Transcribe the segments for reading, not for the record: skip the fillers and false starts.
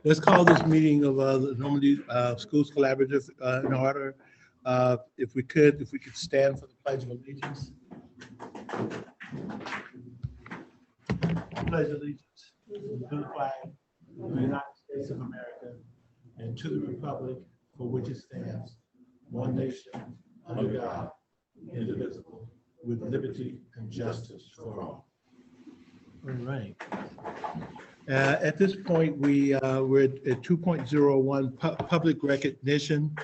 Let's call this meeting of the Normandy Schools Collaborative in order. If we could stand for the Pledge of Allegiance. I pledge allegiance to the flag of the United States of America and to the republic for which it stands, one nation, under God, indivisible, with liberty and justice for all. All right. At this point, we're at 2.01, public recognition.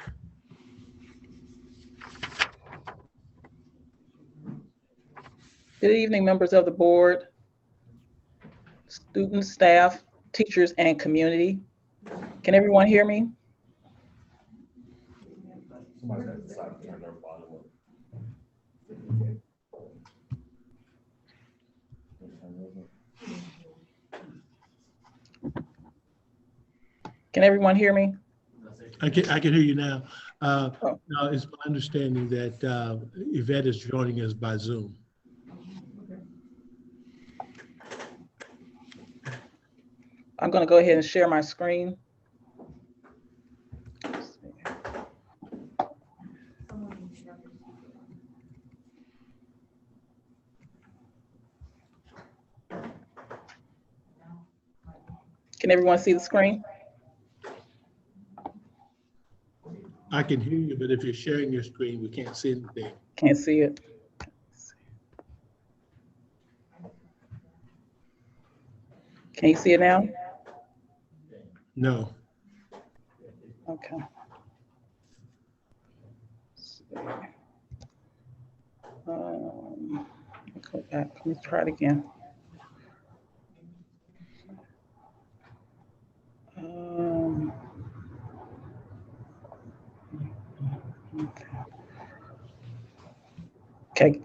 Good evening, members of the board, students, staff, teachers, and community. Can everyone hear me? Can everyone hear me? I can hear you now. Now, it's my understanding that Yvette is joining us by Zoom. I'm going to go ahead and share my screen. Can everyone see the screen? I can hear you, but if you're sharing your screen, we can't see anything. Can't see it. Can you see it now? No. Okay. Go back. Let me try it again. Okay.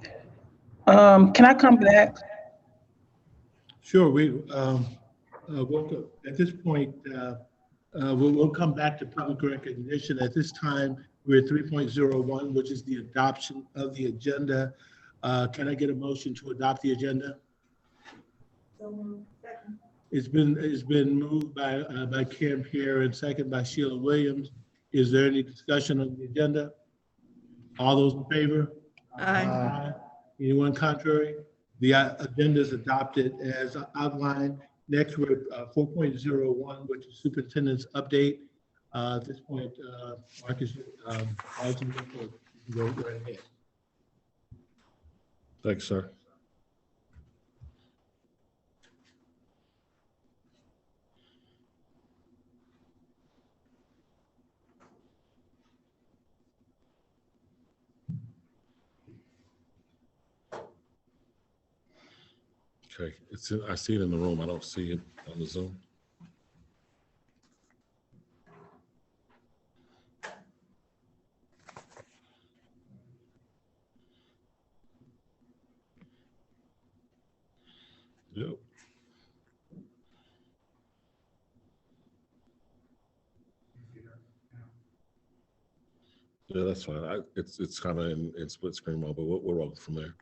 Can I come back? Sure. At this point, we'll come back to public recognition. At this time, we're at 3.01, which is the adoption of the agenda. Can I get a motion to adopt the agenda? So moved. Second. It's been moved by Karen Pierre and second by Sheila Williams. Is there any discussion on the agenda? All those in favor? Aye. Anyone contrary? The agenda is adopted as outlined. Next, we're at 4.01, which is superintendent's update. At this point, Marcus, go right ahead. Thanks, sir. Okay, I see it in the room. I don't see it on the Zoom. Yep. Yeah, that's fine. It's kind of in split screen mode, but we're rolling from there.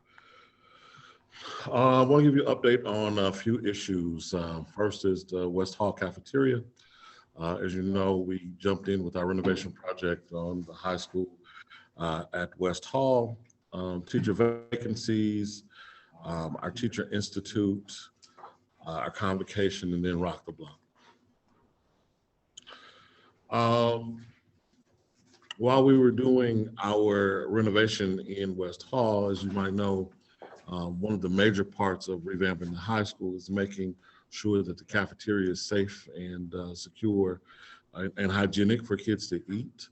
I want to give you an update on a few issues. First is the West Hall cafeteria. As you know, we jumped in with our renovation project on the high school at West Hall. Teacher vacancies, our teacher institute, our convocation, and then Rock the Block. While we were doing our renovation in West Hall, as you might know, one of the major parts of revamping the high school is making sure that the cafeteria is safe and secure and hygienic for kids to eat.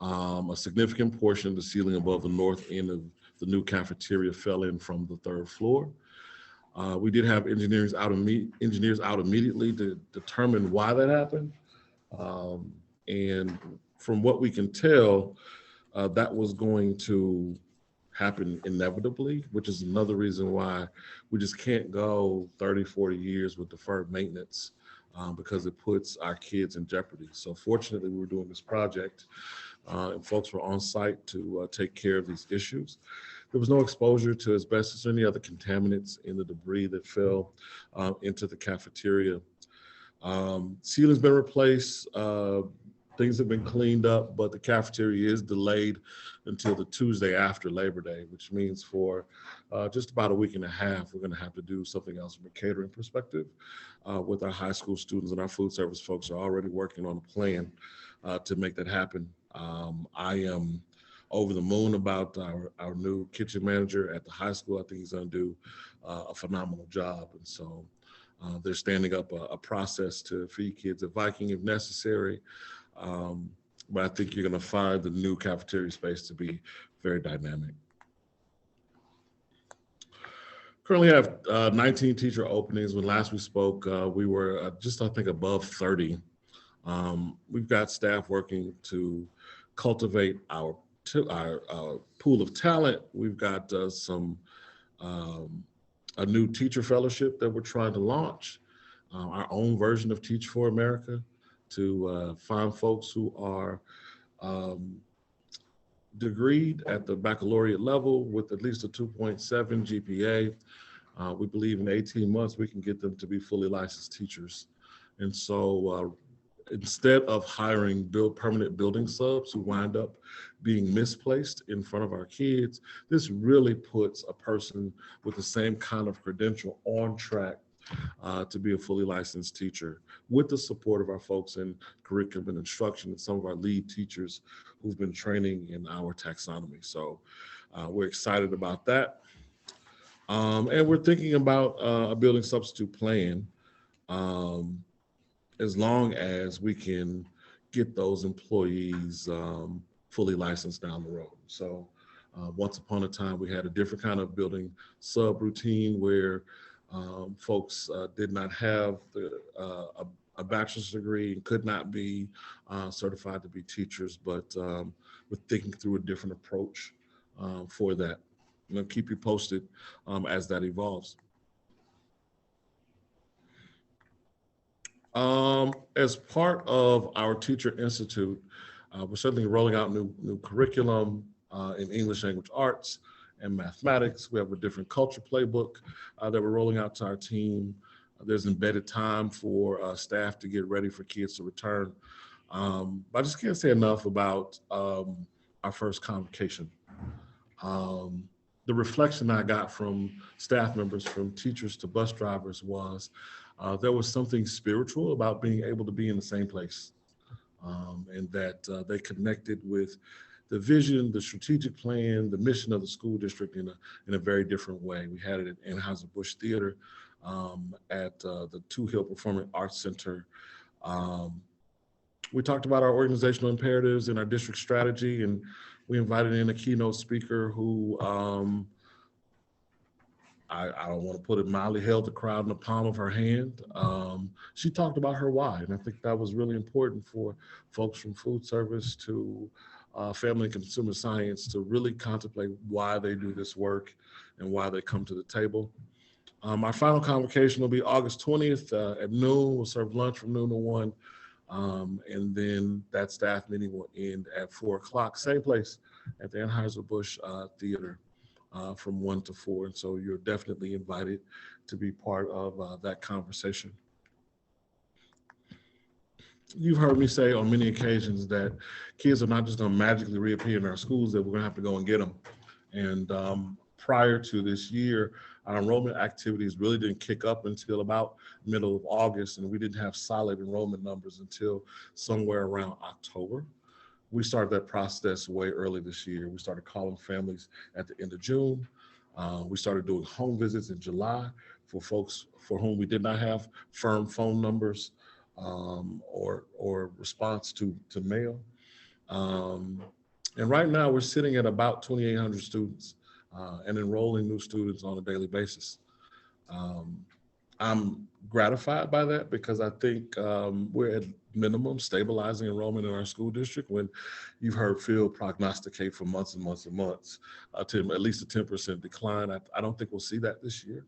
A significant portion of the ceiling above the north end of the new cafeteria fell in from the third floor. We did have engineers out immediately to determine why that happened. And from what we can tell, that was going to happen inevitably, which is another reason why we just can't go 30, 40 years with deferred maintenance because it puts our kids in jeopardy. So fortunately, we were doing this project and folks were on site to take care of these issues. There was no exposure to asbestos or any other contaminants in the debris that fell into the cafeteria. Ceiling's been replaced. Things have been cleaned up, but the cafeteria is delayed until the Tuesday after Labor Day, which means for just about a week and a half, we're going to have to do something else from a catering perspective with our high school students, and our food service folks are already working on a plan to make that happen. I am over the moon about our new kitchen manager at the high school. I think he's going to do a phenomenal job. And so they're standing up a process to feed kids at Viking if necessary. But I think you're going to find the new cafeteria space to be very dynamic. Currently have 19 teacher openings. When last we spoke, we were just, I think, above 30. We've got staff working to cultivate our pool of talent. We've got a new teacher fellowship that we're trying to launch, our own version of Teach for America, to find folks who are degreed at the baccalaureate level with at least a 2.7 GPA. We believe in 18 months we can get them to be fully licensed teachers. And so instead of hiring permanent building subs who wind up being misplaced in front of our kids, this really puts a person with the same kind of credential on track to be a fully licensed teacher with the support of our folks in curriculum and instruction and some of our lead teachers who've been training in our taxonomy. So we're excited about that. And we're thinking about a building substitute plan as long as we can get those employees fully licensed down the road. So once upon a time, we had a different kind of building sub routine where folks did not have a bachelor's degree and could not be certified to be teachers, but we're thinking through a different approach for that. I'm gonna keep you posted as that evolves. As part of our Teacher Institute, we're certainly rolling out new curriculum in English language arts and mathematics. We have a different culture playbook that we're rolling out to our team. There's embedded time for staff to get ready for kids to return. But I just can't say enough about our first convocation. The reflection I got from staff members, from teachers to bus drivers, was there was something spiritual about being able to be in the same place, and that they connected with the vision, the strategic plan, the mission of the school district in a very different way. We had it at Anheuser-Busch Theater, at the Two Hill Performing Arts Center. We talked about our organizational imperatives and our district strategy, and we invited in a keynote speaker who, I don't want to put it mildly, held the crowd in the palm of her hand. She talked about her why, and I think that was really important for folks from food service to family and consumer science to really contemplate why they do this work and why they come to the table. Our final convocation will be August 20th at noon. We'll serve lunch from noon to 1. And then that staff meeting will end at 4 o'clock, same place at the Anheuser-Busch Theater from 1 to 4. And so you're definitely invited to be part of that conversation. You've heard me say on many occasions that kids are not just going to magically reappear in our schools, that we're going to have to go and get them. And prior to this year, our enrollment activities really didn't kick up until about middle of August, and we didn't have solid enrollment numbers until somewhere around October. We started that process way early this year. We started calling families at the end of June. We started doing home visits in July for folks for whom we did not have firm phone numbers or response to mail. And right now we're sitting at about 2,800 students and enrolling new students on a daily basis. I'm gratified by that because I think we're at minimum stabilizing enrollment in our school district when you've heard Phil prognosticate for months and months and months to at least a 10% decline. I don't think we'll see that this year.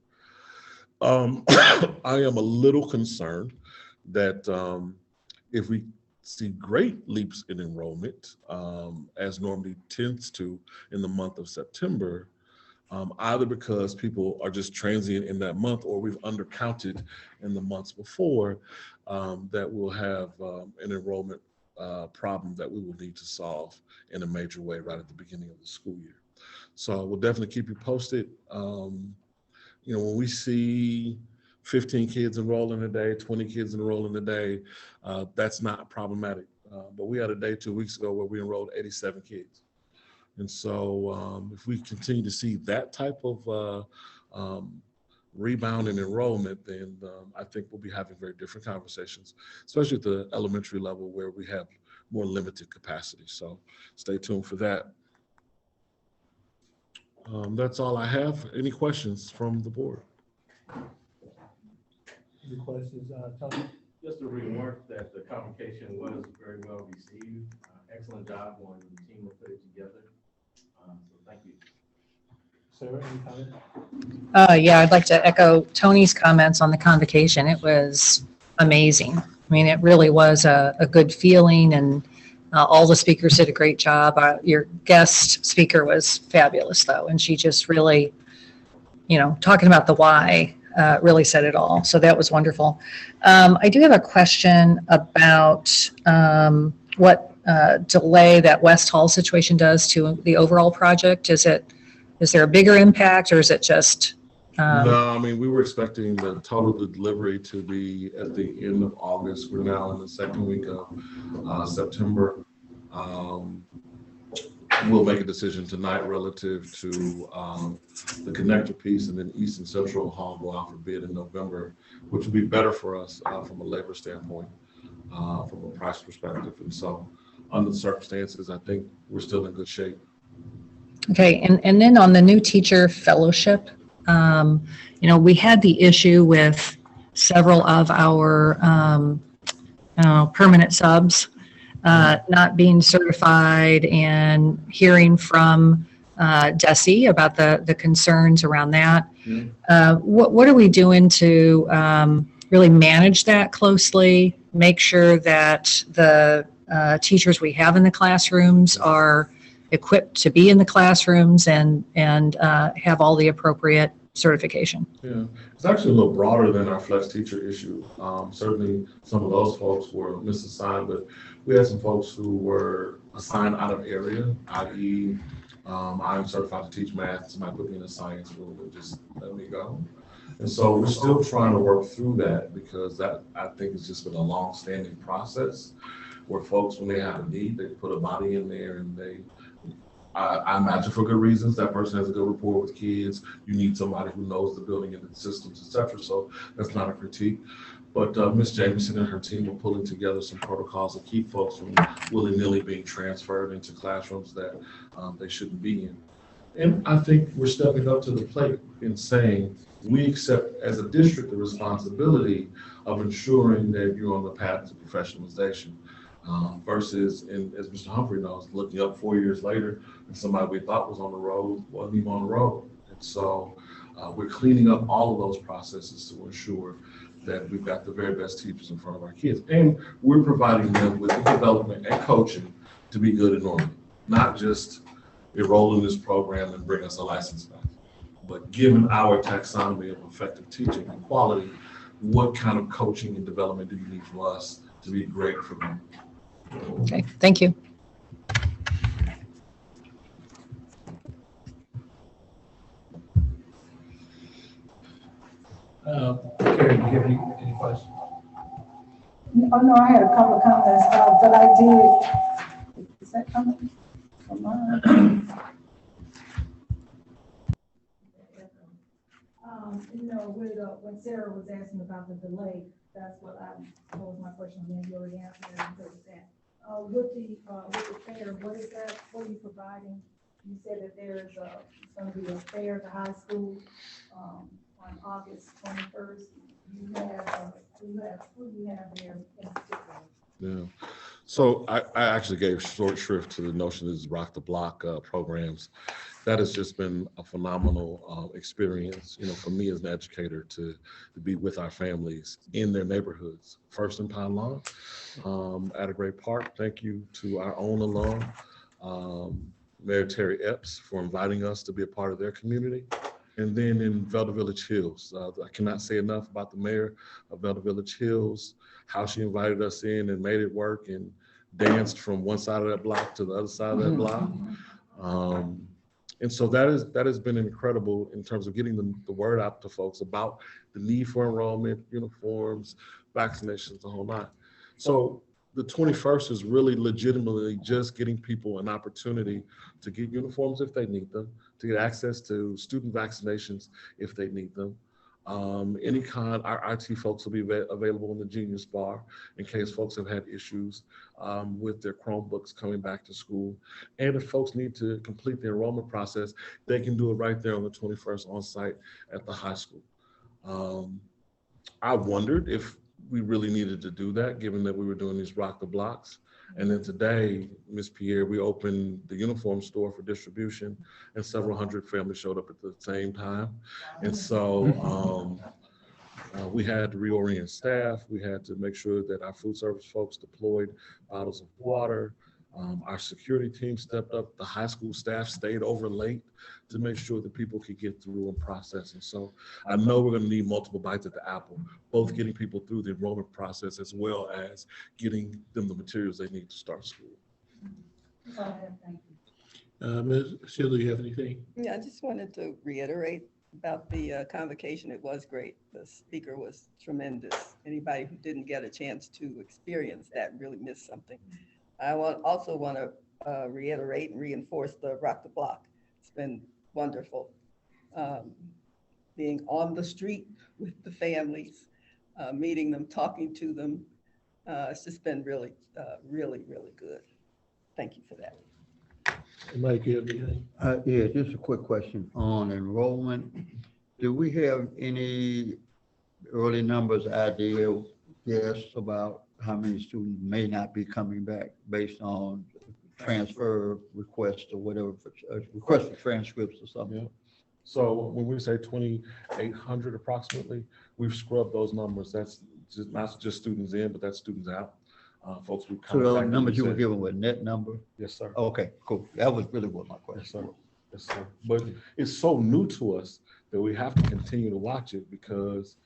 I am a little concerned that if we see great leaps in enrollment, as Normandy tends to in the month of September, either because people are just transient in that month or we've undercounted in the months before, that we'll have an enrollment problem that we will need to solve in a major way right at the beginning of the school year. So we'll definitely keep you posted. You know, when we see 15 kids enrolling a day, 20 kids enrolling a day, that's not problematic. But we had a day 2 weeks ago where we enrolled 87 kids. And so if we continue to see that type of rebound in enrollment, then I think we'll be having very different conversations, especially at the elementary level where we have more limited capacity. So stay tuned for that. That's all I have. Any questions from the board? Any questions, Tony? Just a remark that the convocation was very well received. Excellent job on the team that put it together. So thank you. Sarah, any comment? Yeah, I'd like to echo Tony's comments on the convocation. It was amazing. I mean, it really was a good feeling, and all the speakers did a great job. Your guest speaker was fabulous, though, and she just really, you know, talking about the why really said it all. So that was wonderful. I do have a question about what delay that West Hall situation does to the overall project. Is there a bigger impact, or is it just? No, I mean, we were expecting the total delivery to be at the end of August. We're now in the second week of September. We'll make a decision tonight relative to the connector piece, and then East and Central Hall go out for bid in November, which will be better for us from a labor standpoint, from a price perspective. And so under the circumstances, I think we're still in good shape. Okay, and then on the new teacher fellowship, we had the issue with several of our permanent subs not being certified, and hearing from Desi about the concerns around that. What are we doing to really manage that closely, make sure that the teachers we have in the classrooms are equipped to be in the classrooms and have all the appropriate certification? Yeah, it's actually a little broader than our flex teacher issue. Certainly some of those folks were misassigned, but we had some folks who were assigned out of area, i.e. I'm certified to teach math, somebody put me in a science room and just let me go. And so we're still trying to work through that, because that, I think, has just been a long-standing process where folks, when they have a need, they put a body in there, and I imagine for good reasons, that person has a good rapport with kids. You need somebody who knows the building and the systems, et cetera. So that's not a critique. But Ms. Jameson and her team are pulling together some protocols to keep folks from willy-nilly being transferred into classrooms that they shouldn't be in. And I think we're stepping up to the plate in saying we accept as a district the responsibility of ensuring that you're on the path to professionalization. Versus, as Mr. Humphrey knows, looking up 4 years later and somebody we thought was on the road wasn't even on the road. And so we're cleaning up all of those processes to ensure that we've got the very best teachers in front of our kids. And we're providing them with the development and coaching to be good at Normandy, not just enroll in this program and bring us a license back, but given our taxonomy of effective teaching and quality, what kind of coaching and development do you need from us to be great for them? Okay, thank you. Karen, do you have any questions? Oh, no, I had a couple of comments, but I did. Is that coming? Come on. When Sarah was asking about the delay, that's what was my question, and you already answered it because of that. With the fair, what is that? What are you providing? You said that there's going to be a fair at the high school on August 21st. Who do you have there in particular? Yeah. So I actually gave short shrift to the notion of these Rock the Block programs. That has just been a phenomenal experience, for me as an educator to be with our families in their neighborhoods. First in Pine Lawn, at a great park. Thank you to our own alum, Mayor Terry Epps, for inviting us to be a part of their community. And then in Velda Village Hills, I cannot say enough about the mayor of Velda Village Hills, how she invited us in and made it work and danced from one side of that block to the other side of that block. And so that has been incredible in terms of getting the word out to folks about the need for enrollment, uniforms, vaccinations, the whole nine. So the 21st is really legitimately just getting people an opportunity to get uniforms if they need them, to get access to student vaccinations if they need them. Any kind, our IT folks will be available in the Genius Bar in case folks have had issues with their Chromebooks coming back to school. And if folks need to complete the enrollment process, they can do it right there on the 21st on site at the high school. I wondered if we really needed to do that, given that we were doing these Rock the Blocks. And then today, Ms. Pierre, we opened the uniform store for distribution, and several hundred families showed up at the same time. And so we had to reorient staff. We had to make sure that our food service folks deployed bottles of water. Our security team stepped up. The high school staff stayed over late to make sure that people could get through and process. And so I know we're going to need multiple bites at the apple, both getting people through the enrollment process as well as getting them the materials they need to start school. That's all I have. Thank you. Ms. Sheila, you have anything? Yeah, I just wanted to reiterate about the convocation. It was great. The speaker was tremendous. Anybody who didn't get a chance to experience that really missed something. I also want to reiterate and reinforce the Rock the Block. It's been wonderful. Being on the street with the families, meeting them, talking to them. It's just been really, really good. Thank you for that. Mike, you have anything? Yeah, just a quick question on enrollment. Do we have any early numbers, idea, guess about how many students may not be coming back based on transfer requests or whatever, request for transcripts or something? Yeah. So when we say 2,800 approximately, we've scrubbed those numbers. That's just, not just students in, but that's students out. Folks we So the contacted numbers and you were said- given were net number? Yes, sir. Okay, cool. That was really what my Yes, question sir. was. Yes, sir. But it's so new to us that we have to continue to watch it because,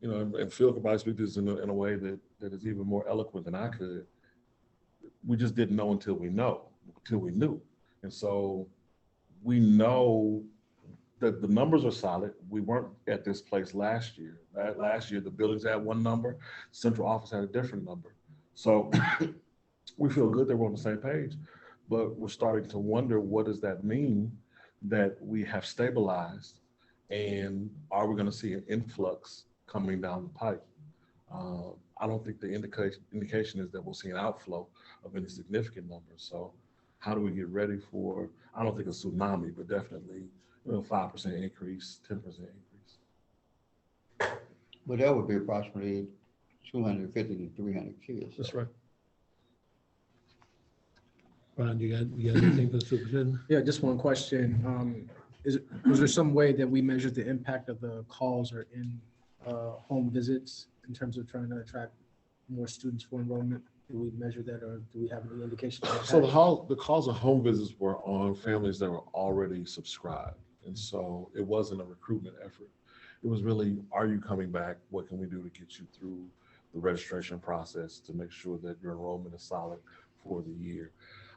you know, and Phil could probably speak this in a way that is even more eloquent than I could. We just didn't know until we knew. And so we know that the numbers are solid. We weren't at this place last year. Last year, the buildings had one number, central office had a different number. So we feel good that we're on the same page, but we're starting to wonder, what does that mean that we have stabilized, and are we going to see an influx coming down the pipe? I don't think the indication is that we'll see an outflow of any significant numbers. So how do we get ready for, I don't think a tsunami, but definitely 5% increase, 10% increase. But that would be approximately 250 to 300 kids. That's right. Ron, you got anything for the superintendent? Yeah, just one question. Was there some way that we measured the impact of the calls or in home visits in terms of trying to attract more students for enrollment? Did we measure that, or do we have any indication? of So impact? the calls of home visits were on families that were already subscribed. And so it wasn't a recruitment effort. It was really, are you coming back? What can we do to get you through the registration process to make sure that your enrollment is solid for the year?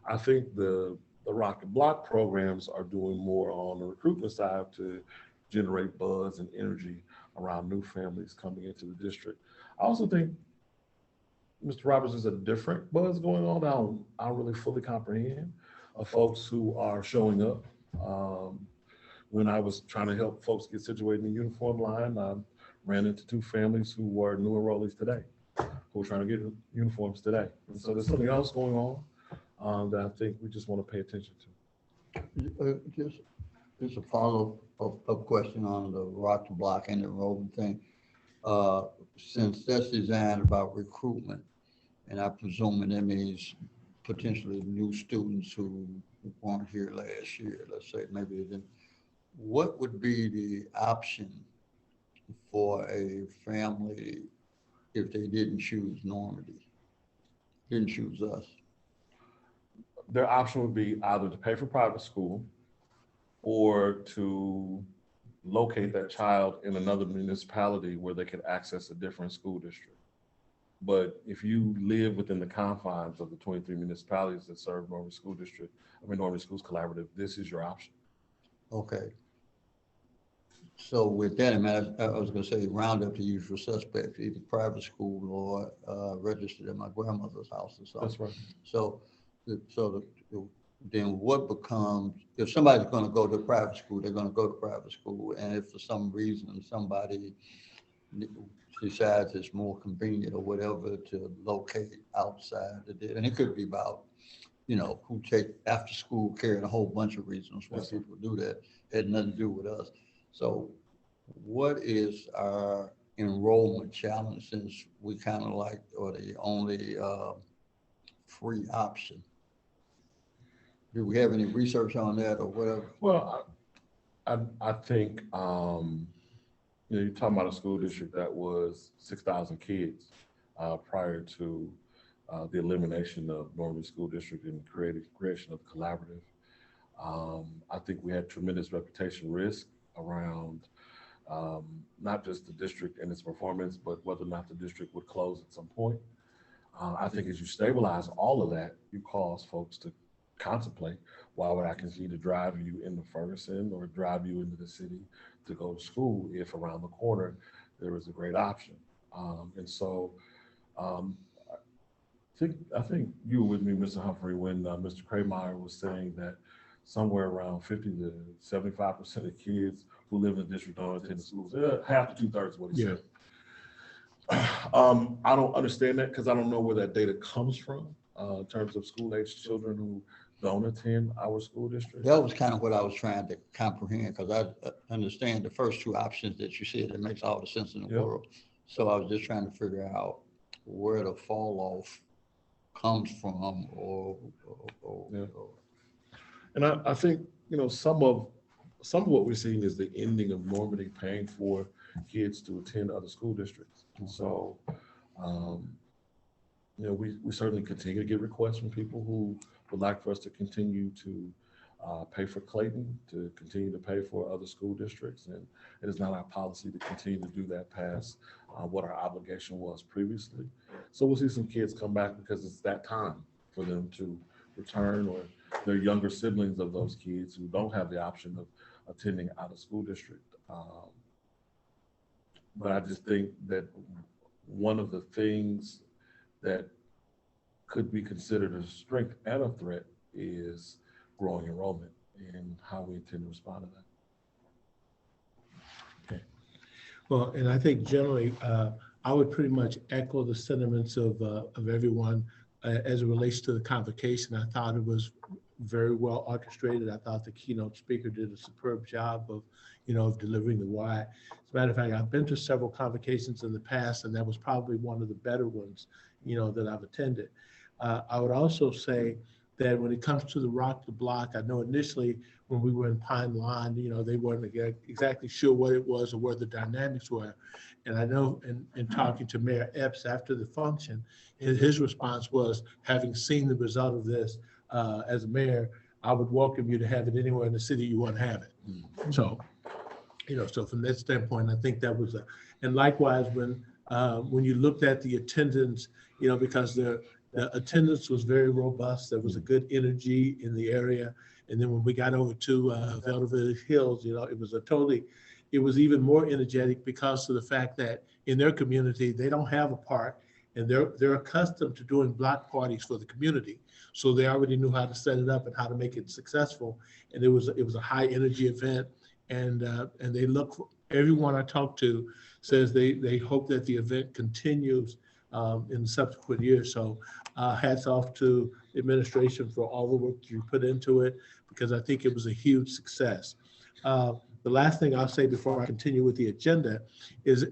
I think the Rock the Block programs are doing more on the recruitment side to generate buzz and energy around new families coming into the district. I also think Mr. Roberts is a different buzz going on. I don't really fully comprehend of folks who are showing up. When I was trying to help folks get situated in the uniform line, I ran into two families who were new enrollees today, who were trying to get uniforms today. And so there's something else going on that I think we just want to pay attention to. Just a follow-up question on the Rock the Block and the enrollment thing. Since that's designed about recruitment, and I presume that means potentially new students who weren't here last year, let's say, maybe they didn't. What would be the option for a family if they didn't choose Normandy, didn't choose us? Their option would be either to pay for private school or to locate that child in another municipality where they could access a different school district. But if you live within the confines of the 23 municipalities that serve Normandy School District, Normandy Schools Collaborative, this is your option. Okay. So with that, I was going to say, round up the usual suspects, either private school or registered at my grandmother's house or something. That's right. So then what becomes, if somebody's going to go to private school, they're going to go to private school. And if for some reason somebody decides it's more convenient or whatever to locate outside, and it could be about, who take after school care and a whole bunch of reasons why people do that, had nothing to do with us. So what is our enrollment challenge, since we kind of or the only free option? Do we have any research on that or whatever? Well, I think, you're talking about a school district that was 6,000 kids prior to the elimination of Normandy School District and creation of collaborative. I think we had tremendous reputation risk around not just the district and its performance, but whether or not the district would close at some point. I think as you stabilize all of that, you cause folks to contemplate, why would I continue to drive you into Ferguson or drive you into the city to go to school if around the corner there is a great option? And so I think you were with me, Mr. Humphrey, when Mr. Krameyer was saying that somewhere around 50 to 75% of kids who live in the district don't attend schools. Half to 2/3 is what he said. I don't understand that because I don't know where that data comes from in terms of school-age children who don't attend our school district. That was kind of what I was trying to comprehend, because I understand the first two options that you said. It makes all the sense in the Yep. world. So I was just trying to figure out where the fall off comes from, Yeah. And I think, some of what we're seeing is the ending of Normandy paying for kids to attend other school districts. And so, we certainly continue to get requests from people who would like for us to continue to pay for Clayton, to continue to pay for other school districts. And it is not our policy to continue to do that past what our obligation was previously. So we'll see some kids come back because it's that time for them to return, or their younger siblings of those kids who don't have the option of attending out of school district. But I just think that one of the things that could be considered a strength and a threat is growing enrollment and how we intend to respond to that. Okay. Well, and I think generally, I would pretty much echo the sentiments of everyone as it relates to the convocation. I thought it was very well orchestrated. I thought the keynote speaker did a superb job of delivering the why. As a matter of fact, I've been to several convocations in the past, and that was probably one of the better ones, that I've attended. I would also say that when it comes to the Rock the Block, I know initially when we were in Pine Lawn, they weren't exactly sure what it was or where the dynamics were. And I know in talking to Mayor Epps after the function, his response was, having seen the result of this as a mayor, I would welcome you to have it anywhere in the city you want to have it. So, so from that standpoint, I think that was and likewise when you looked at the attendance, because the attendance was very robust, there was a good energy in the area. And then when we got over to Velvet Hills, it was even more energetic because of the fact that in their community, they don't have a park, and they're accustomed to doing block parties for the community. So they already knew how to set it up and how to make it successful. And it was a high energy event. And they look for, everyone I talked to says they hope that the event continues in subsequent years. So hats off to the administration for all the work you put into it, because I think it was a huge success. The last thing I'll say before I continue with the agenda is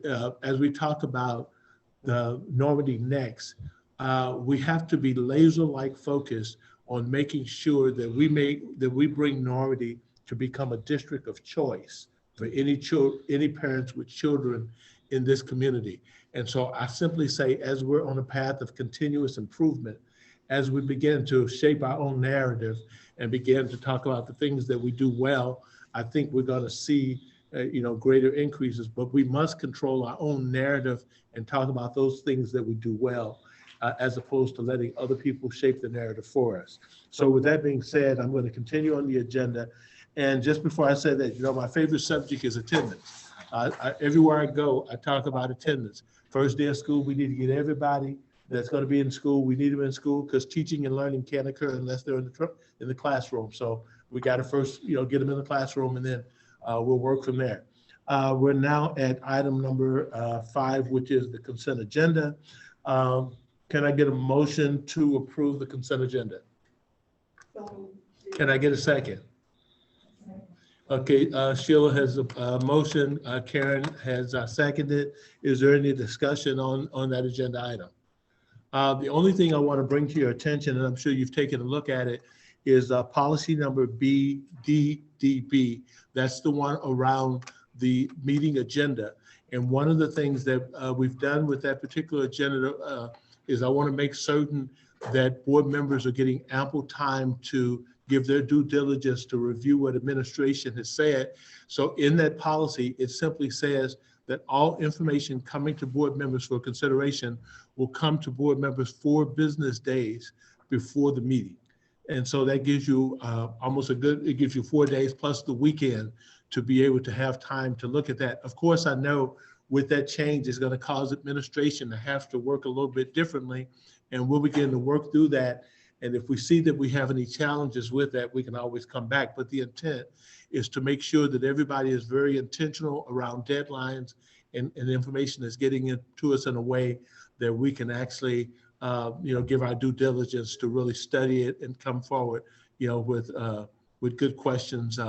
as we talk about the Normandy Next, we have to be laser-like focused on making sure that we bring Normandy to become a district of choice for any parents with children in this community. And so I simply say, as we're on a path of continuous improvement, as we begin to shape our own narrative and begin to talk about the things that we do well, I think we're going to see greater increases, but we must control our own narrative and talk about those things that we do well, as opposed to letting other people shape the narrative for us. So with that being said, I'm going to continue on the agenda. And just before I say that, my favorite subject is attendance. Everywhere I go, I talk about attendance. First day of school, we need to get everybody that's going to be in school. We need them in school because teaching and learning can't occur unless they're in the classroom. So we got to first, get them in the classroom, and then we'll work from there. We're now at item number 5, which is the consent agenda. Can I get a motion to approve the consent agenda? Can I get a second? Okay, Sheila has a motion. Karen has seconded. Is there any discussion on that agenda item? The only thing I want to bring to your attention, and I'm sure you've taken a look at it, is policy number BDDB. That's the one around the meeting agenda. And one of the things that we've done with that particular agenda is I want to make certain that board members are getting ample time to give their due diligence to review what administration has said. So in that policy, it simply says that all information coming to board members for consideration will come to board members 4 business days before the meeting. And so that gives you it gives you 4 days plus the weekend to be able to have time to look at that. Of course, I know with that change, it's going to cause administration to have to work a little bit differently, and we'll begin to work through that. And if we see that we have any challenges with that, we can always come back. But the intent is to make sure that everybody is very intentional around deadlines and information is getting into us in a way that we can actually, give our due diligence to really study it and come forward, with good questions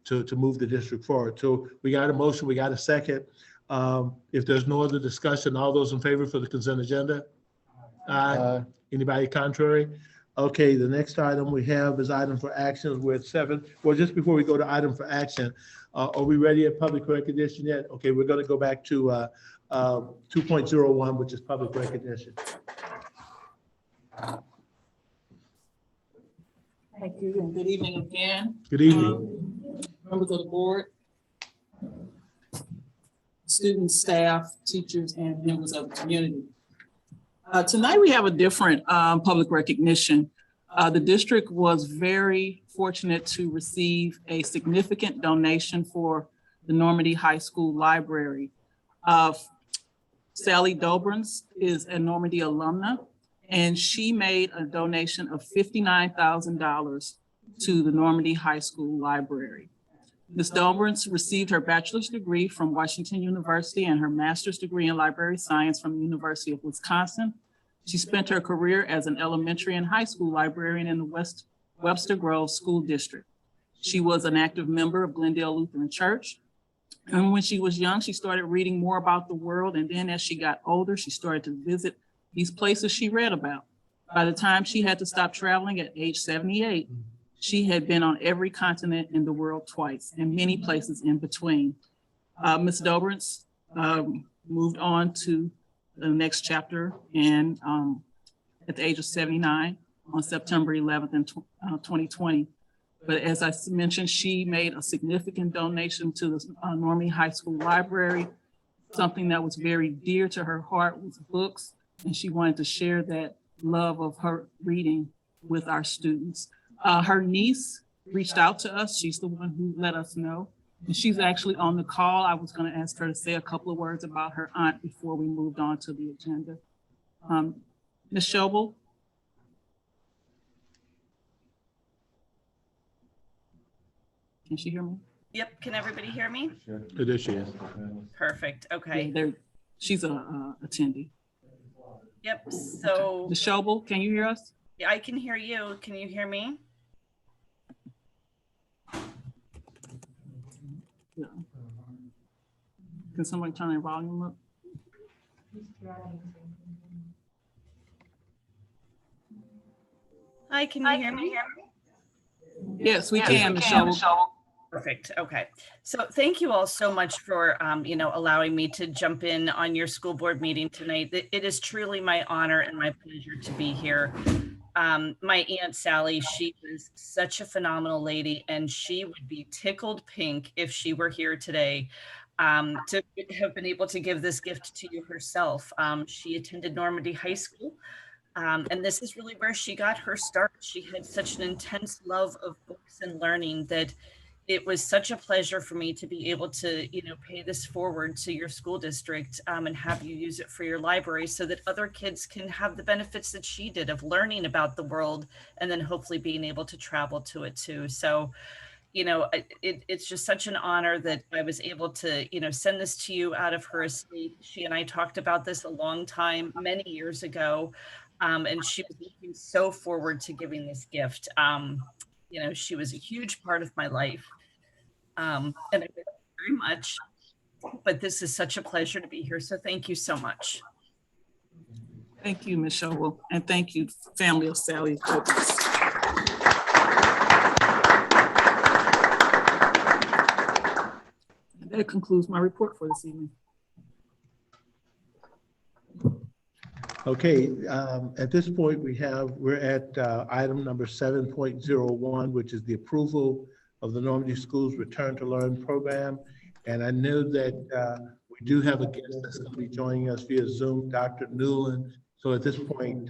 to move the district forward. So we got a motion, we got a second. If there's no other discussion, all those in favor for the consent agenda? Aye. Anybody contrary? Okay, the next item we have is item for action. We're at 7. Well, just before we go to item for action, are we ready at public recognition yet? Okay, we're going to go back to 2.01, which is public recognition. Thank you, and good evening again. Good evening. Members of the board, students, staff, teachers, and members of the community. Tonight we have a different public recognition. The district was very fortunate to receive a significant donation for the Normandy High School Library. Sally Dobrins is a Normandy alumna, and she made a donation of $59,000 to the Normandy High School Library. Ms. Dobrins received her bachelor's degree from Washington University and her master's degree in library science from the University of Wisconsin. She spent her career as an elementary and high school librarian in the Webster Grove School District. She was an active member of Glendale Lutheran Church. And when she was young, she started reading more about the world. And then as she got older, she started to visit these places she read about. By the time she had to stop traveling at age 78, she had been on every continent in the world twice and many places in between. Ms. Dobrins moved on to the next chapter and at the age of 79 on September 11th in 2020. But as I mentioned, she made a significant donation to the Normandy High School Library. Something that was very dear to her heart was books, and she wanted to share that love of her reading with our students. Her niece reached out to us. She's the one who let us know. And she's actually on the call. I was going to ask her to say a couple of words about her aunt before we moved on to the agenda. Ms. Schobel? Can she hear me? Yep, can everybody hear me? It is, she is. Perfect, okay. Yeah, she's a attendee. Yep, so, Ms. Schobel, can you hear us? yeah, I can hear you. Can you hear me? No. Can somebody turn their volume up? Hi, can you hear me? Yes, we can, Ms. Schobel. Perfect, okay. So thank you all so much for, allowing me to jump in on your school board meeting tonight. It is truly my honor and my pleasure to be here. My Aunt Sally, she was such a phenomenal lady, and she would be tickled pink if she were here today to have been able to give this gift to you herself. She attended Normandy High School, and this is really where she got her start. She had such an intense love of books and learning that it was such a pleasure for me to be able to, pay this forward to your school district and have you use it for your library so that other kids can have the benefits that she did of learning about the world and then hopefully being able to travel to it too. So, it's just such an honor that I was able to, send this to you out of her estate. She and I talked about this a long time, many years ago, and she was looking so forward to giving this gift. She was a huge part of my life. And I miss her very much, but this is such a pleasure to be here. So thank you so much. Thank you, Ms. Schobel, and thank you, family of Sally. And that concludes my report for this evening. Okay, at this point, we're at item number 7.01, which is the approval of the Normandy Schools Return to Learn program. And I know that we do have a guest that's going to be joining us via Zoom, Dr. Newland. So at this point,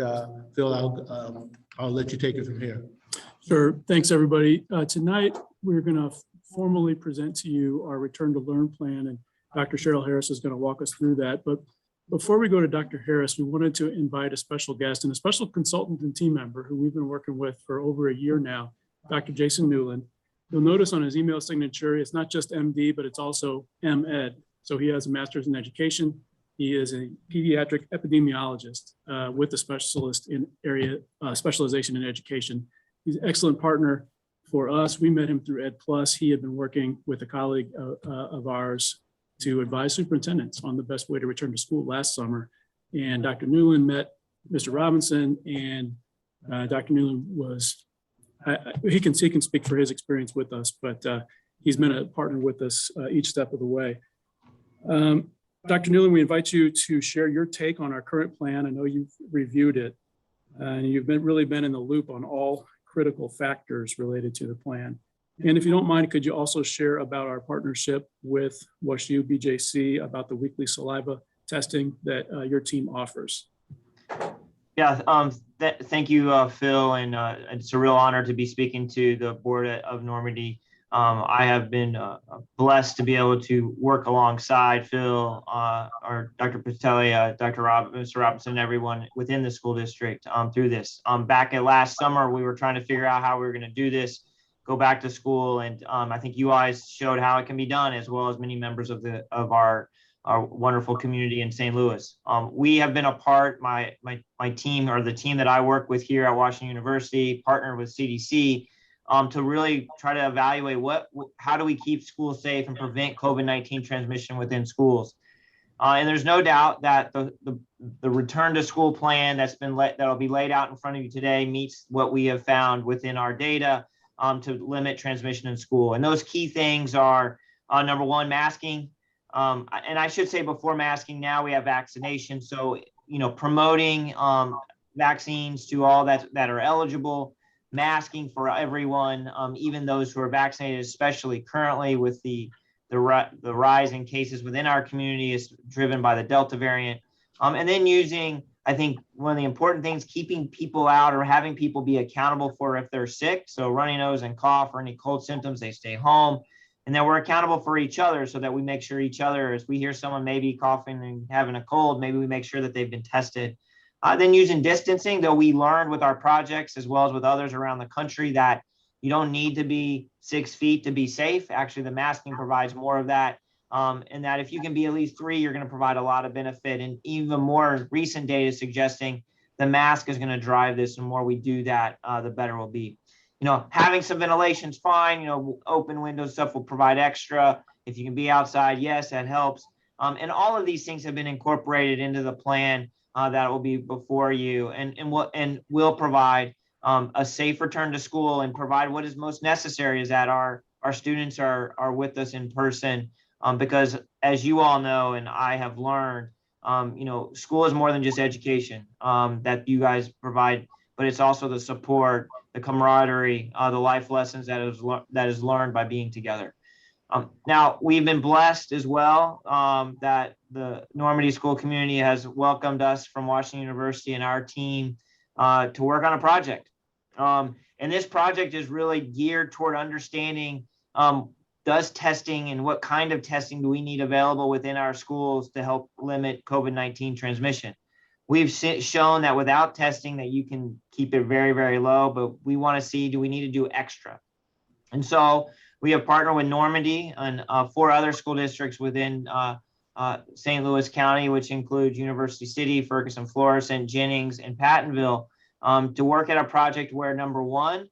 Phil, I'll let you take it from here. Sure. Thanks, everybody. Tonight, we're going to formally present to you our Return to Learn plan, and Dr. Cheryl Harris is going to walk us through that. But before we go to Dr. Harris, we wanted to invite a special guest and a special consultant and team member who we've been working with for over a year now, Dr. Jason Newland. You'll notice on his email signature, it's not just MD, but it's also MEd. So he has a master's in education. He is a pediatric epidemiologist with a specialization in education. He's an excellent partner for us. We met him through Ed Plus. He had been working with a colleague of ours to advise superintendents on the best way to return to school last summer. And Dr. Newland met Mr. Robinson, and Dr. Newland was, he can speak for his experience with us, but he's been a partner with us each step of the way. Dr. Newland, we invite you to share your take on our current plan. I know you've reviewed it, and you've really been in the loop on all critical factors related to the plan. And if you don't mind, could you also share about our partnership with WashU BJC about the weekly saliva testing that your team offers? Yeah, thank you, Phil, and it's a real honor to be speaking to the board of Normandy. I have been blessed to be able to work alongside Phil, or Dr. Patelli, Mr. Robinson, everyone within the school district through this. Back at last summer, we were trying to figure out how we were going to do this, go back to school, and I think you guys showed how it can be done, as well as many members of our wonderful community in St. Louis. We have been a part, my team, or the team that I work with here at Washington University, partnered with CDC to really try to evaluate how do we keep schools safe and prevent COVID-19 transmission within schools. And there's no doubt that the return to school plan that'll be laid out in front of you today meets what we have found within our data to limit transmission in school. And those key things are number one, masking. And I should say before masking, now we have vaccination. So, promoting vaccines to all that are eligible, masking for everyone, even those who are vaccinated, especially currently with the rise in cases within our community is driven by the Delta variant. And then using, I think one of the important things, keeping people out or having people be accountable for if they're sick. So runny nose and cough or any cold symptoms, they stay home. And then we're accountable for each other so that we make sure each other, as we hear someone maybe coughing and having a cold, maybe we make sure that they've been tested. Then using distancing, though we learned with our projects as well as with others around the country that you don't need to be 6 feet to be safe. Actually, the masking provides more of that. And that if you can be at least 3, you're going to provide a lot of benefit. And even more recent data suggesting the mask is going to drive this. And the more we do that, the better we'll be. Having some ventilation is fine. Open windows stuff will provide extra. If you can be outside, yes, that helps. And all of these things have been incorporated into the plan that will be before you, and will provide a safe return to school and provide what is most necessary is that our students are with us in person. Because as you all know, and I have learned, school is more than just education that you guys provide, but it's also the support, the camaraderie, the life lessons that is learned by being together. Now, we've been blessed as well that the Normandy school community has welcomed us from Washington University and our team to work on a project. And this project is really geared toward understanding does testing and what kind of testing do we need available within our schools to help limit COVID-19 transmission. We've shown that without testing that you can keep it very, very low, but we want to see, do we need to do extra? And so we have partnered with Normandy and 4 other school districts within St. Louis County, which includes University City, Ferguson, Florissant, Jennings, and Pattonville, to work at a project where, number one,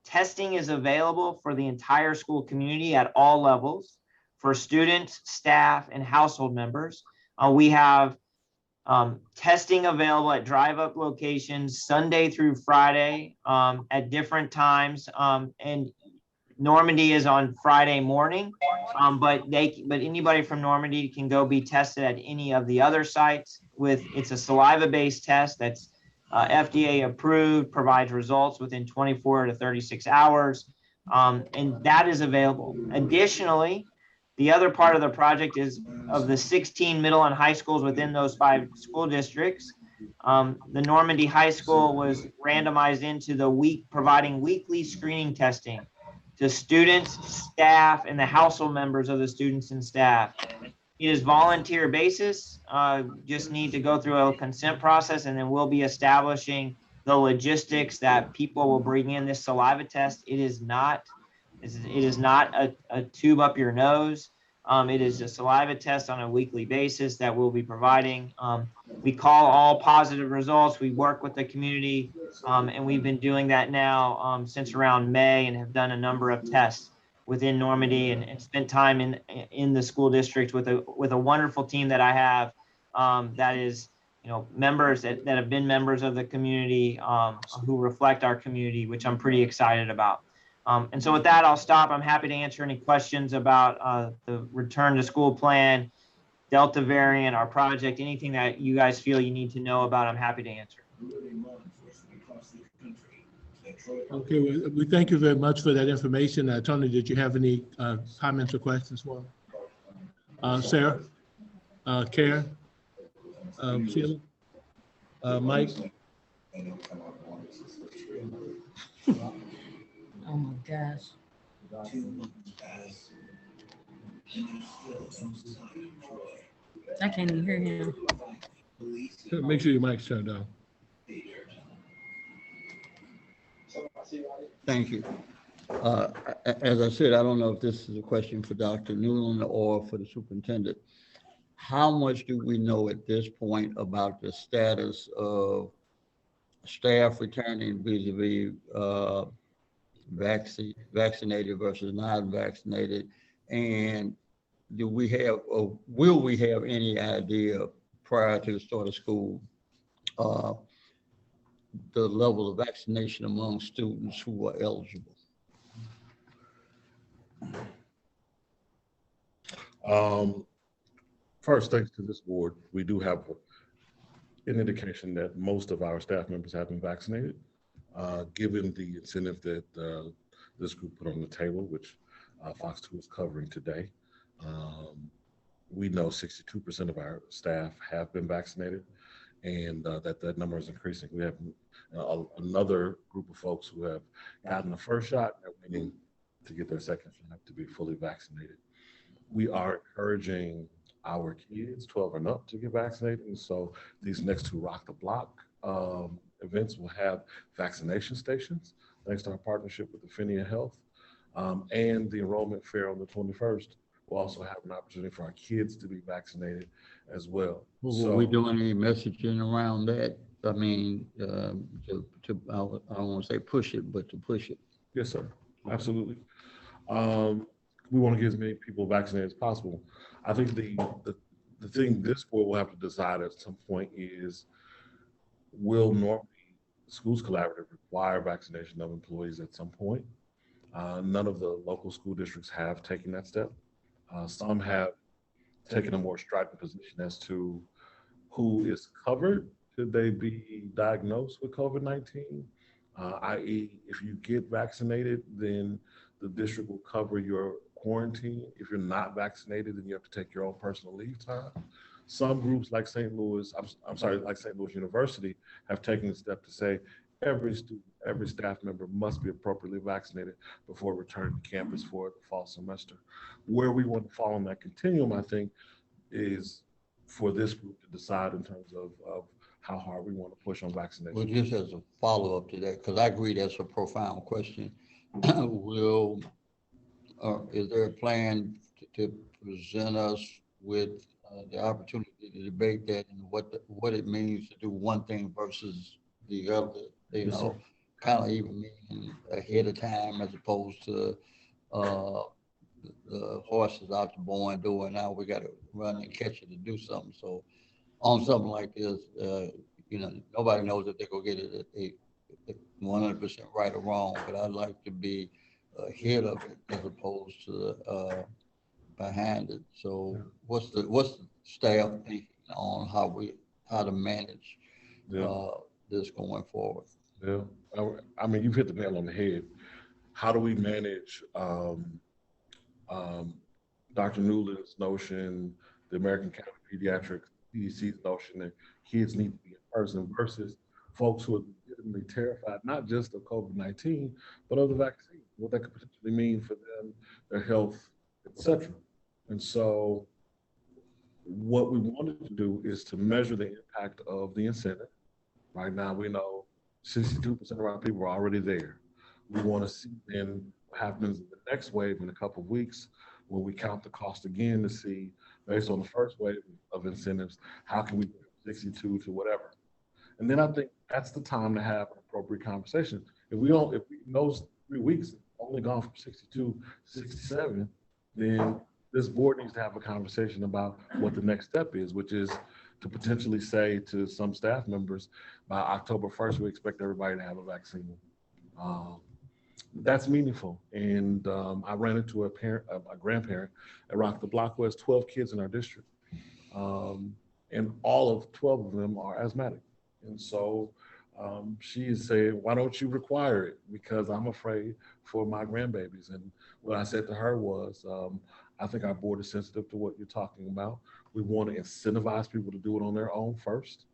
testing is available for the entire school community at all levels for students, staff, and household members. We have testing available at drive-up locations Sunday through Friday at different times. And Normandy is on Friday morning, but anybody from Normandy can go be tested at any of the other sites. It's a saliva-based test that's FDA approved, provides results within 24 to 36 hours, and that is available. Additionally, the other part of the project is of the 16 middle and high schools within those 5 school districts. The Normandy High School was randomized into providing weekly screening testing to students, staff, and the household members of the students and staff. It is volunteer basis, just need to go through a consent process, and then we'll be establishing the logistics that people will bring in this saliva test. It is not a tube up your nose. It is a saliva test on a weekly basis that we'll be providing. We call all positive results. We work with the community, and we've been doing that now since around May, and have done a number of tests within Normandy, and spent time in the school district with a wonderful team that I have, that is, members that have been members of the community, who reflect our community, which I'm pretty excited about. And so with that, I'll stop. I'm happy to answer any questions about the return to school plan, Delta variant, our project, anything that you guys feel you need to know about, I'm happy to answer. Okay, we thank you very much for that information. Tony, did you have any comments or questions for him? Sarah, Karen, Sheila, Mike? Oh my gosh. I can't even hear him. Make sure your mic's turned on. Thank you. As I said, I don't know if this is a question for Dr. Newland or for the superintendent. How much do we know at this point about the status of staff returning vis-a-vis vaccinated versus non-vaccinated? And do we have, or will we have any idea prior to the start of school, the level of vaccination among students who are eligible? First, thanks to this board, we do have an indication that most of our staff members have been vaccinated, given the incentive that this group put on the table, which Fox 2 is covering today. We know 62% of our staff have been vaccinated, and that number is increasing. We have another group of folks who have gotten the first shot and are waiting to get their second shot to be fully vaccinated. We are encouraging our kids 12 and up to get vaccinated, and so these next 2 Rock the Block events will have vaccination stations, thanks to our partnership with Affinia Health, and the enrollment fair on the 21st. We'll also have an opportunity for our kids to be vaccinated as well. Will we do any messaging around that? I mean, I don't want to say push it, but to push it. Yes, sir. Absolutely. We want to get as many people vaccinated as possible. I think the thing this board will have to decide at some point is, will Normandy Schools Collaborative require vaccination of employees at some point? None of the local school districts have taken that step. Some have taken a more strident position as to who is covered should they be diagnosed with COVID-19, i.e. if you get vaccinated, then the district will cover your quarantine. If you're not vaccinated, then you have to take your own personal leave time. Some groups like St. Louis University have taken the step to say every student, every staff member must be appropriately vaccinated before returning to campus for the fall semester. Where we want to fall on that continuum, I think, is for this group to decide in terms of how hard we want to push on vaccination. Well, just as a follow-up to that, because I agree that's a profound question. Is there a plan to present us with the opportunity to debate that and what it means to do one thing versus the other? You know, kind of even meaning ahead of time as opposed to the horses out the barn doing now we got to run and catch it to do something. So on something like this, you know, nobody knows if they're gonna get it 100% right or wrong, but I'd like to be ahead of it as opposed to behind it. So what's the staff thinking on how to manage Yeah, this going forward? yeah. I mean, you've hit the nail on the head. How do we manage um, Dr. Newland's notion, the American Academy of Pediatrics, CDC's notion that kids need to be in person versus folks who are legitimately terrified, not just of COVID-19, but of the vaccine, what that could potentially mean for them, their health, etc. And so what we wanted to do is to measure the impact of the incentive. Right now, we know 62% of our people are already there. We want to see then what happens in the next wave in a couple of weeks when we count the cost again to see, based on the first wave of incentives, how can we go from 62 to whatever. And then I think that's the time to have an appropriate conversation. If in those 3 weeks only gone from 62 to 67, then this board needs to have a conversation about what the next step is, which is to potentially say to some staff members, by October 1st, we expect everybody to have a vaccine. That's meaningful. And I ran into a grandparent at Rock the Block who has 12 kids in our district. And all of 12 of them are asthmatic. And so she is saying, why don't you require it? Because I'm afraid for my grandbabies. And what I said to her was, I think our board is sensitive to what you're talking about. We want to incentivize people to do it on their own first.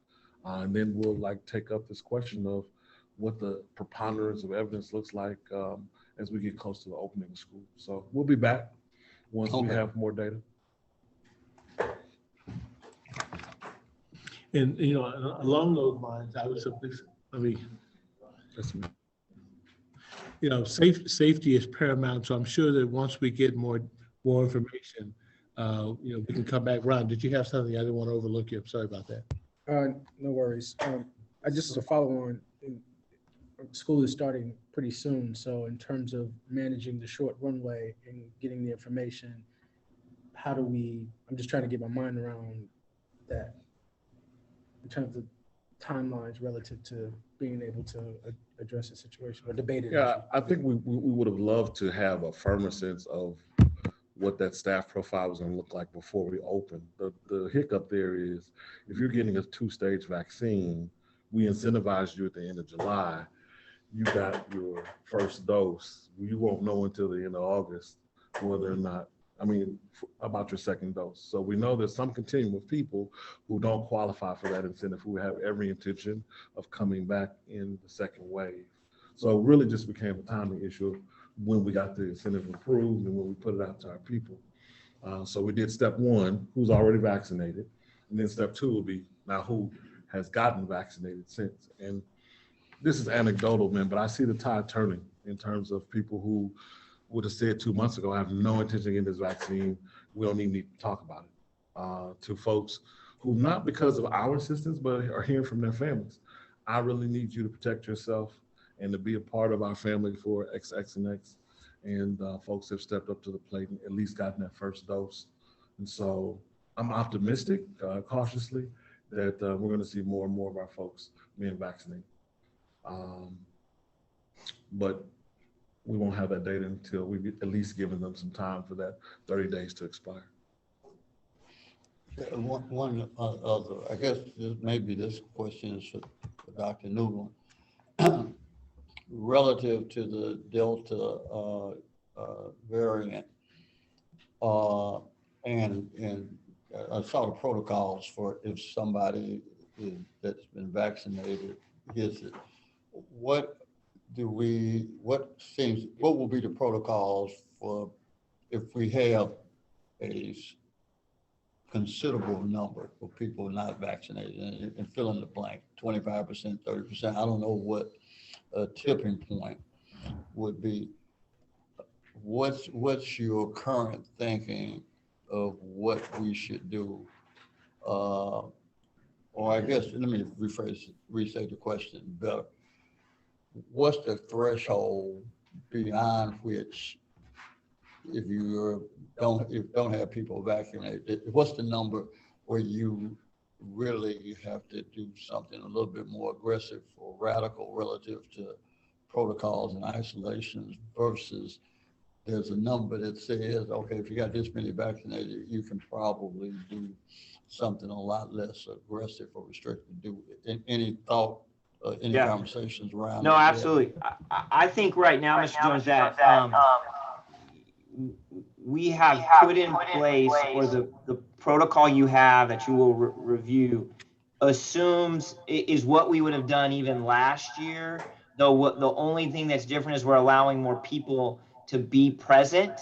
And then we'll take up this question of what the preponderance of evidence looks like as we get close to the opening of school. So we'll be back once we have more data. And, along those lines, safety is paramount. So I'm sure that once we get more information, we can come back. Ron, did you have something? I didn't want to overlook you. I'm sorry about that. No worries. I just as a follow-on, school is starting pretty soon. So in terms of managing the short runway and getting the information, I'm just trying to get my mind around that in terms of timelines relative to being able to address the situation or debate it. Yeah, I think we would have loved to have a firmer sense of what that staff profile was going to look like before we open. The hiccup there is if you're getting a 2-stage vaccine, we incentivized you at the end of July. You got your first dose. You won't know until the end of August whether or not, about your second dose. So we know there's some continuum of people who don't qualify for that incentive, who have every intention of coming back in the second wave. So it really just became a timing issue of when we got the incentive approved and when we put it out to our people. So we did step 1, who's already vaccinated. And then step 2 will be now who has gotten vaccinated since. And this is anecdotal, man, but I see the tide turning in terms of people who would have said 2 months ago, I have no intention of getting this vaccine. We don't even need to talk about it. To folks who, not because of our assistance, but are hearing from their families. I really need you to protect yourself and to be a part of our family for X and X. And folks have stepped up to the plate and at least gotten that first dose. And so I'm optimistic, cautiously, that we're going to see more and more of our folks being vaccinated. But we won't have that data until we get at least given them some time for that 30 days to expire. One other, I guess maybe this question is for Dr. Newland. Relative to the Delta variant, and I saw the protocols for if somebody that's been vaccinated gets it. What will be the protocols for if we have a considerable number of people not vaccinated and fill in the blank, 25%, 30%, I don't know what a tipping point would be. What's your current thinking of what we should do? Or I guess, let me restate the question better. What's the threshold beyond which, if you don't have people vaccinated, what's the number where you really have to do something a little bit more aggressive or radical relative to protocols and isolations versus there's a number that says, okay, if you got this many vaccinated, you can probably do something a lot less aggressive or restrictive. Any thought, any Yeah. conversations around? No, that? absolutely. I think right now, Mr. Jones, that we have put in place, or the protocol you have that you will review assumes is what we would have done even last year. Though what the only thing that's different is we're allowing more people to be present.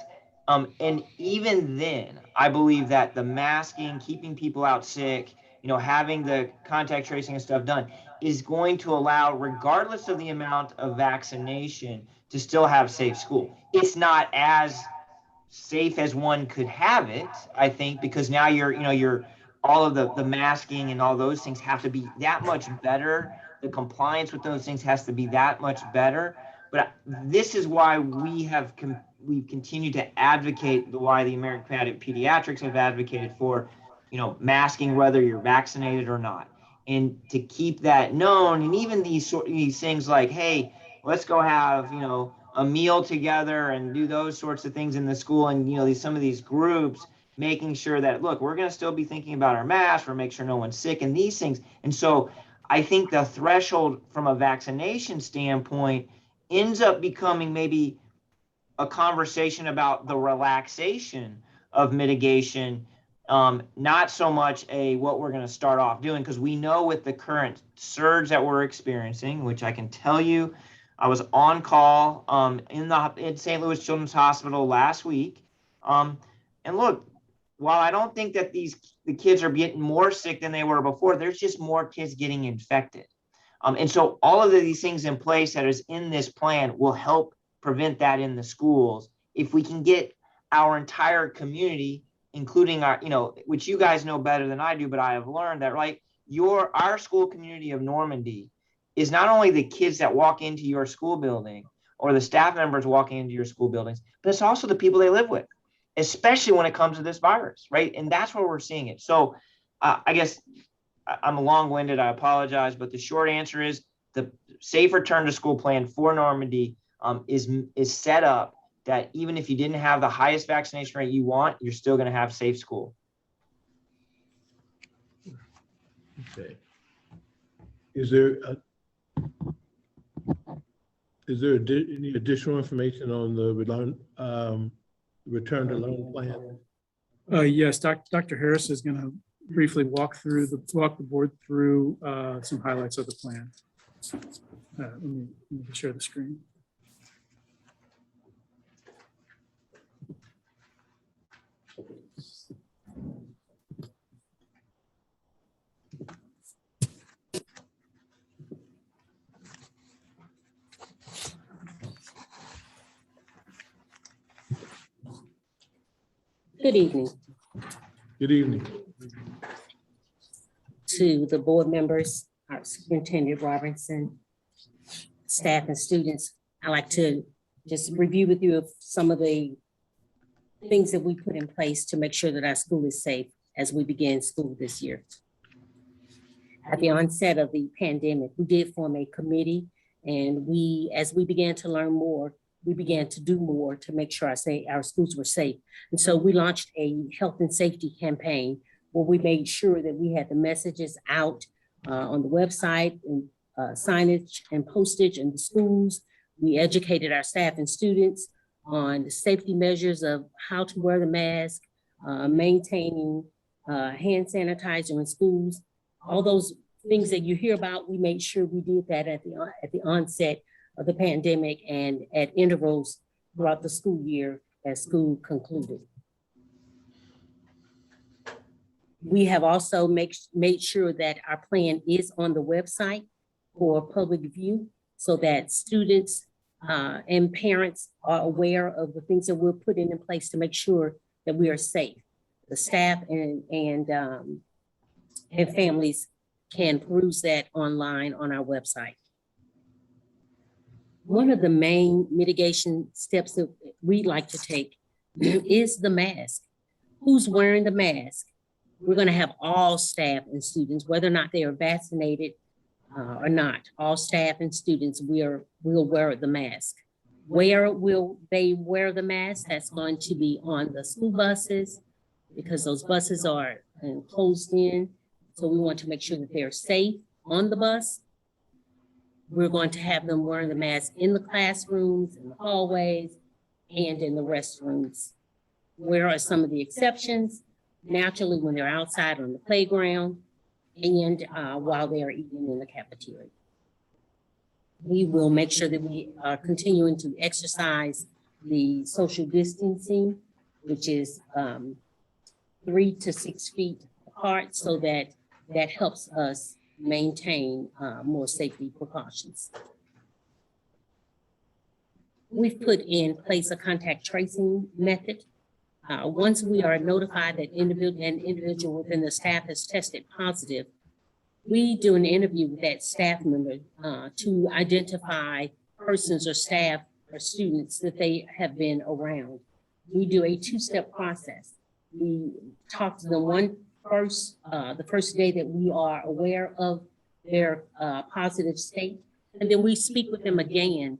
And even then, I believe that the masking, keeping people out sick, having the contact tracing and stuff done is going to allow, regardless of the amount of vaccination, to still have safe school. It's not as safe as one could have it, I think, because now you're all of the masking and all those things have to be that much better. The compliance with those things has to be that much better. But this is why we've continued to advocate, why the American Pediatrics have advocated for, masking whether you're vaccinated or not, and to keep that known. And even these things like, hey, let's go have a meal together and do those sorts of things in the school, and some of these groups making sure that, look, we're going to still be thinking about our masks, or make sure no one's sick and these things. And so I think the threshold from a vaccination standpoint ends up becoming maybe a conversation about the relaxation of mitigation, not so much what we're going to start off doing, because we know with the current surge that we're experiencing, which I can tell you, I was on call in St. Louis Children's Hospital last week, and look, while I don't think that the kids are getting more sick than they were before, there's just more kids getting infected, and so all of these things in place that is in this plan will help prevent that in the schools if we can get our entire community, including our, which you guys know better than I do, but I have learned that, right, our school community of Normandy is not only the kids that walk into your school building or the staff members walking into your school buildings, but it's also the people they live with, especially when it comes to this virus, right? And that's where we're seeing it. So I guess I'm long-winded, I apologize, but the short answer is the safe return to school plan for Normandy is set up that even if you didn't have the highest vaccination rate you want, you're still going to have safe school. Okay. Is there any additional information on the return to learn plan? Yes, Dr. Harris is going to briefly walk the board through some highlights of the plan. Let me share the screen. Good evening Good evening. to the board members, our Superintendent Robinson, staff and students. I'd like to just review with you of some of the things that we put in place to make sure that our school is safe as we begin school this year. At the onset of the pandemic, we did form a committee, and as we began to learn more, we began to do more to make sure our schools were safe. And so we launched a health and safety campaign where we made sure that we had the messages out on the website and signage and postage in the schools. We educated our staff and students on the safety measures of how to wear the mask, maintaining hand sanitizer in schools. All those things that you hear about, we made sure we did that at the onset of the pandemic and at intervals throughout the school year as school concluded. We have also made sure that our plan is on the website for public view so that students and parents are aware of the things that we're putting in place to make sure that we are safe. The staff and families can peruse that online on our website. One of the main mitigation steps that we'd like to take is the mask. Who's wearing the mask? We're going to have all staff and students, whether or not they are vaccinated or not, all staff and students will wear the mask. Where will they wear the mask? That's going to be on the school buses because those buses are closed in. So we want to make sure that they're safe on the bus. We're going to have them wearing the mask in the classrooms, in the hallways, and in the restrooms. Where are some of the exceptions? Naturally, when they're outside on the playground and while they are eating in the cafeteria. We will make sure that we are continuing to exercise the social distancing, which is 3 to 6 feet apart, so that helps us maintain more safety precautions. We've put in place a contact tracing method. Once we are notified that an individual within the staff has tested positive, we do an interview with that staff member to identify persons or staff or students that they have been around. We do a 2-step process. We talk to them the first day that we are aware of their positive state, and then we speak with them again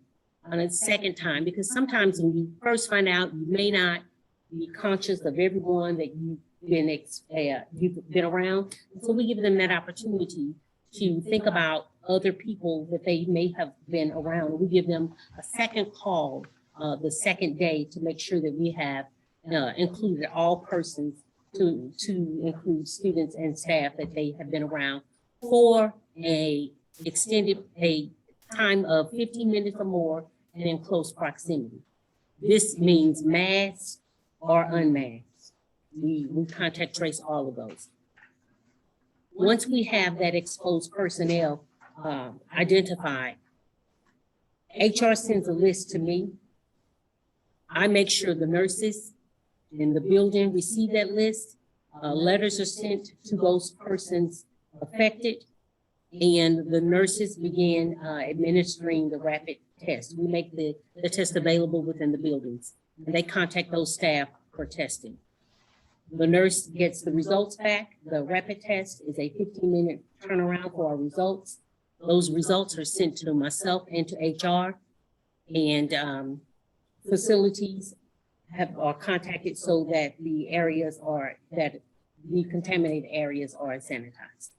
on a second time, because sometimes when you first find out, you may not be conscious of everyone that you've been around. So we give them that opportunity to think about other people that they may have been around. We give them a second call the second day to make sure that we have included all persons, to include students and staff that they have been around for a time of 15 minutes or more and in close proximity. This means masked or unmasked. We contact trace all of those. Once we have that exposed personnel identified, HR sends a list to me. I make sure the nurses in the building receive that list. Letters are sent to those persons affected, and the nurses begin administering the rapid test. We make the test available within the buildings, and they contact those staff for testing. The nurse gets the results back. The rapid test is a 15-minute turnaround for our results. Those results are sent to myself and to HR, and facilities are contacted so that the contaminated areas are sanitized.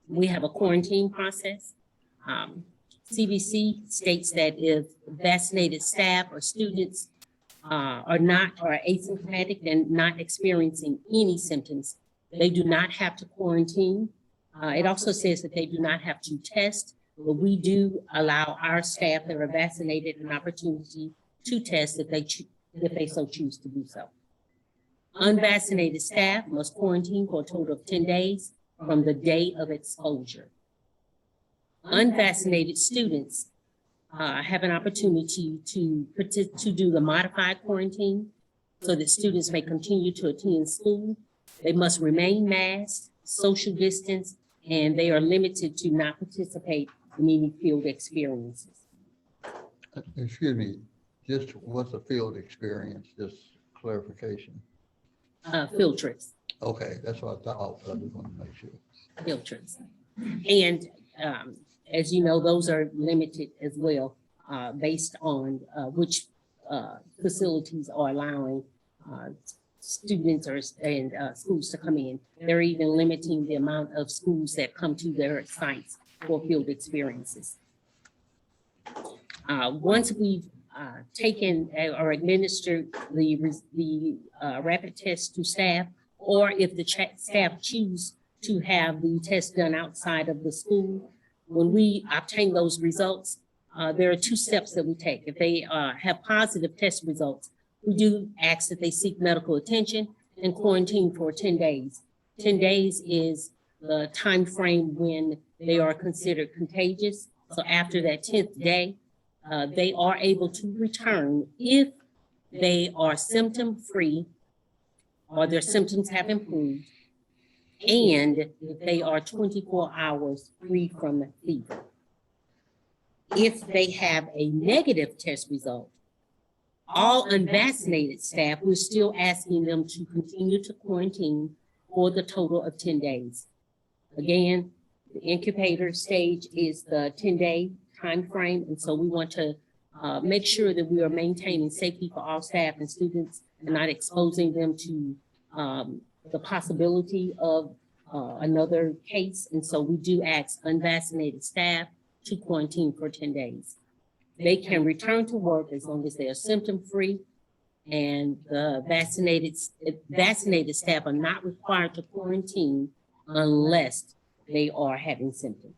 We have a quarantine process. CDC states that if vaccinated staff or students are asymptomatic and not experiencing any symptoms, they do not have to quarantine. It also says that they do not have to test, but we do allow our staff that are vaccinated an opportunity to test if they so choose to do so. Unvaccinated staff must quarantine for a total of 10 days from the day of exposure. Unvaccinated students have an opportunity to do the modified quarantine so that students may continue to attend school. They must remain masked, social distance, and they are limited to not participate in any field experiences. Excuse me, just what's a field experience, just clarification? Field trips. Okay, that's what I thought, but I just want to make sure. Field trips. And as you know, those are limited as well, based on which facilities are allowing students and schools to come in. They're even limiting the amount of schools that come to their sites for field experiences. Once we've taken or administered the rapid test to staff, or if the staff choose to have the test done outside of the school, when we obtain those results, there are 2 steps that we take. If they have positive test results, we do ask that they seek medical attention and quarantine for 10 days. 10 days is the time frame when they are considered contagious. So after that 10th day, they are able to return if they are symptom-free or their symptoms have improved, and if they are 24 hours free from the fever. If they have a negative test result, all unvaccinated staff, we're still asking them to continue to quarantine for the total of 10 days. Again, the incubator stage is the 10-day time frame, and so we want to make sure that we are maintaining safety for all staff and students and not exposing them to the possibility of another case. And so we do ask unvaccinated staff to quarantine for 10 days. They can return to work as long as they are symptom-free, and the vaccinated staff are not required to quarantine unless they are having symptoms.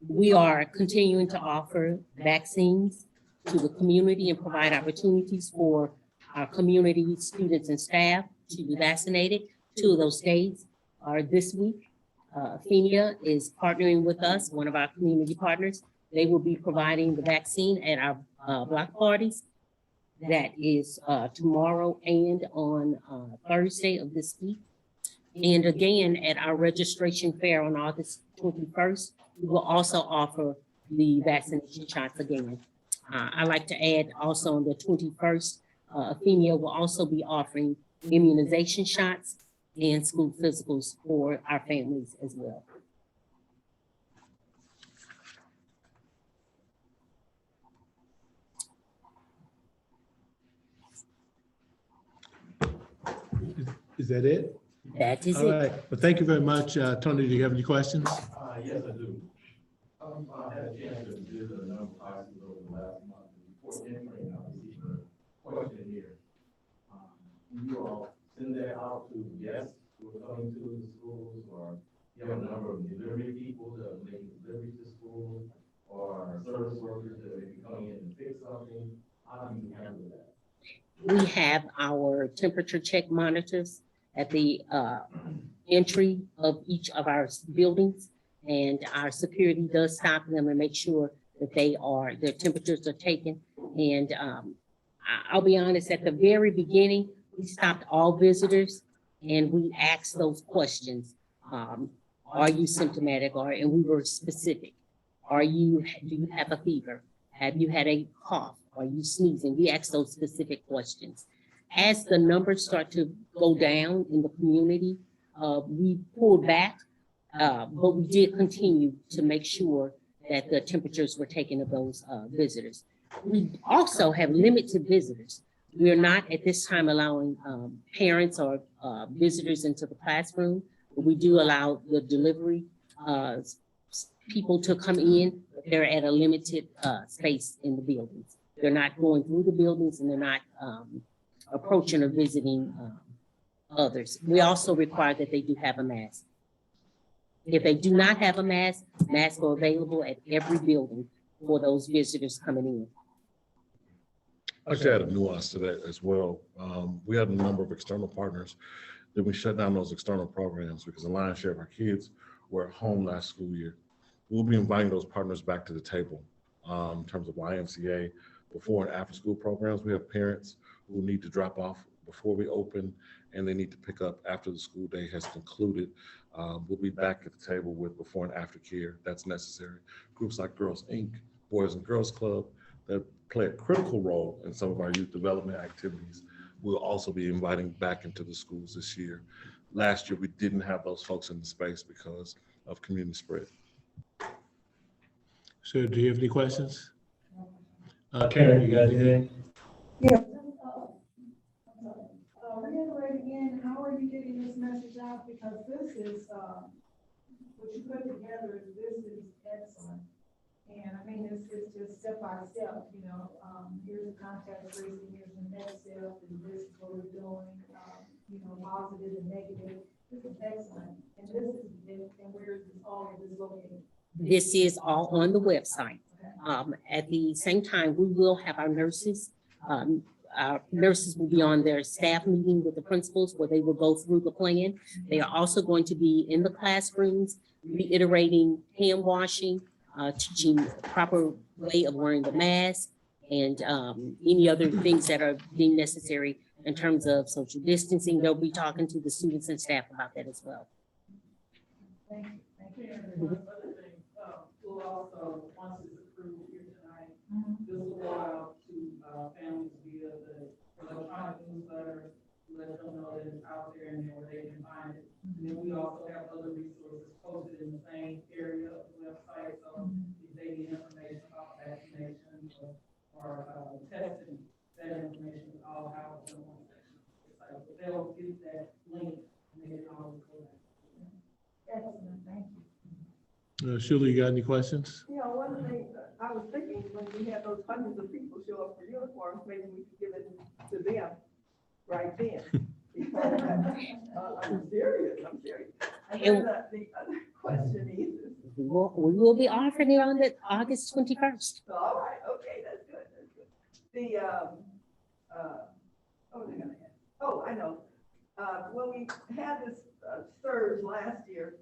We are continuing to offer vaccines to the community and provide opportunities for our community students and staff to be vaccinated. 2 of those days are this week. FEMA is partnering with us, one of our community partners. They will be providing the vaccine at our block parties. That is tomorrow and on Thursday of this week. And again, at our registration fair on August 21st, we will also offer the vaccination shots again. I'd like to add also on the 21st, FEMA will also be offering immunization shots and school physicals for our families as well. Is that it? That is All it. right. Well, thank you very much. Tony, do you have any questions? Yes, I do. I had a chance to visit a number of classes over the last month. Before entering, I received a question here. Do you all send that out to guests who are coming to the schools, or you have a number of delivery people that are making deliveries to schools, or service workers that are coming in and fix something? How do you handle that? We have our temperature check monitors at the entry of each of our buildings, and our security does stop them and make sure that their temperatures are taken. And I'll be honest, at the very beginning, we stopped all visitors and we asked those questions. Are you symptomatic? And we were specific. Do you have a fever? Have you had a cough? Are you sneezing? We asked those specific questions. As the numbers start to go down in the community, we pulled back, but we did continue to make sure that the temperatures were taken of those visitors. We also have limited visitors. We are not at this time allowing parents or visitors into the classroom, but we do allow the delivery people to come in. They're at a limited space in the buildings. They're not going through the buildings, and they're not approaching or visiting others. We also require that they do have a mask. If they do not have a mask, masks are available at every building for those visitors coming in. I'd like to add a nuance to that as well. We had a number of external partners that we shut down those external programs because the lion's share of our kids were at home last school year. We'll be inviting those partners back to the table in terms of YMCA before and after school programs. We have parents who need to drop off before we open, and they need to pick up after the school day has concluded. We'll be back at the table with before and after care that's necessary. Groups like Girls Inc., Boys and Girls Club, that play a critical role in some of our youth development activities, we'll also be inviting back into the schools this year. Last year, we didn't have those folks in the space because of community spread. Sir, do you have any questions? Karen, you got anything? Yeah. Reiterate again, how are you getting this message out? Because this is, what you put together, this is excellent. And I mean, it's just step by step, here's the contact tracing, here's the next step, and this is what we're doing, positive and negative. This is excellent. And where is all of this located? This is all on the website. At the same time, we will have our nurses. Our nurses will be on their staff meeting with the principals where they will go through the plan. They are also going to be in the classrooms, reiterating hand washing, teaching the proper way of wearing the mask, and any other things that are being necessary in terms of social distancing. They'll be talking to the students and staff about that as well. Thank you. Thank you. One other thing, we'll also, once it's approved here tonight, this will go out to families via the electronic newsletter, let them know that it's out there and where they can find it. Shirley, you got any questions? You know, one thing I was thinking when we had those hundreds of people show up for uniforms, maybe we could give it to them right then. I'm serious. And then the other question is. We will be offering it on the August 21st. All right, okay, that's good. The, what was I gonna ask? Oh, I know. When we had this surge last year,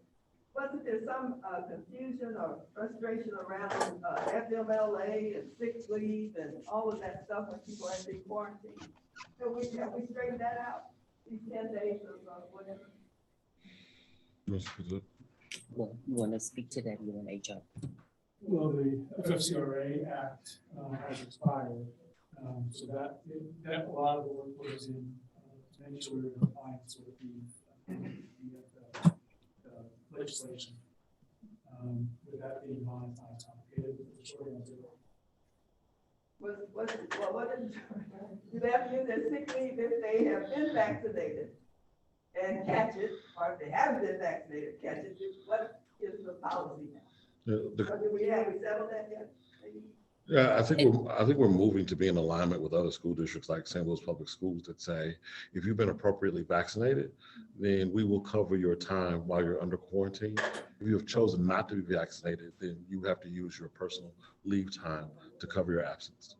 wasn't there some confusion or frustration around FMLA and sick leave and all of that stuff when people had to be quarantined? Have we straightened that out? These 10 days of whatever? Well, you want to speak to that, you want HR? Well, the FFCRA Act has expired, so that a lot of the work was in to make sure we're in compliance with the legislation. With that being on, it's not complicated. The short answer. Do they have to use their sick leave if they have been vaccinated and catch it, or if they haven't been vaccinated, catch it? What is the policy now? Or do we settled that yet? Yeah, I think we're moving to be in alignment with other school districts like St. Louis Public Schools that say, if you've been appropriately vaccinated, then we will cover your time while you're under quarantine. If you have chosen not to be vaccinated, then you have to use your personal leave time to cover your absence.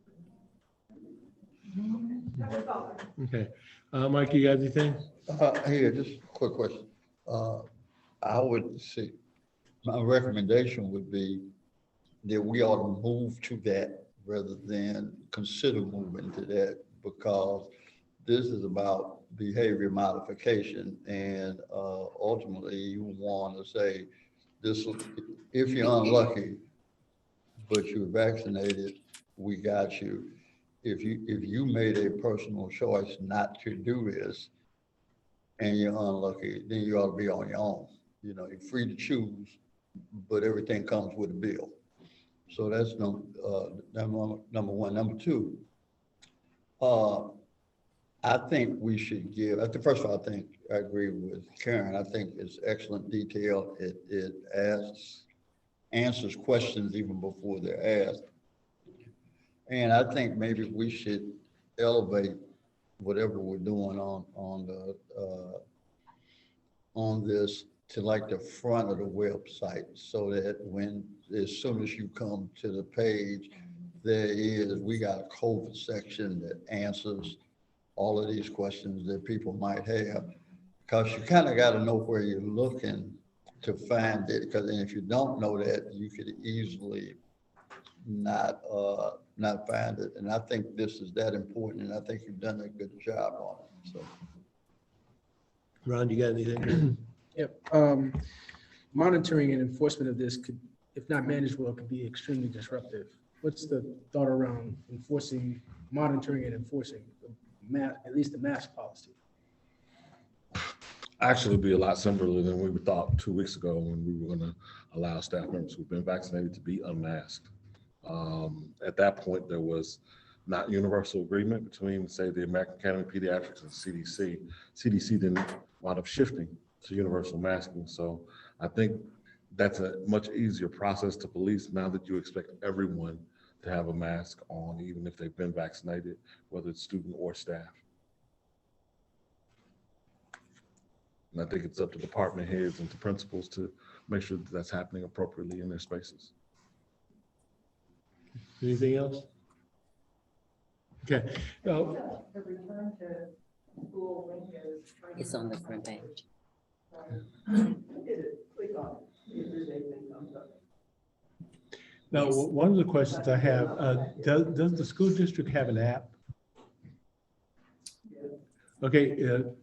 Okay. Mike, you got anything? Here, just a quick question. I would say, my recommendation would be that we ought to move to that rather than consider moving to that, because this is about behavior modification, and ultimately you want to say this, if you're unlucky but you're vaccinated, we got you. If you made a personal choice not to do this and you're unlucky, then you ought to be on your own. You know, you're free to choose, but everything comes with a bill. So that's number one. Number two, I think we should give, first of all, I think I agree with Karen. I think it's excellent detail. It answers questions even before they're asked. And I think maybe we should elevate whatever we're doing on this to like the front of the website, so that as soon as you come to the page, we got a COVID section that answers all of these questions that people might have, because you kind of got to know where you're looking to find it, because if you don't know that, you could easily not find it. And I think this is that important, and I think you've done a good job on it. So, Ron, you got anything? Yep. Monitoring and enforcement of this could, if not managed well, could be extremely disruptive. What's the thought around monitoring and enforcing at least the mask policy? Actually, it'd be a lot simpler than we thought 2 weeks ago when we were going to allow staff members who've been vaccinated to be unmasked. At that point, there was not universal agreement between, say, the American Academy of Pediatrics and CDC. CDC then wound up shifting to universal masking. So I think that's a much easier process to police now that you expect everyone to have a mask on, even if they've been vaccinated, whether it's student or staff. And I think it's up to department heads and to principals to make sure that that's happening appropriately in their spaces. Anything else? Okay. The return to school link is. It's on the front page. Click on it. If there's anything comes up. Now, one of the questions I have, does the school district have an app? Okay,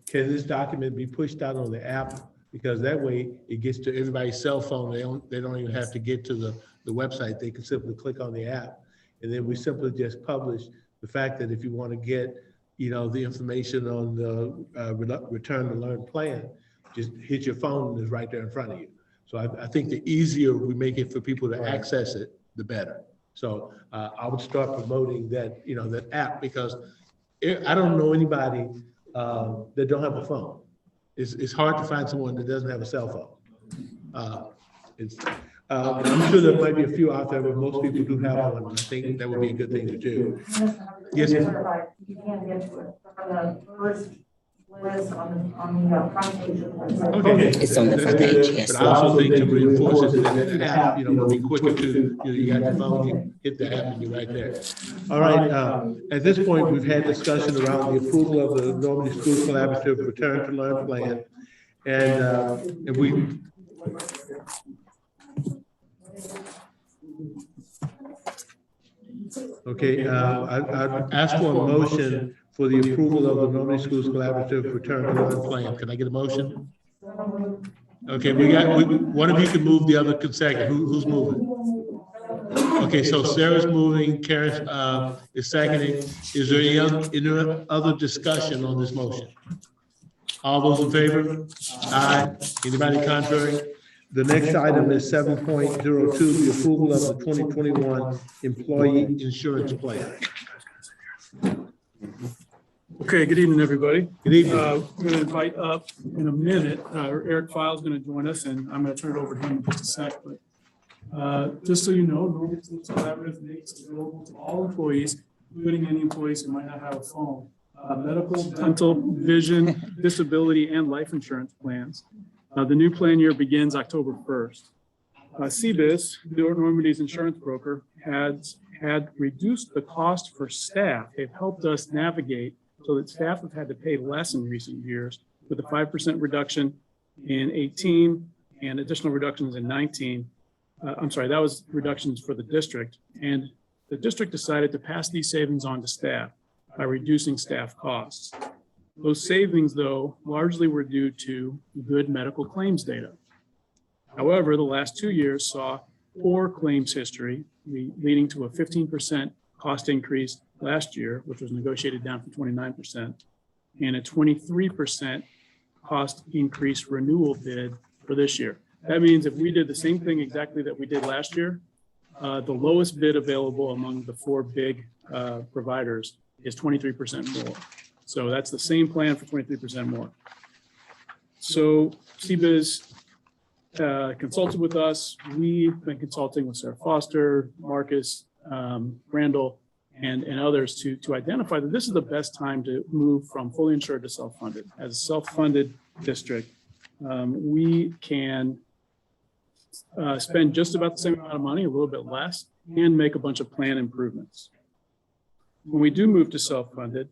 can this document be pushed out on the app? Because that way it gets to everybody's cell phone. They don't even have to get to the website. They can simply click on the app. And then we simply just publish the fact that if you want to get, the information on the return to learn plan, just hit your phone and it's right there in front of you. So I think the easier we make it for people to access it, the better. So I would start promoting that, that app, because I don't know anybody that don't have a phone. It's hard to find someone that doesn't have a cell phone. I'm sure there might be a few out there, but most people do have one. I think that would be a good thing to do. Yes, sir. You can't get to it. The first list on the front page. Okay. It's on the front That's page, good. yes. But I also think to reinforce it, that the app, will be quicker to, you got your phone, you hit the app and you're right there. All right, at this point, we've had discussion around the approval of the Normandy School Collaborative Return to Learn Plan. And we, okay, I asked for a motion for the approval of the Normandy Schools Collaborative Return to Learn Plan. Can I get a motion? Okay, one of you can move, the other can second. Who's moving? Okay, so Sarah's moving, Karen is seconding. Is there any other discussion on this motion? All those in favor? Aye. Anybody contrary? The next item is 7.02, the approval of the 2021 Employee Insurance Plan. Okay, good evening, everybody. Good evening. We're going to invite up in a minute, Eric Files is going to join us, and I'm going to turn it over to him in just a sec. But just so you know, Normandy Schools Collaborative makes it available to all employees, including any employees who might not have a phone, medical, dental, vision, disability, and life insurance plans. The new plan year begins October 1st. CBIZ, Normandy's insurance broker, had reduced the cost for staff. They've helped us navigate so that staff have had to pay less in recent years, with a 5% reduction in 18 and additional reductions in 19. I'm sorry, that was reductions for the district. And the district decided to pass these savings on to staff by reducing staff costs. Those savings, though, largely were due to good medical claims data. However, the last 2 years saw poor claims history, leading to a 15% cost increase last year, which was negotiated down from 29%, and a 23% cost increase renewal bid for this year. That means if we did the same thing exactly that we did last year, the lowest bid available among the four big providers is 23% more. So that's the same plan for 23% more. So CBIZ consulted with us. We've been consulting with Sarah Foster, Marcus, Randall, and others to identify that this is the best time to move from fully insured to self-funded. As a self-funded district, we can spend just about the same amount of money, a little bit less, and make a bunch of plan improvements. When we do move to self-funded,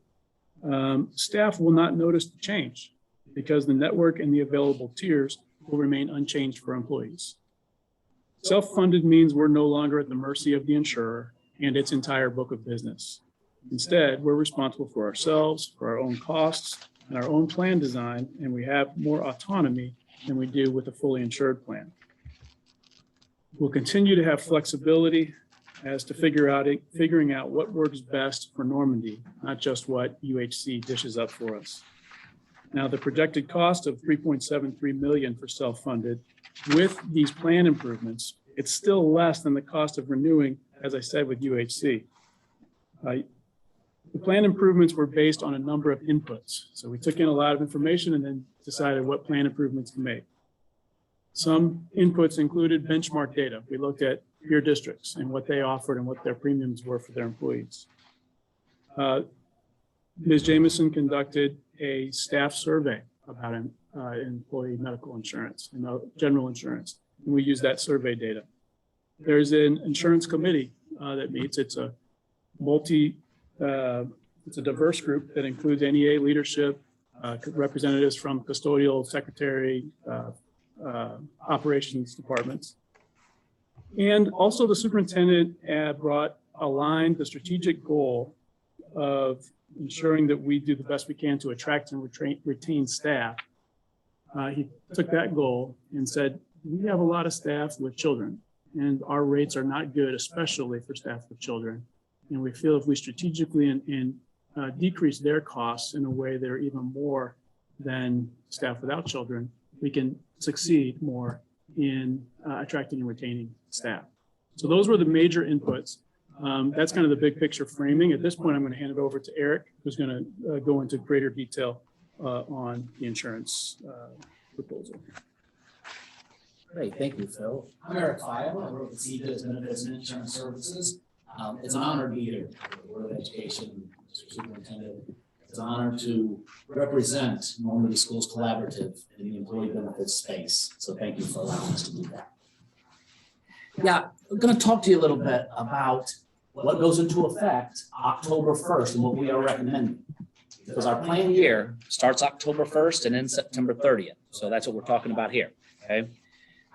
staff will not notice the change because the network and the available tiers will remain unchanged for employees. Self-funded means we're no longer at the mercy of the insurer and its entire book of business. Instead, we're responsible for ourselves, for our own costs, and our own plan design, and we have more autonomy than we do with a fully insured plan. We'll continue to have flexibility as to figuring out what works best for Normandy, not just what UHC dishes up for us. Now, the projected cost of $3.73 million for self-funded, with these plan improvements, it's still less than the cost of renewing, as I said, with UHC. The plan improvements were based on a number of inputs. So we took in a lot of information and then decided what plan improvements to make. Some inputs included benchmark data. We looked at peer districts and what they offered and what their premiums were for their employees. Ms. Jameson conducted a staff survey about employee medical insurance and general insurance, and we used that survey data. There's an insurance committee that meets. It's a it's a diverse group that includes NEA leadership, representatives from custodial, secretary, operations departments. And also the superintendent aligned the strategic goal of ensuring that we do the best we can to attract and retain staff. He took that goal and said, we have a lot of staff with children and our rates are not good, especially for staff with children. And we feel if we strategically and decrease their costs in a way that are even more than staff without children, we can succeed more in attracting and retaining staff. So those were the major inputs. That's kind of the big picture framing. At this point, I'm going to hand it over to Eric, who's going to go into greater detail on the insurance proposal. Great, thank you, Phil. I'm Eric File. I work with CEDA's Benefits and Insurance Services. It's an honor to be here for the Board of Education, Mr. Superintendent. It's an honor to represent Normandy Schools Collaborative in the employee benefits space. So thank you for allowing us to do that. Yeah, I'm going to talk to you a little bit about what goes into effect October 1st and what we are recommending. Because our plan year starts October 1st and ends September 30th. So that's what we're talking about here, okay?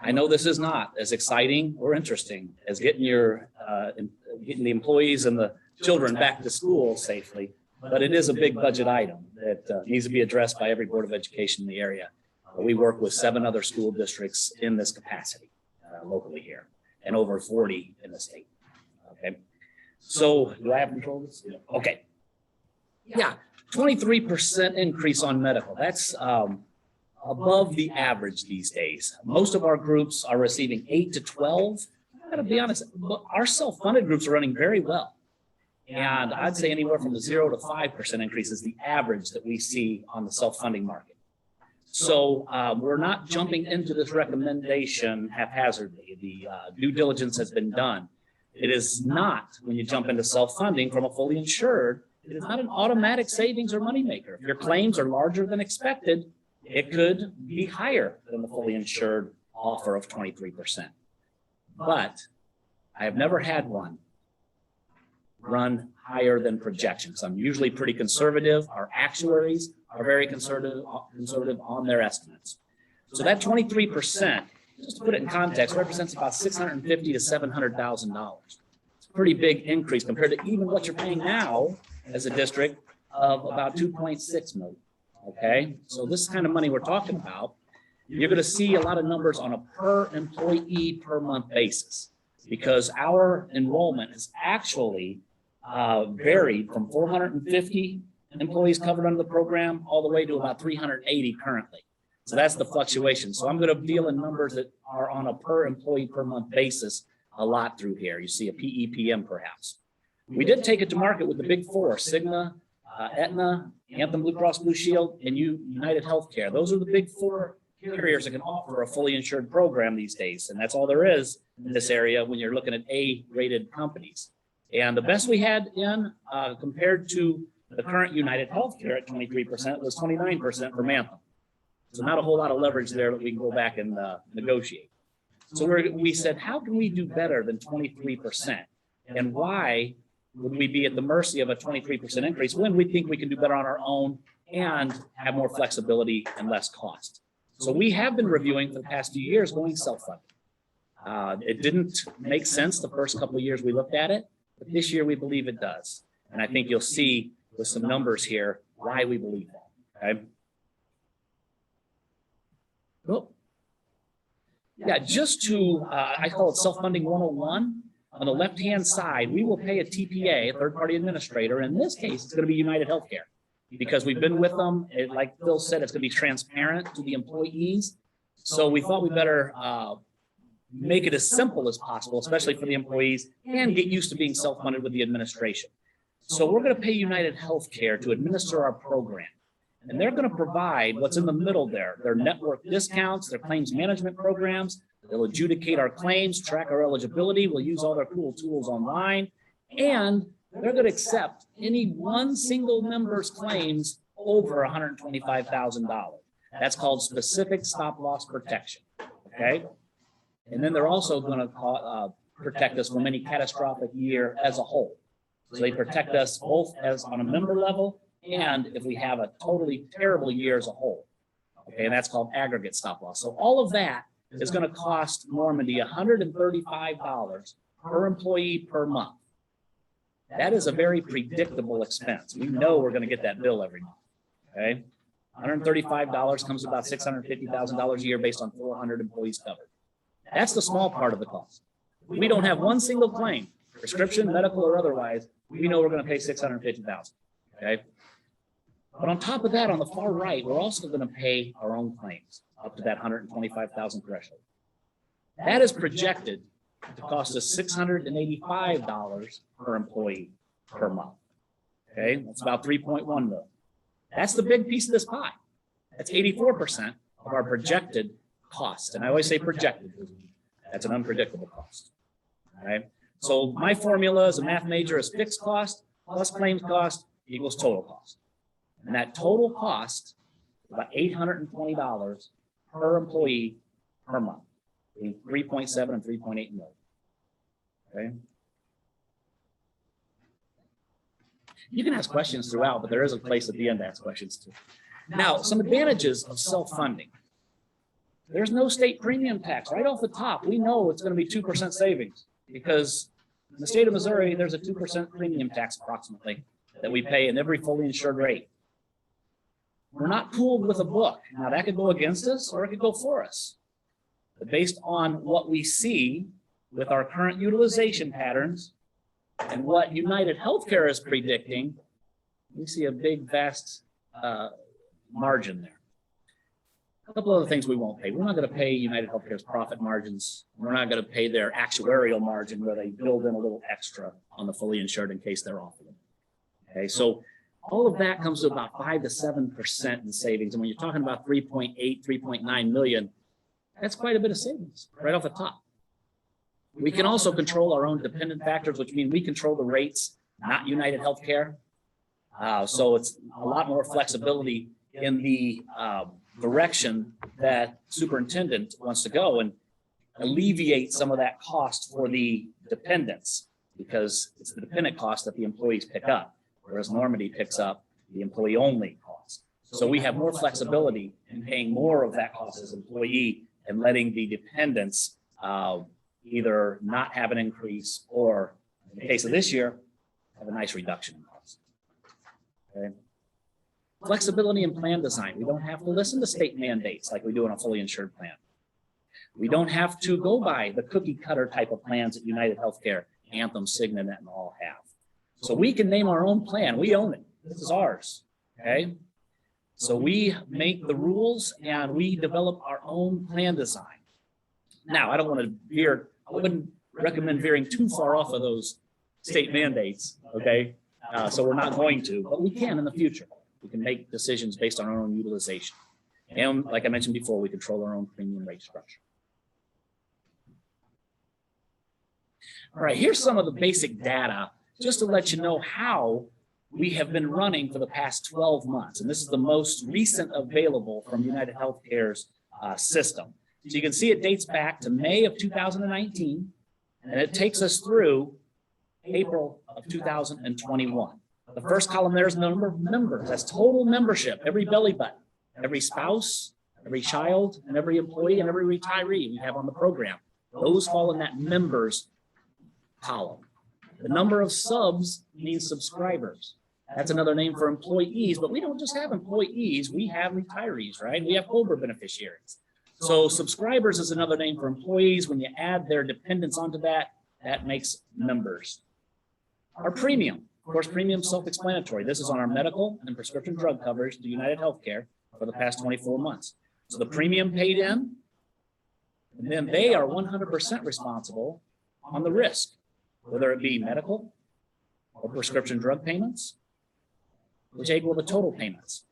I know this is not as exciting or interesting as getting getting the employees and the children back to school safely, but it is a big budget item that needs to be addressed by every Board of Education in the area. We work with 7 other school districts in this capacity locally here and over 40 in the state, okay? So do I have control of this? Okay. Yeah, 23% increase on medical. That's above the average these days. Most of our groups are receiving 8 to 12. I gotta be honest, our self-funded groups are running very well. And I'd say anywhere from a 0 to 5% increase is the average that we see on the self-funding market. So we're not jumping into this recommendation haphazardly. The due diligence has been done. It is not, when you jump into self-funding from a fully insured, it is not an automatic savings or moneymaker. If your claims are larger than expected, it could be higher than the fully insured offer of 23%. But I have never had one run higher than projections. I'm usually pretty conservative. Our actuaries are very conservative on their estimates. So that 23%, just to put it in context, represents about $650,000 to $700,000. It's a pretty big increase compared to even what you're paying now as a district of about 2.6 million. Okay, so this is the kind of money we're talking about. You're going to see a lot of numbers on a per employee per month basis because our enrollment is actually varied from 450 employees covered under the program all the way to about 380 currently. So that's the fluctuation. So I'm going to deal in numbers that are on a per employee per month basis a lot through here. You see a PEPM perhaps. We did take it to market with the big 4, Cigna, Aetna, Anthem Blue Cross Blue Shield, and United Healthcare. Those are the big 4 carriers that can offer a fully insured program these days. And that's all there is in this area when you're looking at A-rated companies. And the best we had in compared to the current United Healthcare at 23% was 29% for Anthem. So not a whole lot of leverage there that we can go back and negotiate. So we said, how can we do better than 23%? And why would we be at the mercy of a 23% increase when we think we can do better on our own and have more flexibility and less cost? So we have been reviewing for the past few years going self-funded. It didn't make sense the first couple of years we looked at it, but this year we believe it does. And I think you'll see with some numbers here why we believe that, okay? Cool. Yeah, just to, I call it self-funding 101. On the left-hand side, we will pay a TPA, a third-party administrator. In this case, it's going to be United Healthcare because we've been with them. Like Phil said, it's going to be transparent to the employees. So we thought we better make it as simple as possible, especially for the employees, and get used to being self-funded with the administration. So we're going to pay United Healthcare to administer our program. And they're going to provide what's in the middle there, their network discounts, their claims management programs. They'll adjudicate our claims, track our eligibility. We'll use all their cool tools online. And they're going to accept any one single member's claims over $125,000. That's called specific stop loss protection, okay? And then they're also going to protect us from any catastrophic year as a whole. So they protect us both as on a member level and if we have a totally terrible year as a whole, okay? And that's called aggregate stop loss. So all of that is going to cost Normandy $135 per employee per month. That is a very predictable expense. We know we're going to get that bill every month, okay? $135 comes to about $650,000 a year based on 400 employees covered. That's the small part of the cost. If we don't have one single claim, prescription, medical, or otherwise, we know we're going to pay $650,000, okay? But on top of that, on the far right, we're also going to pay our own claims up to that $125,000 threshold. That is projected to cost us $685 per employee per month. Okay, that's about 3.1 million. That's the big piece of this pie. That's 84% of our projected cost. And I always say projected, because that's an unpredictable cost. All right. So my formula as a math major is fixed cost plus claims cost equals total cost. And that total cost is about $820 per employee per month, between 3.7 and 3.8 million. Okay. You can ask questions throughout, but there is a place at the end to ask questions too. Now, some advantages of self-funding. There's no state premium tax. Right off the top, we know it's going to be 2% savings because in the state of Missouri, there's a 2% premium tax approximately that we pay in every fully insured rate. We're not pooled with a book. Now, that could go against us or it could go for us. But based on what we see with our current utilization patterns and what United Healthcare is predicting, we see a big, vast margin there. A couple other things we won't pay. We're not going to pay United Healthcare's profit margins. We're not going to pay their actuarial margin where they build in a little extra on the fully insured in case they're off of them. Okay, so all of that comes to about 5 to 7% in savings. And when you're talking about 3.8, 3.9 million, that's quite a bit of savings right off the top. We can also control our own dependent factors, which means we control the rates, not United Healthcare. So it's a lot more flexibility in the direction that superintendent wants to go and alleviate some of that cost for the dependents, because it's the dependent cost that the employees pick up, whereas Normandy picks up the employee only cost. So we have more flexibility in paying more of that cost as employee and letting the dependents either not have an increase or, in the case of this year, have a nice reduction in cost. Okay. Flexibility in plan design. We don't have to listen to state mandates like we do in a fully insured plan. We don't have to go by the cookie cutter type of plans that United Healthcare, Anthem, Cigna, and all have. So we can name our own plan. We own it. This is ours. Okay. So we make the rules and we develop our own plan design. Now, I don't want to veer, I wouldn't recommend veering too far off of those state mandates. Okay. So we're not going to, but we can in the future. We can make decisions based on our own utilization. And like I mentioned before, we control our own premium rate structure. All right, here's some of the basic data just to let you know how we have been running for the past 12 months. And this is the most recent available from United Healthcare's system. So you can see it dates back to May of 2019, and it takes us through April of 2021. The first column there is the number of members. That's total membership, every belly button, every spouse, every child, and every employee and every retiree we have on the program. Those fall in that members column. The number of subs means subscribers. That's another name for employees, but we don't just have employees, we have retirees, right? We have COBRA beneficiaries. So subscribers is another name for employees. When you add their dependents onto that, that makes members. Our premium. Of course, premium self-explanatory. This is on our medical and prescription drug coverage to United Healthcare for the past 24 months. So the premium paid in, and then they are 100% responsible on the risk, whether it be medical or prescription drug payments, which equal the total payments.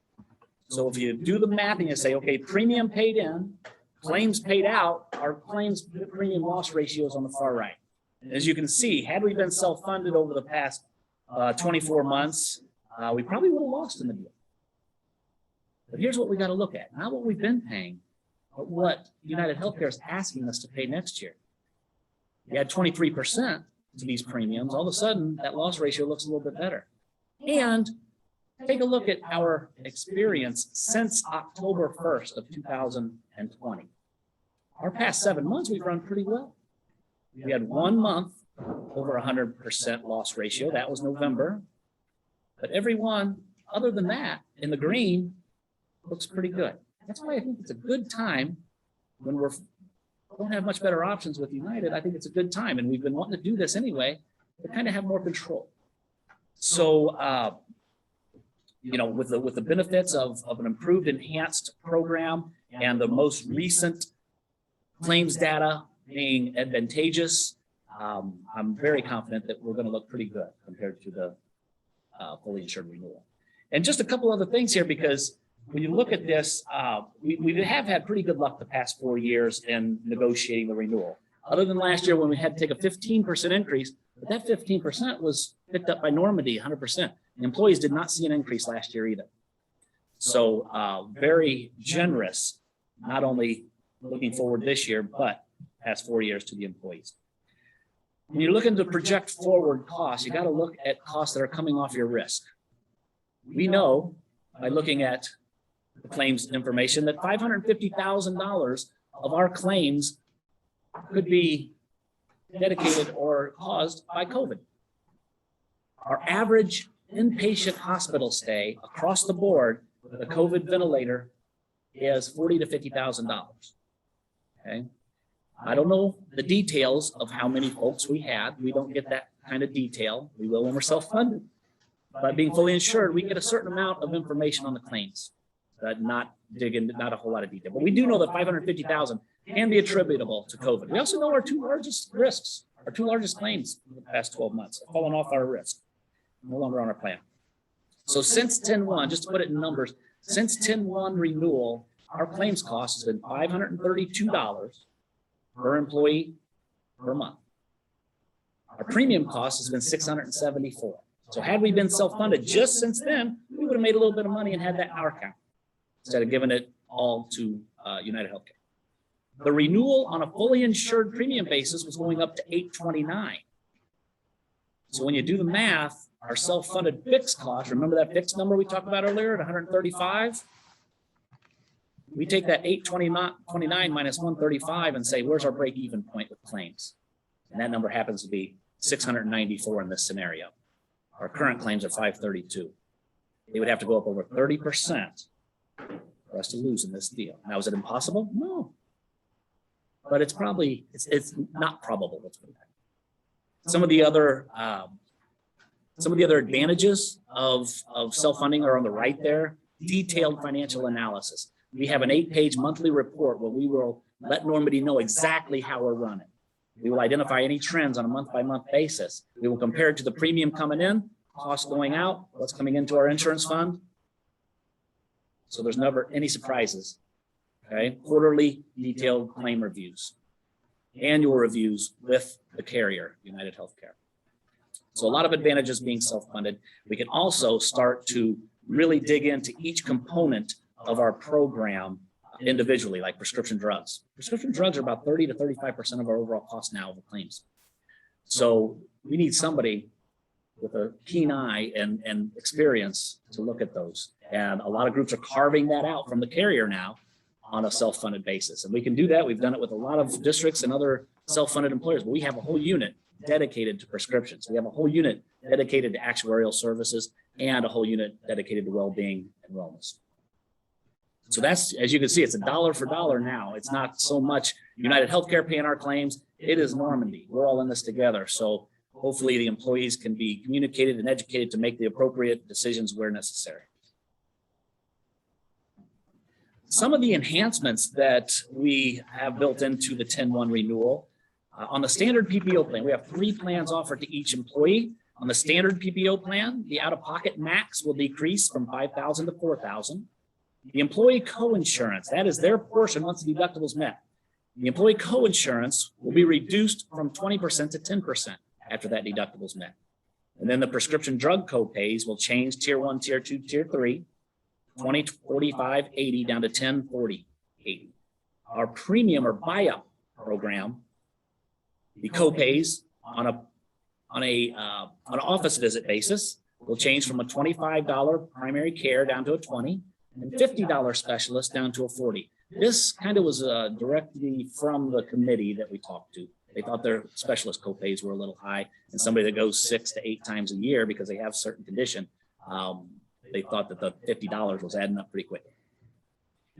So if you do the math and you say, okay, premium paid in, claims paid out, our claims premium loss ratio is on the far right. And as you can see, had we been self-funded over the past 24 months, we probably would have lost in the deal. But here's what we got to look at. Not what we've been paying, but what United Healthcare is asking us to pay next year. You add 23% to these premiums, all of a sudden that loss ratio looks a little bit better. And take a look at our experience since October 1st of 2020. Our past 7 months, we've run pretty well. We had 1 month over 100% loss ratio. That was November. But every one other than that in the green looks pretty good. That's why I think it's a good time when we don't have much better options with United. I think it's a good time. And we've been wanting to do this anyway to kind of have more control. So, you know, with the benefits of an improved, enhanced program and the most recent claims data being advantageous, I'm very confident that we're going to look pretty good compared to the fully insured renewal. And just a couple other things here, because when you look at this, we have had pretty good luck the past 4 years in negotiating the renewal. Other than last year when we had to take a 15% increase, but that 15% was picked up by Normandy 100%. The employees did not see an increase last year either. So very generous, not only looking forward this year, but past 4 years to the employees. When you're looking to project forward costs, you got to look at costs that are coming off your risk. We know by looking at the claims information that $550,000 of our claims could be dedicated or caused by COVID. Our average inpatient hospital stay across the board with a COVID ventilator is $40,000 to $50,000. Okay. I don't know the details of how many folks we had. We don't get that kind of detail. We will when we're self-funded. But being fully insured, we get a certain amount of information on the claims, not a whole lot of detail. But we do know that 550,000 can be attributable to COVID. We also know our two largest risks, our two largest claims in the past 12 months have fallen off our risk, no longer on our plan. So since 10/1, just to put it in numbers, since 10/1 renewal, our claims cost has been $532 per employee per month. Our premium cost has been $674. So had we been self-funded just since then, we would have made a little bit of money and had that in our account instead of giving it all to United Healthcare. The renewal on a fully insured premium basis was going up to $829. So when you do the math, our self-funded fixed cost, remember that fixed number we talked about earlier at 135? We take that 829 minus 135 and say, where's our break-even point with claims? And that number happens to be 694 in this scenario. Our current claims are 532. They would have to go up over 30% for us to lose in this deal. Now, is it impossible? No. But it's probably, it's not probable. Let's put it that way. Some of the other advantages of self-funding are on the right there. Detailed financial analysis. We have an 8-page monthly report where we will let Normandy know exactly how we're running. We will identify any trends on a month-by-month basis. We will compare it to the premium coming in, costs going out, what's coming into our insurance fund. So there's never any surprises. Okay, quarterly detailed claim reviews, annual reviews with the carrier, United Healthcare. So a lot of advantages being self-funded. We can also start to really dig into each component of our program individually, like prescription drugs. Prescription drugs are about 30 to 35% of our overall cost now of the claims. So we need somebody with a keen eye and experience to look at those. And a lot of groups are carving that out from the carrier now on a self-funded basis. And we can do that. We've done it with a lot of districts and other self-funded employers, but we have a whole unit dedicated to prescriptions. We have a whole unit dedicated to actuarial services and a whole unit dedicated to well-being and wellness. So that's, as you can see, it's a dollar for dollar now. It's not so much United Healthcare paying our claims. It is Normandy. We're all in this together. So hopefully the employees can be communicated and educated to make the appropriate decisions where necessary. Some of the enhancements that we have built into the 10/1 renewal, on the standard PPO plan, we have 3 plans offered to each employee. On the standard PPO plan, the out-of-pocket max will decrease from $5,000 to $4,000. The employee co-insurance, that is their portion once the deductible is met. The employee co-insurance will be reduced from 20% to 10% after that deductible is met. And then the prescription drug co-pays will change tier 1, tier 2, tier 3, 20, 45, 80 down to 10, 40, 80. Our premium or buy-up program, the co-pays on an office visit basis will change from a $25 primary care down to a $20 and $50 specialist down to a $40. This kind of was directly from the committee that we talked to. They thought their specialist co-pays were a little high, and somebody that goes 6 to 8 times a year because they have certain condition, they thought that the $50 was adding up pretty quick.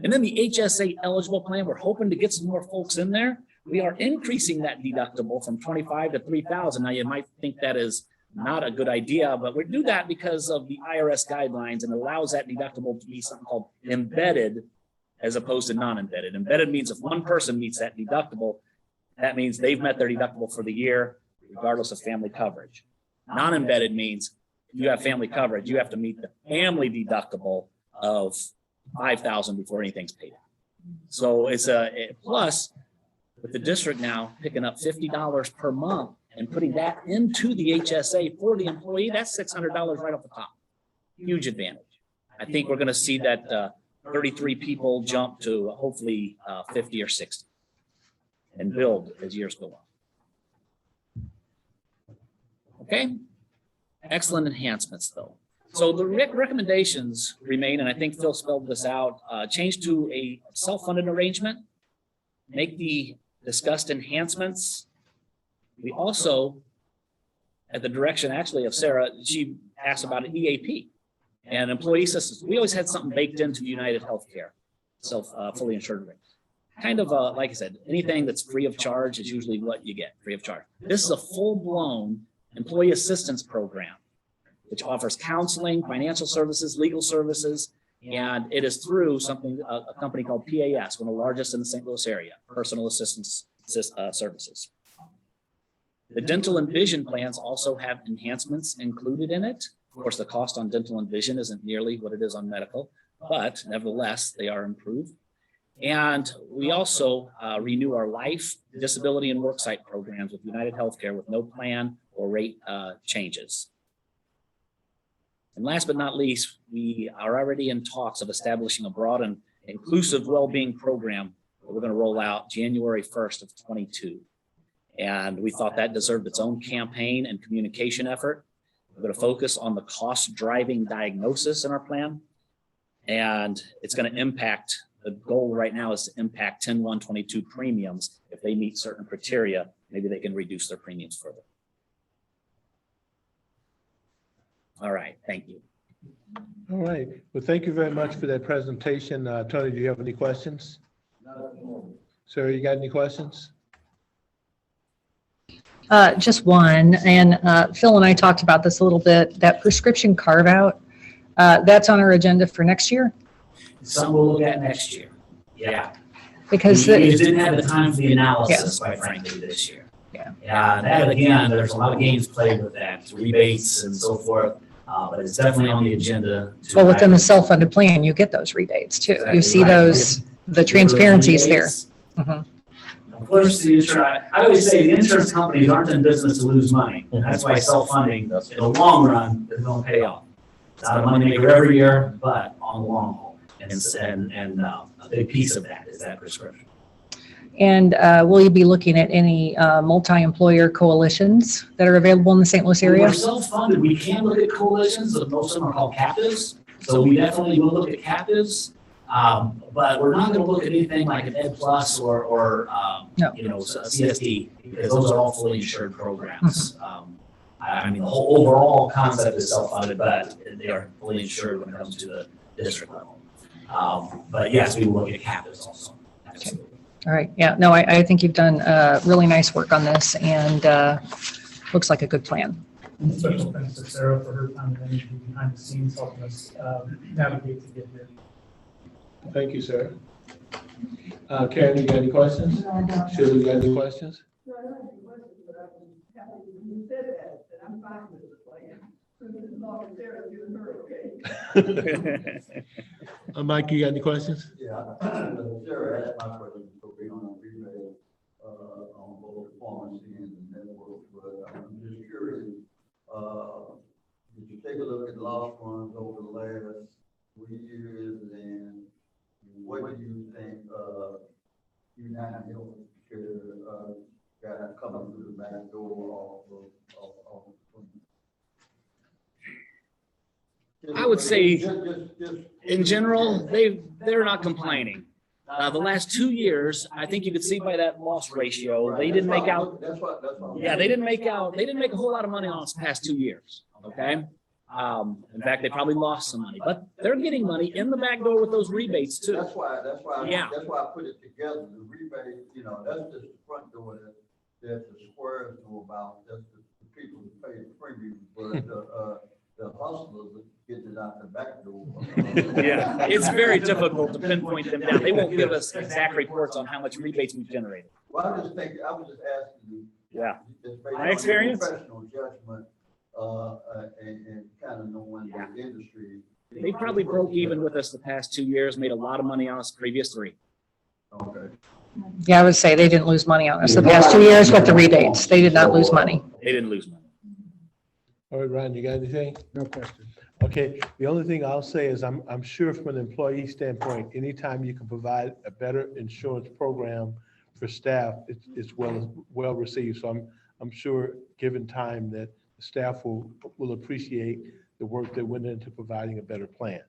And then the HSA eligible plan, we're hoping to get some more folks in there. We are increasing that deductible from $25 to $3,000. Now you might think that is not a good idea, but we do that because of the IRS guidelines and allows that deductible to be something called embedded as opposed to non-embedded. Embedded means if one person meets that deductible, that means they've met their deductible for the year, regardless of family coverage. Non-embedded means if you have family coverage, you have to meet the family deductible of 5,000 before anything's paid out. So it's plus with the district now picking up $50 per month and putting that into the HSA for the employee, that's $600 right off the top. Huge advantage. I think we're going to see that 33 people jump to hopefully 50 or 60 and build as years go on. Okay. Excellent enhancements though. So the recommendations remain, and I think Phil spelled this out, change to a self-funded arrangement, make the discussed enhancements. We also, at the direction actually of Sarah, she asked about an EAP and employee assistance. We always had something baked into United Healthcare, fully insured rate. Kind of, like I said, anything that's free of charge is usually what you get, free of charge. This is a full-blown employee assistance program, which offers counseling, financial services, legal services, and it is through a company called PAS, one of the largest in the St. Louis area, personal assistance services. The dental and vision plans also have enhancements included in it. Of course, the cost on dental and vision isn't nearly what it is on medical, but nevertheless, they are improved. And we also renew our life, disability, and worksite programs with United Healthcare with no plan or rate changes. And last but not least, we are already in talks of establishing a broad and inclusive well-being program that we're going to roll out January 1st of 22. And we thought that deserved its own campaign and communication effort. We're going to focus on the cost-driving diagnosis in our plan. And it's going to impact, the goal right now is to impact 10-122 premiums. If they meet certain criteria, maybe they can reduce their premiums further. All right, thank you. All right. Well, thank you very much for that presentation. Tony, do you have any questions? Sarah, you got any questions? Just one, and Phil and I talked about this a little bit, that prescription carve out, that's on our agenda for next year? Something we'll look at next year. Yeah. Because we just didn't have the time for the analysis, quite frankly, this year. Yeah. That again, there's a lot of games played with that, rebates and so forth. But it's definitely on the agenda. Well, within the self-funded plan, you get those rebates too. You see those, the transparencies there. Of course, I always say the insurance companies aren't in business to lose money. That's why self-funding, in the long run, is going to pay off. It's not a money maker every year, but on the long haul. And a big piece of that is that prescription. And will you be looking at any multi-employer coalitions that are available in the St. Louis area? We're self-funded. We can look at coalitions, but most of them are called captives. So we definitely will look at captives, but we're not going to look at anything like an Ed Plus or No. CSD, because those are all fully insured programs. I mean, the whole overall concept is self-funded, but they are fully insured when it comes to the district level. But yes, we will look at captives also. Absolutely. All right. Yeah. No, I think you've done really nice work on this, and looks like a good plan. Special thanks to Sarah for her time and energy behind the scenes helping us navigate to get here. Thank you, sir. Karen, you got any questions? Shirley, you got any questions? No, I don't have any questions, but you said that I'm fine with the plan. As long as Sarah's giving her okay. Mike, you got any questions? Yeah, Sarah asked my question for being on a rebate on both pharmacy and network, but I'm just curious, did you take a look at loss runs over the last 3 years, and what do you think United Healthcare got coming through the back door of I would say, in general, they're not complaining. The last 2 years, I think you could see by that loss ratio, they didn't make out. Yeah, they didn't make a whole lot of money on us the past 2 years. Okay. In fact, they probably lost some money, but they're getting money in the back door with those rebates too. That's why I put it together. The rebate, that's just the front door that the squares know about. That's the people who pay the premium, but the hustlers get it out the back door. Yeah, it's very difficult to pinpoint them down. They won't give us exact reports on how much rebates we've generated. Well, I was just asking you. Yeah. My experience. Professional judgment and kind of knowing the industry. They probably broke even with us the past 2 years, made a lot of money on us the previous 3. Okay. Yeah, I would say they didn't lose money on us the past 2 years with the rebates. They did not lose money. They didn't lose money. All right, Ryan, you got anything? No question. Okay, the only thing I'll say is I'm sure from an employee standpoint, anytime you can provide a better insurance program for staff, it's well received. So I'm sure, given time, that the staff will appreciate the work that went into providing a better plan.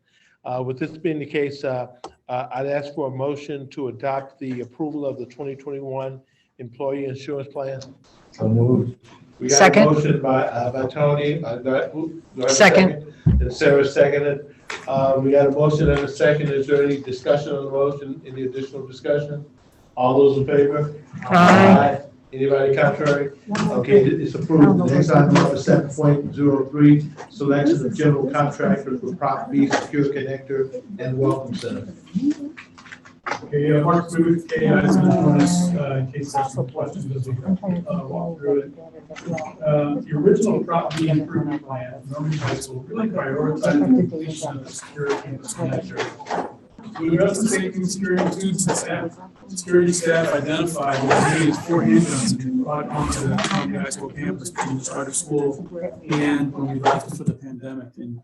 With this being the case, I'd ask for a motion to adopt the approval of the 2021 employee insurance plan. So moved. We got a Second. motion by Tony. Do I have a Second. And Sarah seconded. We got a motion and a second. Is there any discussion on the motion? Any additional discussion? All those in favor? Aye. Anybody contrary? Okay, it's approved. The next item, number 7.03, selection of general contractor for Prop B Secure Connector and Welcome Center. Okay, Mark Booth, KI is going to join us in case there's some questions as we walk through it. The original Prop B improvement plan, Normandy High School, really prioritized the completion of the secure campus connector. To address the safety and security of students and staff, security staff identified that there is 4 handguns brought onto the Normandy High School campus between the start of school and when we left for the pandemic in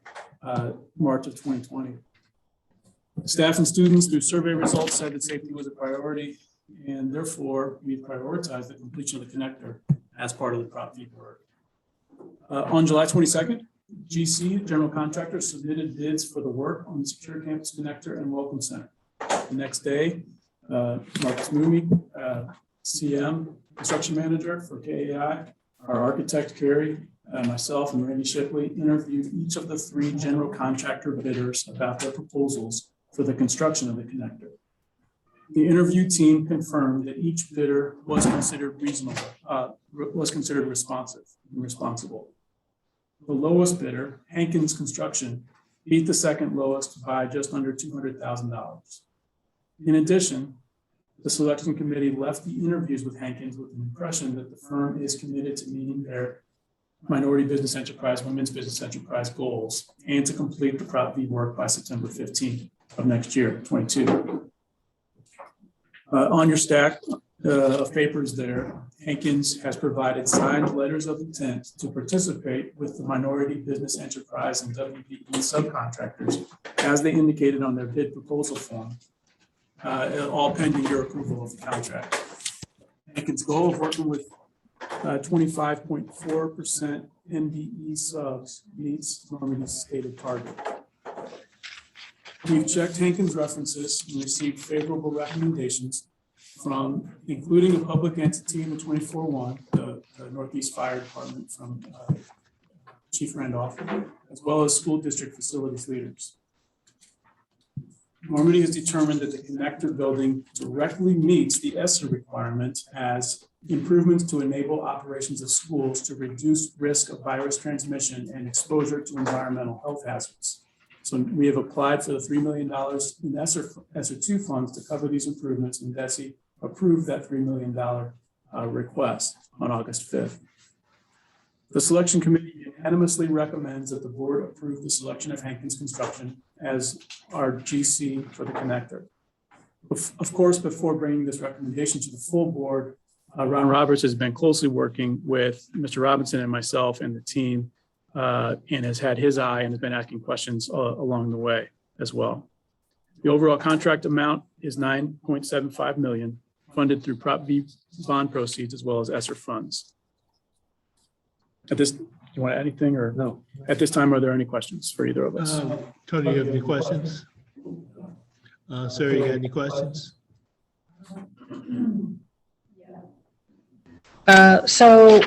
March of 2020. Staff and students through survey results said that safety was a priority, and therefore we prioritized the completion of the connector as part of the Prop B work. On July 22nd, GC, general contractor, submitted bids for the work on the secure campus connector and welcome center. The next day, Marcus Mooney, CM, construction manager for KAI, our architect, Carrie, myself, and Randy Shipley interviewed each of the 3 general contractor bidders about their proposals for the construction of the connector. The interview team confirmed that each bidder was considered reasonable, was considered responsive and responsible. The lowest bidder, Hankins Construction, beat the second lowest by just under $200,000. In addition, the selection committee left the interviews with Hankins with an impression that the firm is committed to meeting their minority business enterprise, women's business enterprise goals, and to complete the Prop B work by September 15th of next year, 22. On your stack of papers there, Hankins has provided signed letters of intent to participate with the minority business enterprise and WBE subcontractors as they indicated on their bid proposal form, all pending your approval of the contract. Hankins' goal of working with 25.4% NBE subs meets Normandy's stated target. We've checked Hankins' references and received favorable recommendations from, including a public entity in the 24-1, the Northeast Fire Department from Chief Randolph, as well as school district facilities leaders. Normandy has determined that the connector building directly meets the ESSER requirement as improvements to enable operations of schools to reduce risk of virus transmission and exposure to environmental health hazards. So we have applied for the $3 million in ESSER 2 funds to cover these improvements, and DESE approved that $3 million request on August 5th. The selection committee unanimously recommends that the board approve the selection of Hankins Construction as our GC for the connector. Of course, before bringing this recommendation to the full board, Ron Roberts has been closely working with Mr. Robinson and myself and the team, and has had his eye and has been asking questions along the way as well. The overall contract amount is $9.75 million, funded through Prop B bond proceeds as well as ESSER funds. At this, do you want to add anything or no? At this time, are there any questions for either of us? Tony, you have any questions? Sarah, you got any questions? So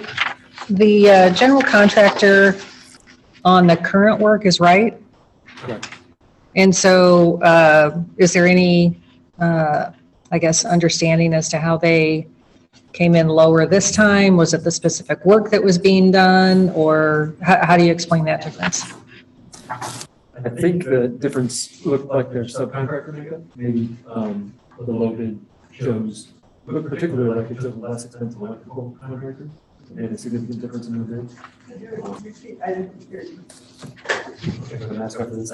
the general contractor on the current work is right? Correct. And so is there any, I guess, understanding as to how they came in lower this time? Was it the specific work that was being done, or how do you explain that difference? I think the difference looked like their subcontractor makeup. Maybe the loaded shows, look particularly like it's a less expensive electrical contractor. made a significant difference in the bid. I didn't hear you.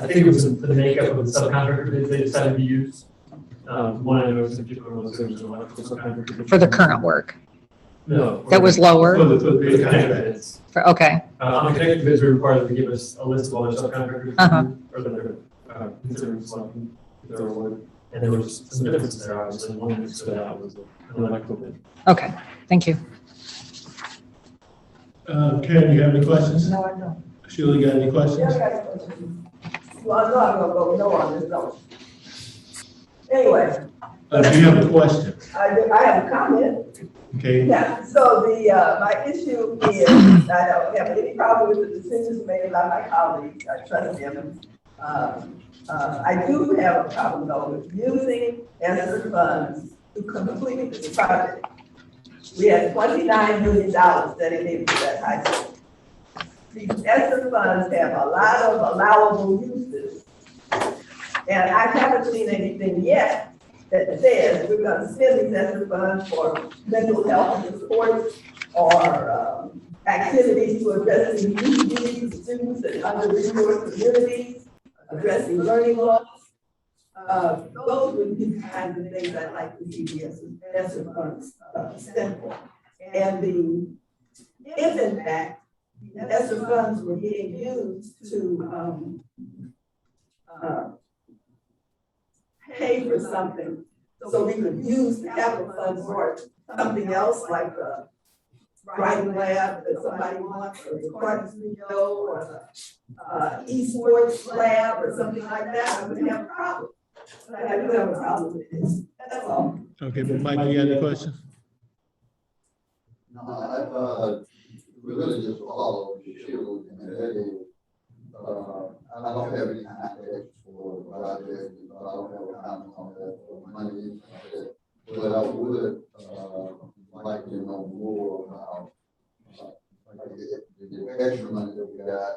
I think it was for the makeup of the subcontractor bids they decided to use. One I noticed in particular was there was an electrical subcontractor. bid. For the current work? No. That was lower? For the connector bids. Okay, On the connector bids, we required them to give us a list of all their subcontractors. Uh-huh. Or that they're considering selecting if they're awarded. And there was some differences there, obviously. One that stood out was an electrical bid. okay, thank you. Karen, you have any questions? No, I don't. Sheila, you got any questions? Yeah, I got a question. Well, I'm not gonna go no on this, no. Anyway, Do you have a question? I have a comment. Okay. Yeah, so my issue is, I don't have any problem with the decisions made by my colleagues, I trust them. I do have a problem though with using ESSER funds to complete this project. We had $29 million dedicated to that high school. These ESSER funds have a lot of allowable uses. And I haven't seen anything yet that says we're gonna spend these ESSER funds for mental health and support or activities to address the needs of students in under-resourced communities, addressing learning loss. Those would be the kinds of things I'd like to see the ESSER funds spent for. And if in fact, the ESSER funds were being used to pay for something, so we could use the capital funds for something else like a writing lab that somebody wants, or the recording studio, or the esports lab, or something like that, I wouldn't have a problem. But I do have a problem with this, that's all. Okay, but Mike, you got any questions? No, I really just follow the shield and I don't have any context for the project, I don't have a comment on that, or money, but I would like to know more about the extra money that we got.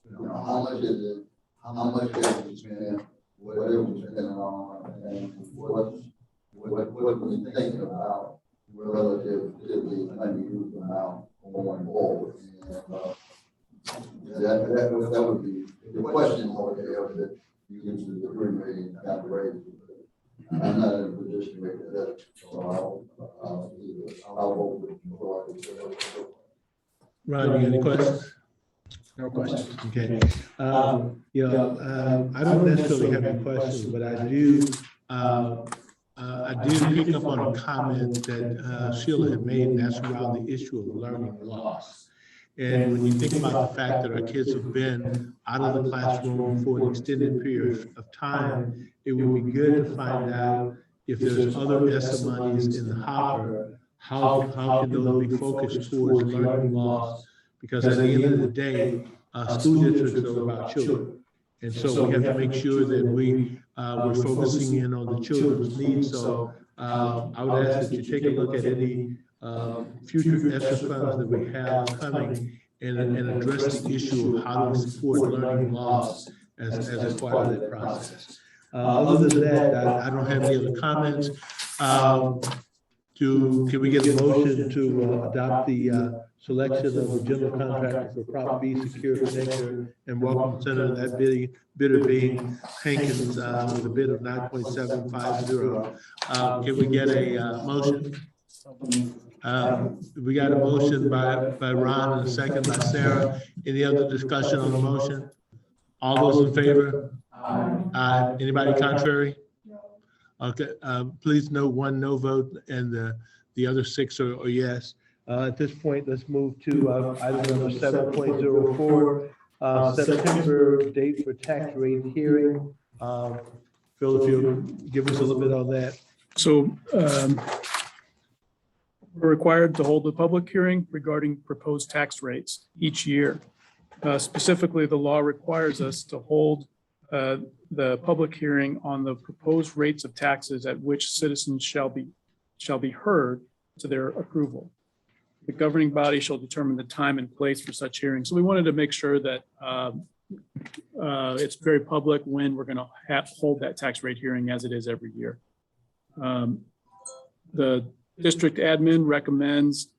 You know, how much is it? How much have we spent? What have we spent on? And what we thinking about relative to the unused amount going forward? And that would be the question more there that you can do the $3 million kind of raise. I'm not in a position to make that, so I'll vote with you. Ron, you got any questions? No questions. Okay. I don't necessarily have any questions, but I do pick up on a comment that Sheila had made, and that's around the issue of learning loss. And when you think about the fact that our kids have been out of the classroom for an extended period of time, it would be good to find out if there's other ESSER monies in the hopper, how can those be focused towards learning loss? Because at the end of the day, school districts are about children. And so we have to make sure that we're focusing in on the children's needs. So I would ask that you take a look at any future ESSER funds that we have coming and address the issue of how to support learning loss as a part of that process. Other than that, I don't have any other comments. Can we get a motion to adopt the selection of the general contractor for Prop B Secure Connector and Welcome Center, that bidder being Hankins with a bid of 9.750. Can we get a motion? We got a motion by Ron and a second by Sarah. Any other discussion on the motion? All those in favor? Aye. Anybody contrary? Okay, please note one no vote and the other 6 are yes. At this point, let's move to item number 7.04, September date for tax rate hearing. Phil, if you'll give us a little bit on that. So we're required to hold a public hearing regarding proposed tax rates each year. Specifically, the law requires us to hold the public hearing on the proposed rates of taxes at which citizens shall be heard to their approval. The governing body shall determine the time and place for such hearings. So we wanted to make sure that it's very public when we're going to hold that tax rate hearing, as it is every year. The district admin recommends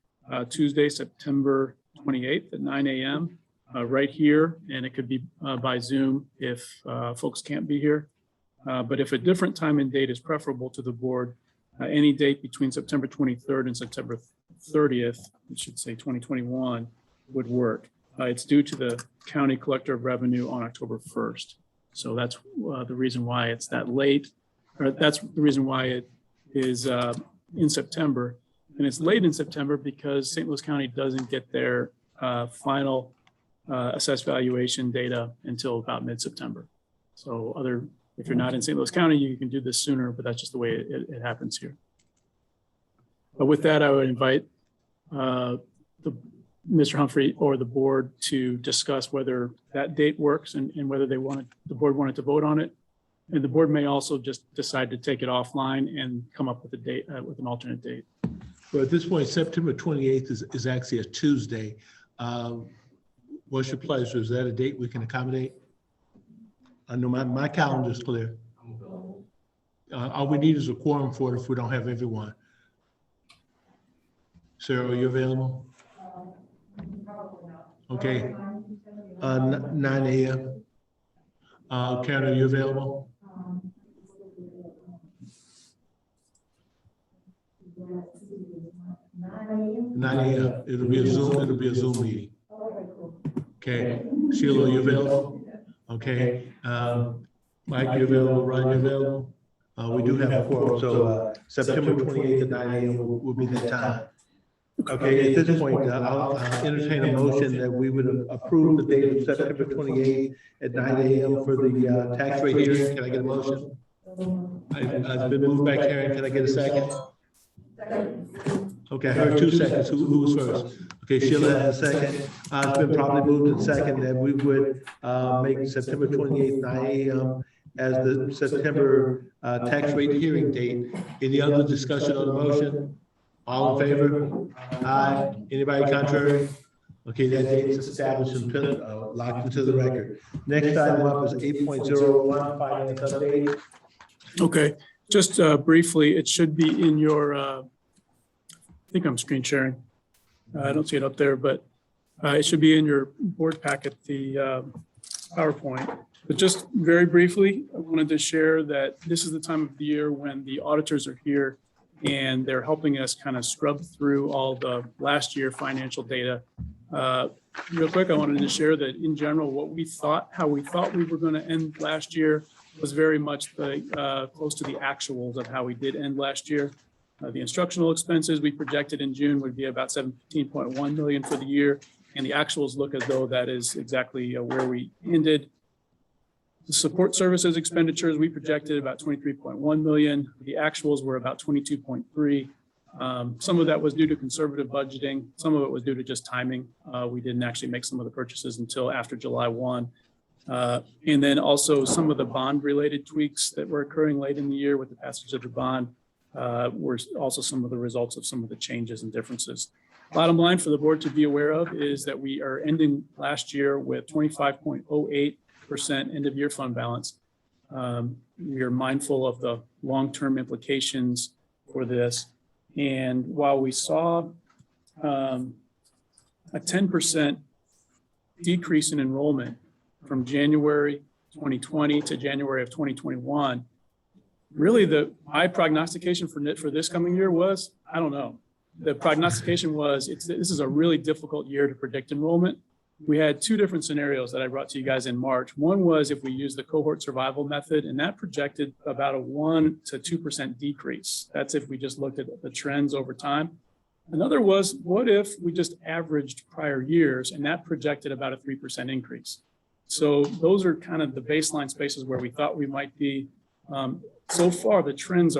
Tuesday, September 28th at 9 a.m. Right here, and it could be by Zoom if folks can't be here. But if a different time and date is preferable to the board, any date between September 23rd and September 30th, it should say 2021, would work. It's due to the county collector of revenue on October 1st. So that's the reason why it's that late, or that's the reason why it is in September. And it's late in September because St. Louis County doesn't get their final assessed valuation data until about mid-September. So if you're not in St. Louis County, you can do this sooner, but that's just the way it happens here. But with that, I would invite Mr. Humphrey or the board to discuss whether that date works and whether the board wanted to vote on it. And the board may also just decide to take it offline and come up with a date, with an alternate date. Well, at this point, September 28th is actually a Tuesday. What's your pleasure? Is that a date we can accommodate? I know my calendar is clear. All we need is a quorum for it if we don't have everyone. Sarah, are you available? Okay. 9 a.m. Karen, are you available? 9 a.m. It'll be a Zoom meeting. Okay. Sheila, are you available? Okay. Mike, you available? Ron, you available? We do have a quorum, so September 28th at 9 a.m. will be the time. Okay, at this point, I'll entertain a motion that we would approve the date of September 28th at 9 a.m. for the tax rate hearing. Can I get a motion? It's been moved by Karen. Can I get a second? Okay, I heard 2 seconds. Who was first? Okay, Sheila has a second. It's been probably moved and second that we would make September 28th, 9 a.m. as the September tax rate hearing date. Any other discussion on the motion? All in favor? Aye. Anybody contrary? Okay, that date is established and locked into the record. Next item up is 8.01, finance update. Okay, just briefly, it should be in your, I think I'm screen sharing. I don't see it up there, but it should be in your board packet, the PowerPoint. But just very briefly, I wanted to share that this is the time of the year when the auditors are here and they're helping us kind of scrub through all the last year financial data. Real quick, I wanted to share that in general, how we thought we were going to end last year was very much close to the actuals of how we did end last year. The instructional expenses we projected in June would be about 17.1 million for the year, and the actuals look as though that is exactly where we ended. The support services expenditures, we projected about 23.1 million. The actuals were about 22.3. Some of that was due to conservative budgeting. Some of it was due to just timing. We didn't actually make some of the purchases until after July 1. And then also some of the bond related tweaks that were occurring late in the year with the passage of the bond were also some of the results of some of the changes and differences. Bottom line for the board to be aware of is that we are ending last year with 25.08% end of year fund balance. We are mindful of the long-term implications for this. And while we saw a 10% decrease in enrollment from January 2020 to January of 2021, really my prognostication for this coming year was, I don't know. The prognostication was this is a really difficult year to predict enrollment. We had 2 different scenarios that I brought to you guys in March. One was if we use the cohort survival method, and that projected about a 1 to 2% decrease. That's if we just looked at the trends over time. Another was, what if we just averaged prior years, and that projected about a 3% increase. So those are kind of the baseline spaces where we thought we might be. So far, the trends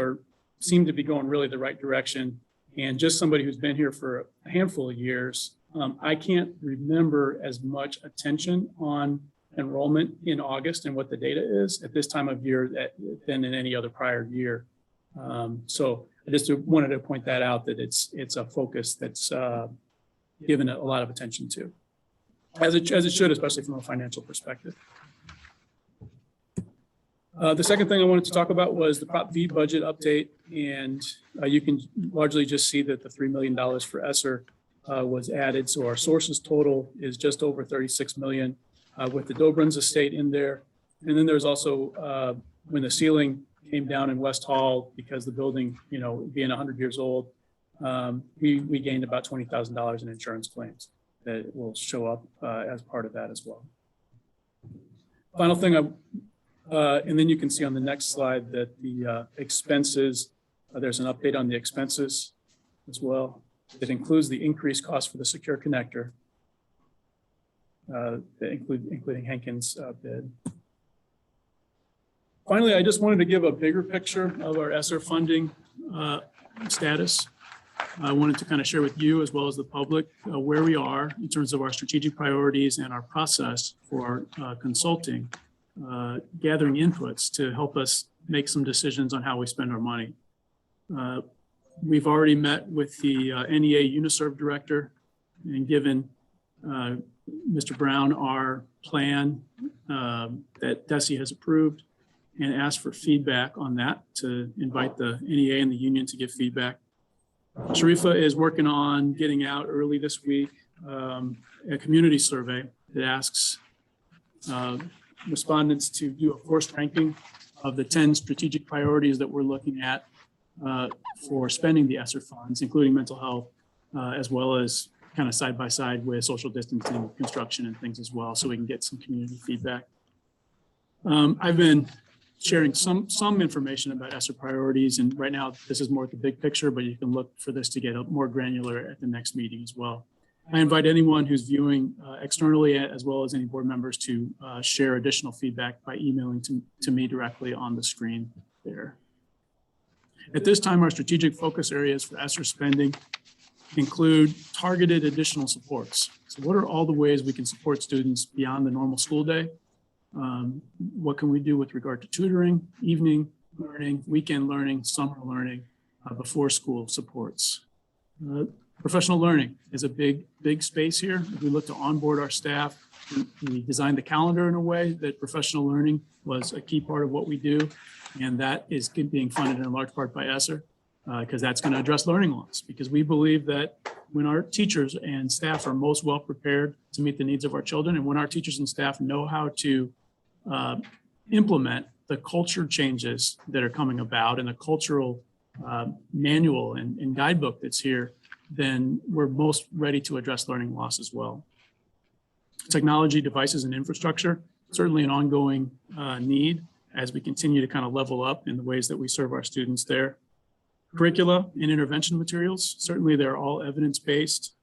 seem to be going really the right direction. And just somebody who's been here for a handful of years, I can't remember as much attention on enrollment in August and what the data is at this time of year than in any other prior year. So I just wanted to point that out, that it's a focus that's given a lot of attention to, as it should, especially from a financial perspective. The second thing I wanted to talk about was the Prop V budget update, and you can largely just see that the $3 million for ESSER was added. So our sources total is just over 36 million with the Dobrun's estate in there. And then there's also when the ceiling came down in West Hall because the building, being 100 years old, we gained about $20,000 in insurance claims that will show up as part of that as well. Final thing, and then you can see on the next slide that the expenses, there's an update on the expenses as well. It includes the increased cost for the secure connector, including Hankins' bid. Finally, I just wanted to give a bigger picture of our ESSER funding status. I wanted to kind of share with you as well as the public where we are in terms of our strategic priorities and our process for consulting, gathering inputs to help us make some decisions on how we spend our money. We've already met with the NEA UNISERV director and given Mr. Brown our plan that DESE has approved and asked for feedback on that to invite the NEA and the union to give feedback. Sharifa is working on getting out early this week a community survey that asks respondents to do a forced ranking of the 10 strategic priorities that we're looking at for spending the ESSER funds, including mental health, as well as kind of side by side with social distancing, construction and things as well, so we can get some community feedback. I've been sharing some information about ESSER priorities, and right now this is more at the big picture, but you can look for this to get more granular at the next meeting as well. I invite anyone who's viewing externally as well as any board members to share additional feedback by emailing to me directly on the screen there. At this time, our strategic focus areas for ESSER spending include targeted additional supports. So what are all the ways we can support students beyond the normal school day? What can we do with regard to tutoring, evening learning, weekend learning, summer learning, before school supports? Professional learning is a big space here. If we look to onboard our staff, we designed the calendar in a way that professional learning was a key part of what we do. And that is being funded in large part by ESSER because that's going to address learning loss. Because we believe that when our teachers and staff are most well prepared to meet the needs of our children, and when our teachers and staff know how to implement the culture changes that are coming about and the cultural manual and guidebook that's here, then we're most ready to address learning loss as well. Technology, devices, and infrastructure, certainly an ongoing need as we continue to kind of level up in the ways that we serve our students there. Curricula and intervention materials, certainly they're all evidence-based.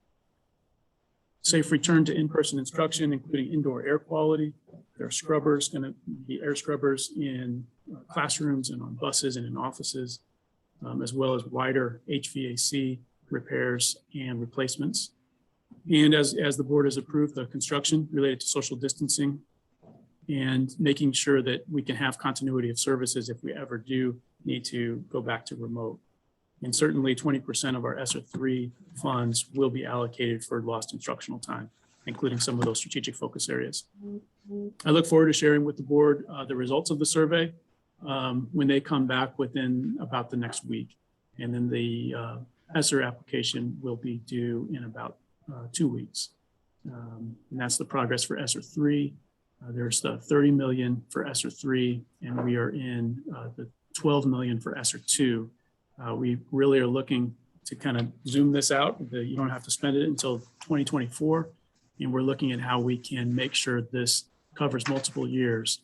Safe return to in-person instruction, including indoor air quality. There are scrubbers, going to be air scrubbers in classrooms and on buses and in offices, as well as wider HVAC repairs and replacements. And as the board has approved, the construction related to social distancing and making sure that we can have continuity of services if we ever do need to go back to remote. And certainly 20% of our ESSER 3 funds will be allocated for lost instructional time, including some of those strategic focus areas. I look forward to sharing with the board the results of the survey when they come back within about the next week. And then the ESSER application will be due in about 2 weeks. And that's the progress for ESSER 3. There's the 30 million for ESSER 3, and we are in the 12 million for ESSER 2. We really are looking to kind of zoom this out. You don't have to spend it until 2024. And we're looking at how we can make sure this covers multiple years.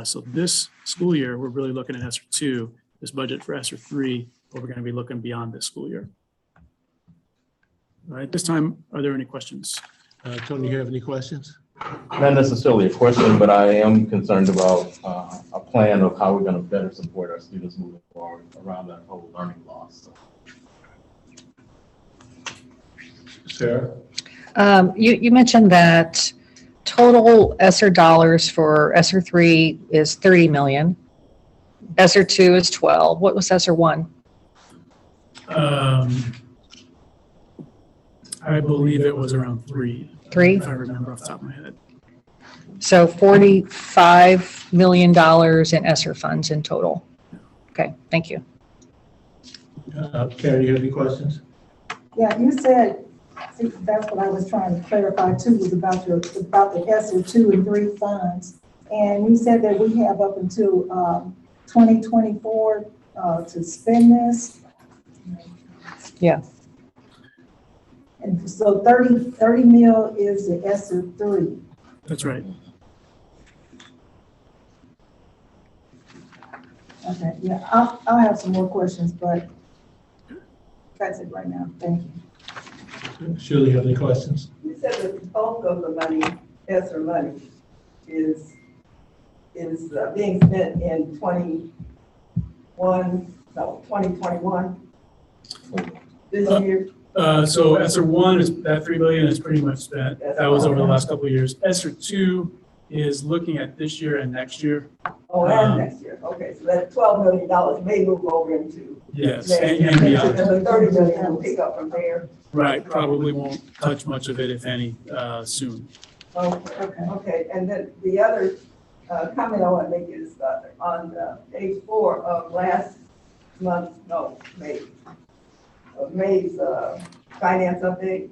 So this school year, we're really looking at ESSER 2, this budget for ESSER 3, but we're going to be looking beyond this school year. All right, this time, are there any questions? Tony, you have any questions? Not necessarily a question, but I am concerned about a plan of how we're going to better support our students moving forward around that whole learning loss. Sarah? You mentioned that total ESSER dollars for ESSER 3 is 30 million. ESSER 2 is 12. What was ESSER 1? I believe it was around 3. 3? If I remember off the top of my head. So $45 million in ESSER funds in total. Okay, thank you. Karen, you have any questions? Yeah, you said See, that's what I was trying to clarify too, was about the ESSER 2 and 3 funds. And you said that we have up until 2024 to spend this. Yeah. And so 30 mil is the ESSER 3. That's right. Okay, yeah, I'll have some more questions, but that's it right now. Thank you. Shirley, you have any questions? You said that the bulk of the money, ESSER money, is being spent in 2021, this year? So ESSER 1 is that 3 billion is pretty much spent. That was over the last couple of years. ESSER 2 is looking at this year and next year. Oh, and next year, okay, so that $12 million may move over into. Yes, next year. and beyond. And the 30 million will pick up from there. Right, probably won't touch much of it, if any, soon. Okay, and then the other comment I want to make is on page 4 of last month's, May's finance update.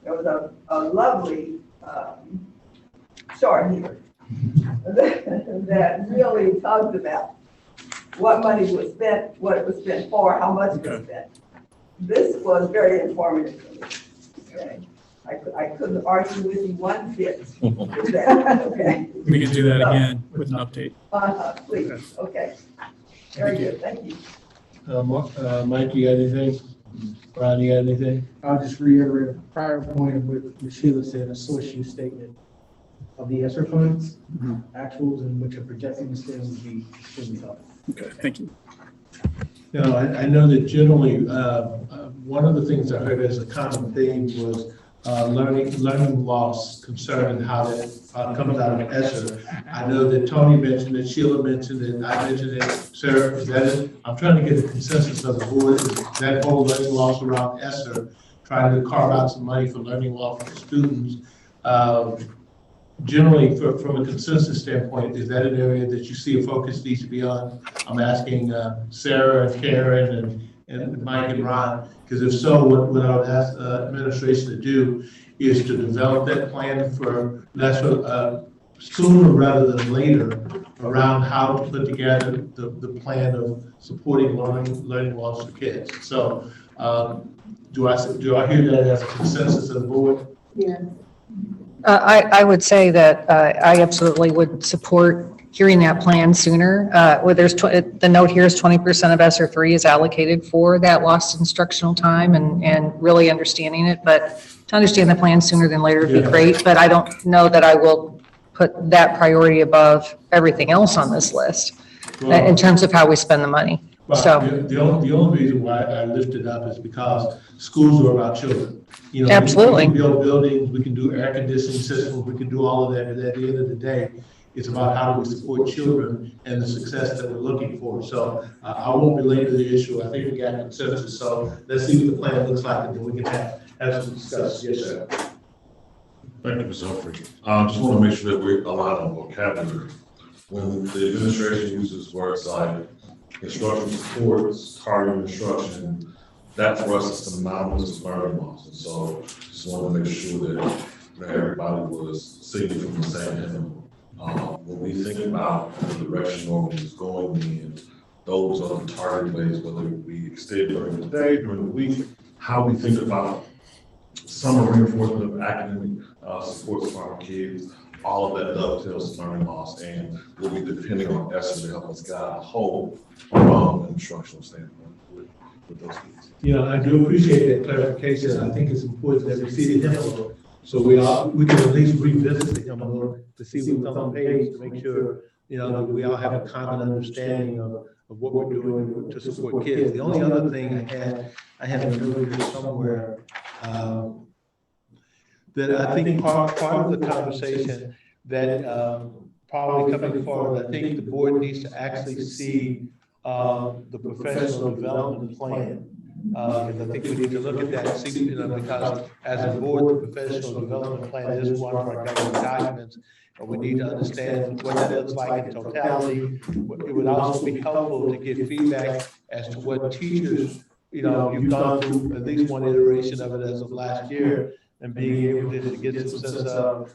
There was a lovely chart here that really talked about what money was spent, what it was spent for, how much it was spent. This was very informative for me. Okay. I couldn't argue with you one bit with that. Okay. We can do that again with an update. Please. Okay. Very good. Thank you. Mike, you got anything? Brian, you got anything? I'll just reiterate a prior point of what Ms. Sheila said, a source use statement of the ESSER funds, actuals and what you're projecting to spend would be extremely helpful. Okay, thank you. You know, I know that generally, one of the things I heard as a common theme was learning loss concern and how that comes out of ESSER. I know that Tony mentioned it, Sheila mentioned it, I mentioned it, Sarah, is that it? I'm trying to get a consensus of the board, is that whole learning loss around ESSER, trying to carve out some money for learning loss for students. Generally, from a consensus standpoint, is that an area that you see a focus needs to be on? I'm asking Sarah and Karen and Mike and Ron, because if so, what I would ask administration to do is to develop that plan for sooner rather than later around how to put together the plan of supporting learning loss for kids. So do I hear that as a consensus of the board? Yeah. I would say that I absolutely would support hearing that plan sooner. Where there's the note here is 20% of ESSER 3 is allocated for that lost instructional time and really understanding it. But to understand the plan sooner than later would be great. But I don't know that I will put that priority above everything else on this list in terms of how we spend the money. Well, So the only reason why I lifted up is because schools are about children. You know, absolutely. We can build buildings, we can do air conditioning systems, we can do all of that, but at the end of the day, it's about how do we support children and the success that we're looking for. So I won't belabor the issue. I think we got consensus. So let's see what the plan looks like, and then we can have some discussion. Yes, sir. Thank you, Ms. Humphrey. I just want to make sure that we're aligned on vocabulary. When the administration uses words like instructional supports, targeted instruction, that for us is synonymous with learning loss. And so just want to make sure that everybody was singing from the same hymn. When we think about the direction Normandy is going in, those are the target ways, whether we extend during the day, during the week, how we think about summer reinforcement of academic supports for our kids, all of that dovetails learning loss, and we'll be depending on ESSER to help us guide the whole from an instructional standpoint with those kids. You know, I do appreciate that clarification. I think it's important that we see the hymn, so we can at least revisit the hymn to see what's on the page, to make sure, you know, that we all have a common understanding of what we're doing to support kids. The only other thing I had noted somewhere, that I think part of the conversation that probably coming forward, I think the board needs to actually see the professional development plan. Because I think we need to look at that and see, you know, because as a board, the professional development plan is one of our government documents, and we need to understand what that looks like in totality. It would also be helpful to get feedback as to what teachers you know, you've gone through at least one iteration of it as of last year, and being able to get some sense of,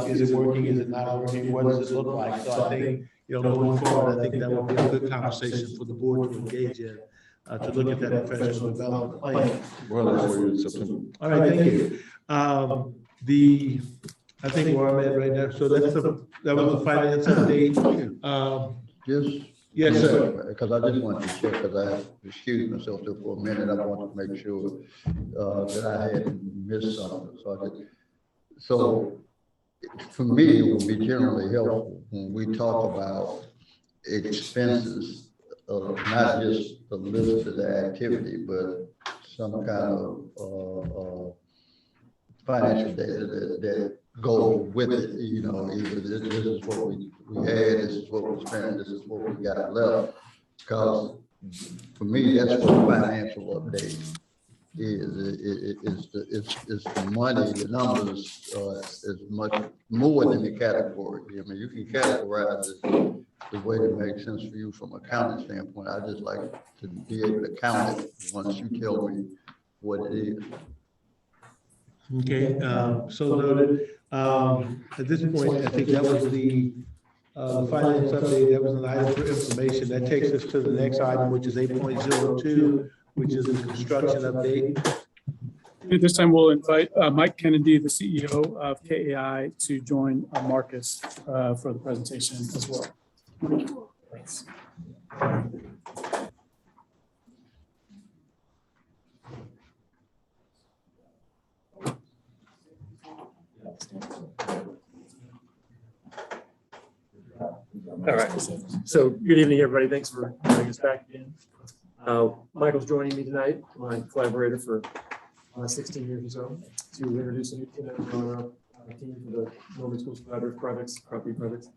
is it working, is it not working, what does it look like? So I think, you know, going forward, I think that would be a good conversation for the board to engage in, to look at that professional development plan. Well, that's for you in September. All right, thank you. I think where I'm at right now, so that was the finance update. Just. Yes, sir. Because I just wanted to check, because I excused myself there for a minute. I wanted to make sure that I hadn't missed something. So for me, it would be generally helpful when we talk about expenses, not just the list of the activity, but some kind of financial data that goes with it. You know, either this is what we had, this is what we spent, this is what we got left. Because for me, that's what a financial update is. It's the money, the numbers is much more than the category. I mean, you can categorize it the way that makes sense for you from an accounting standpoint. I just like to be able to count it once you tell me what it is. Okay, so noted. At this point, I think that was the finance update. That was an item for information. That takes us to the next item, which is 8.02, which is the construction update. At this time, we'll invite Mike Kennedy, the CEO of KAI, to join Marcus for the presentation as well. Thanks. All right, so good evening, everybody. Thanks for having us back again. Michael's joining me tonight, my collaborator for 16 years or so, to introduce a new team member on our team for the Normandy Schools Collaborative Projects, property projects.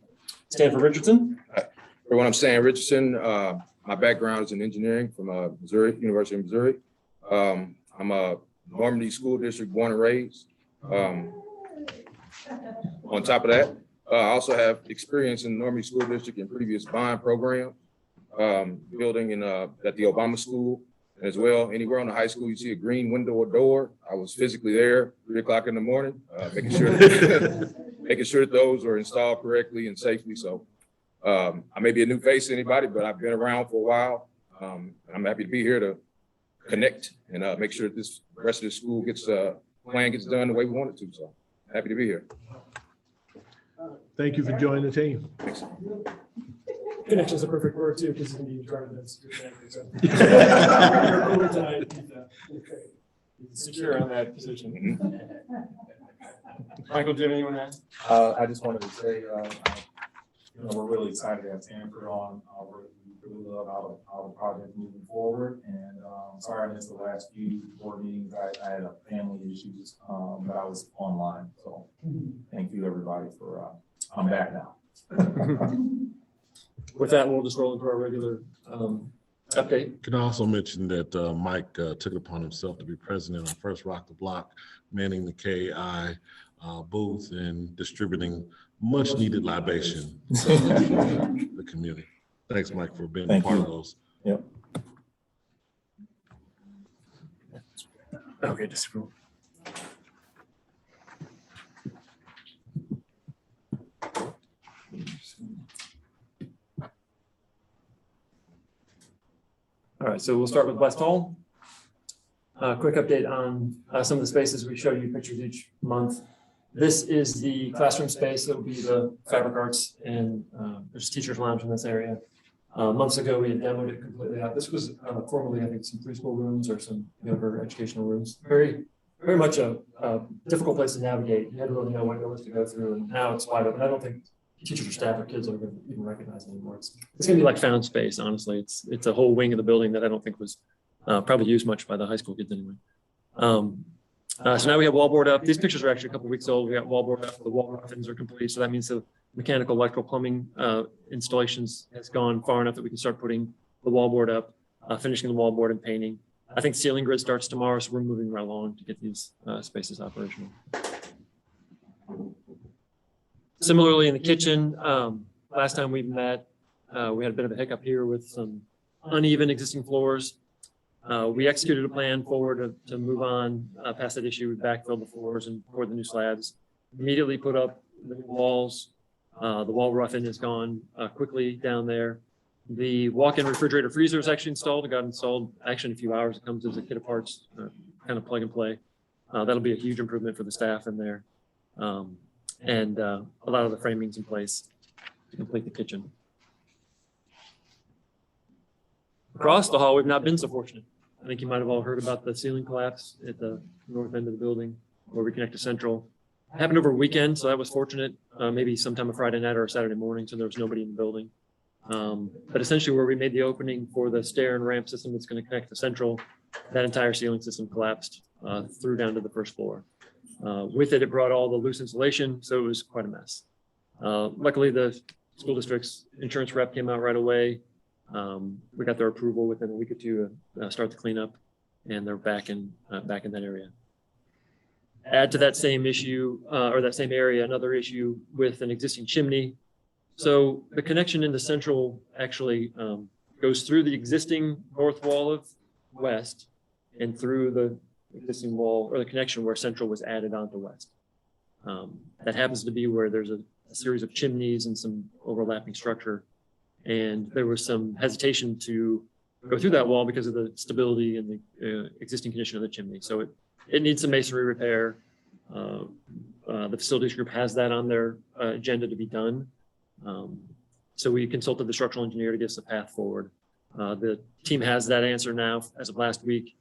Stanford Richardson. Everyone, I'm Stan Richardson. My background is in engineering from Missouri, University of Missouri. I'm a Normandy School District born and raised. On top of that, I also have experience in the Normandy School District in previous bond program, building in at the Obama School as well. Anywhere on the high school you see a green window or door, I was physically there 3 o'clock in the morning, making sure that those are installed correctly and safely. So I may be a new face to anybody, but I've been around for a while. I'm happy to be here to connect and make sure that this rest of the school plan gets done the way we want it to. So happy to be here. Thank you for joining the team. Thanks. Connection is a perfect word too, because he's trying to he's secure on that position. Michael, do you have anyone to add? I just wanted to say, we're really excited to have Stanford on. We really love how the project moving forward. And sorry I missed the last few board meetings. I had family issues, but I was online. So thank you everybody for. I'm back now. With that, we'll just roll into our regular update. Can I also mention that Mike took it upon himself to be president on First Rock the Block, manning the KI booth and distributing much needed libation to the community. Thanks, Mike, for being a part of those. Yep. Okay, just all right, so we'll start with West Hall. Quick update on some of the spaces. We show you pictures each month. This is the classroom space that will be the fabric arts, and there's teacher's lounge in this area. Months ago, we had demoed it completely out. This was formerly, I think, some preschool rooms or some younger educational rooms. Very much a difficult place to navigate. You had to really know what doors to go through, and now it's wide open. I don't think teachers or staff or kids are going to even recognize it anymore. It's going to be like found space, honestly. It's a whole wing of the building that I don't think was probably used much by the high school kids anyway. So now we have wallboard up. These pictures are actually a couple of weeks old. We got wallboard up. The wall rough-ins are complete. So that means the mechanical, electrical, plumbing installations has gone far enough that we can start putting the wallboard up, finishing the wallboard and painting. I think ceiling grid starts tomorrow, so we're moving right along to get these spaces operational. Similarly, in the kitchen, last time we met, we had a bit of a hiccup here with some uneven existing floors. We executed a plan forward to move on past that issue. We backfilled the floors and poured the new slabs. Immediately put up the new walls. The wall roughing has gone quickly down there. The walk-in refrigerator freezer is actually installed. It got installed actually in a few hours. It comes as a kit of parts, kind of plug and play. That'll be a huge improvement for the staff in there. And a lot of the framing's in place to complete the kitchen. Across the hall, we've not been so fortunate. I think you might have all heard about the ceiling collapse at the north end of the building where we connect to Central. It happened over a weekend, so that was fortunate. Maybe sometime a Friday night or a Saturday morning, so there was nobody in the building. But essentially where we made the opening for the stair and ramp system that's going to connect to Central, that entire ceiling system collapsed through down to the first floor. With it, it brought all the loose insulation, so it was quite a mess. Luckily, the school district's insurance rep came out right away. We got their approval within a week or two to start the cleanup, and they're back in that area. Add to that same issue, or that same area, another issue with an existing chimney. So the connection into Central actually goes through the existing north wall of West and through the existing wall or the connection where Central was added onto West. That happens to be where there's a series of chimneys and some overlapping structure. And there was some hesitation to go through that wall because of the stability and the existing condition of the chimney. So it needs some masonry repair. The facilities group has that on their agenda to be done. So we consulted the structural engineer to give us a path forward. The team has that answer now as of last week,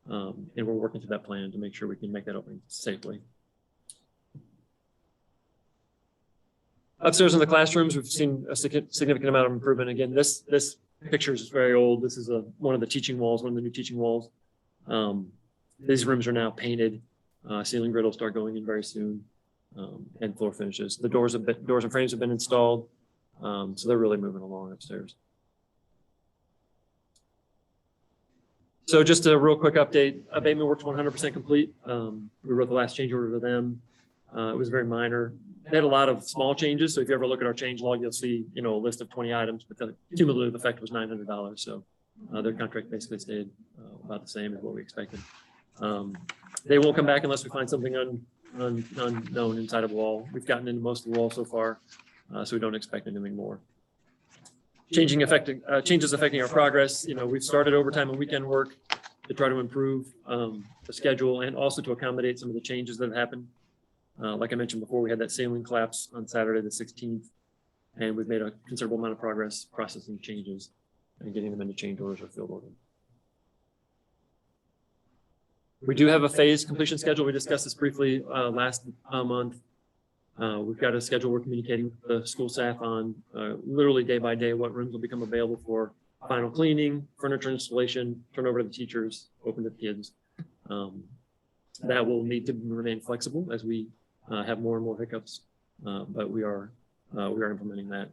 and we're working through that plan to make sure we can make that opening safely. Upstairs in the classrooms, we've seen a significant amount of improvement. Again, this picture is very old. This is one of the teaching walls, one of the new teaching walls. These rooms are now painted. Ceiling grid will start going in very soon, and floor finishes. The doors and frames have been installed, so they're really moving along upstairs. So just a real quick update. Abatement work's 100% complete. We wrote the last change order to them. It was very minor. They had a lot of small changes. So if you ever look at our change log, you'll see, a list of 20 items, but the cumulative effect was $900. So their contract basically stayed about the same as what we expected. They won't come back unless we find something unknown inside of a wall. We've gotten into most of the wall so far, so we don't expect anything more. Changes affecting our progress. We've started overtime and weekend work to try to improve the schedule and also to accommodate some of the changes that have happened. Like I mentioned before, we had that ceiling collapse on Saturday the 16th, and we've made a considerable amount of progress processing changes and getting them into change orders or field orders. We do have a phased completion schedule. We discussed this briefly last month. We've got a schedule we're communicating with the school staff on literally day by day what rooms will become available for final cleaning, furniture installation, turn over to the teachers, open to the kids. That will need to remain flexible as we have more and more hiccups, but we are implementing that.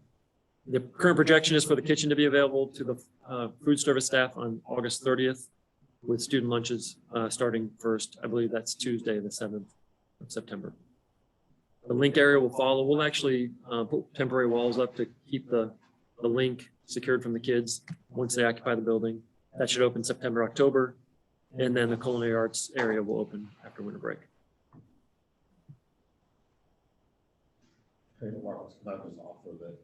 The current projection is for the kitchen to be available to the food service staff on August 30th with student lunches starting first. I believe that's Tuesday, the 7th of September. The link area will follow. We'll actually put temporary walls up to keep the link secured from the kids once they occupy the building. That should open September, October. And then the culinary arts area will open after winter break. Hey, Marcus, can I just offer that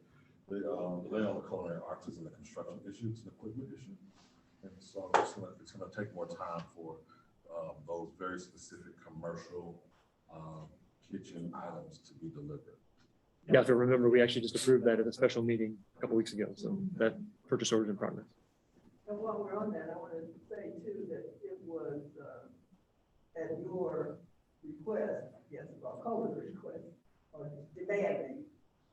the delay on the culinary arts is a construction issue, it's an equipment issue. And so it's gonna take more time for those very specific commercial kitchen items to be delivered. You have to remember, we actually just approved that at a special meeting a couple weeks ago. So that purchase order is in progress. And while we're on that, I want to say too that it was at your request, yes, or Cole's request, or demanding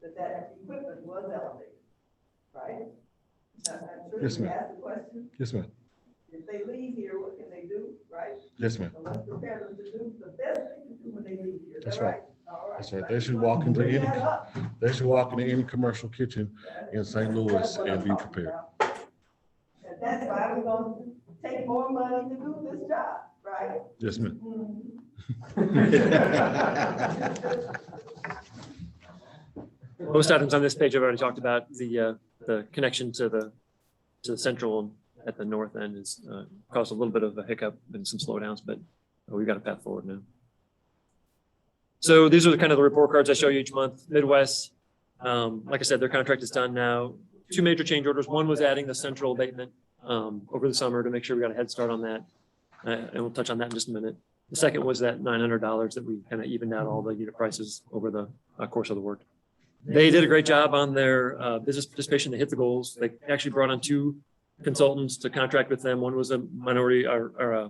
that equipment was elevated, right? I'm sure Yes, you ma'am. asked the question. Yes, ma'am. If they leave here, what can they do, right? Yes, ma'am. So let's prepare them to do the best they can do when they leave here. Is That's that right. All right. That's right. They should walk into any commercial kitchen in St. Louis and be prepared. And that's why we're going to take more money to do this job, right? Yes, ma'am. Most items on this page I've already talked about. The connection to the central at the north end has caused a little bit of a hiccup and some slowdowns, but we've got a path forward now. So these are the kind of the report cards I show you each month. Midwest, like I said, their contract is done now. 2 major change orders. One was adding the central abatement over the summer to make sure we got a head start on that. And we'll touch on that in just a minute. The second was that $900 that we kind of evened out all the unit prices over the course of the work. They did a great job on their business participation. They hit the goals. They actually brought on 2 consultants to contract with them. One was a minority or a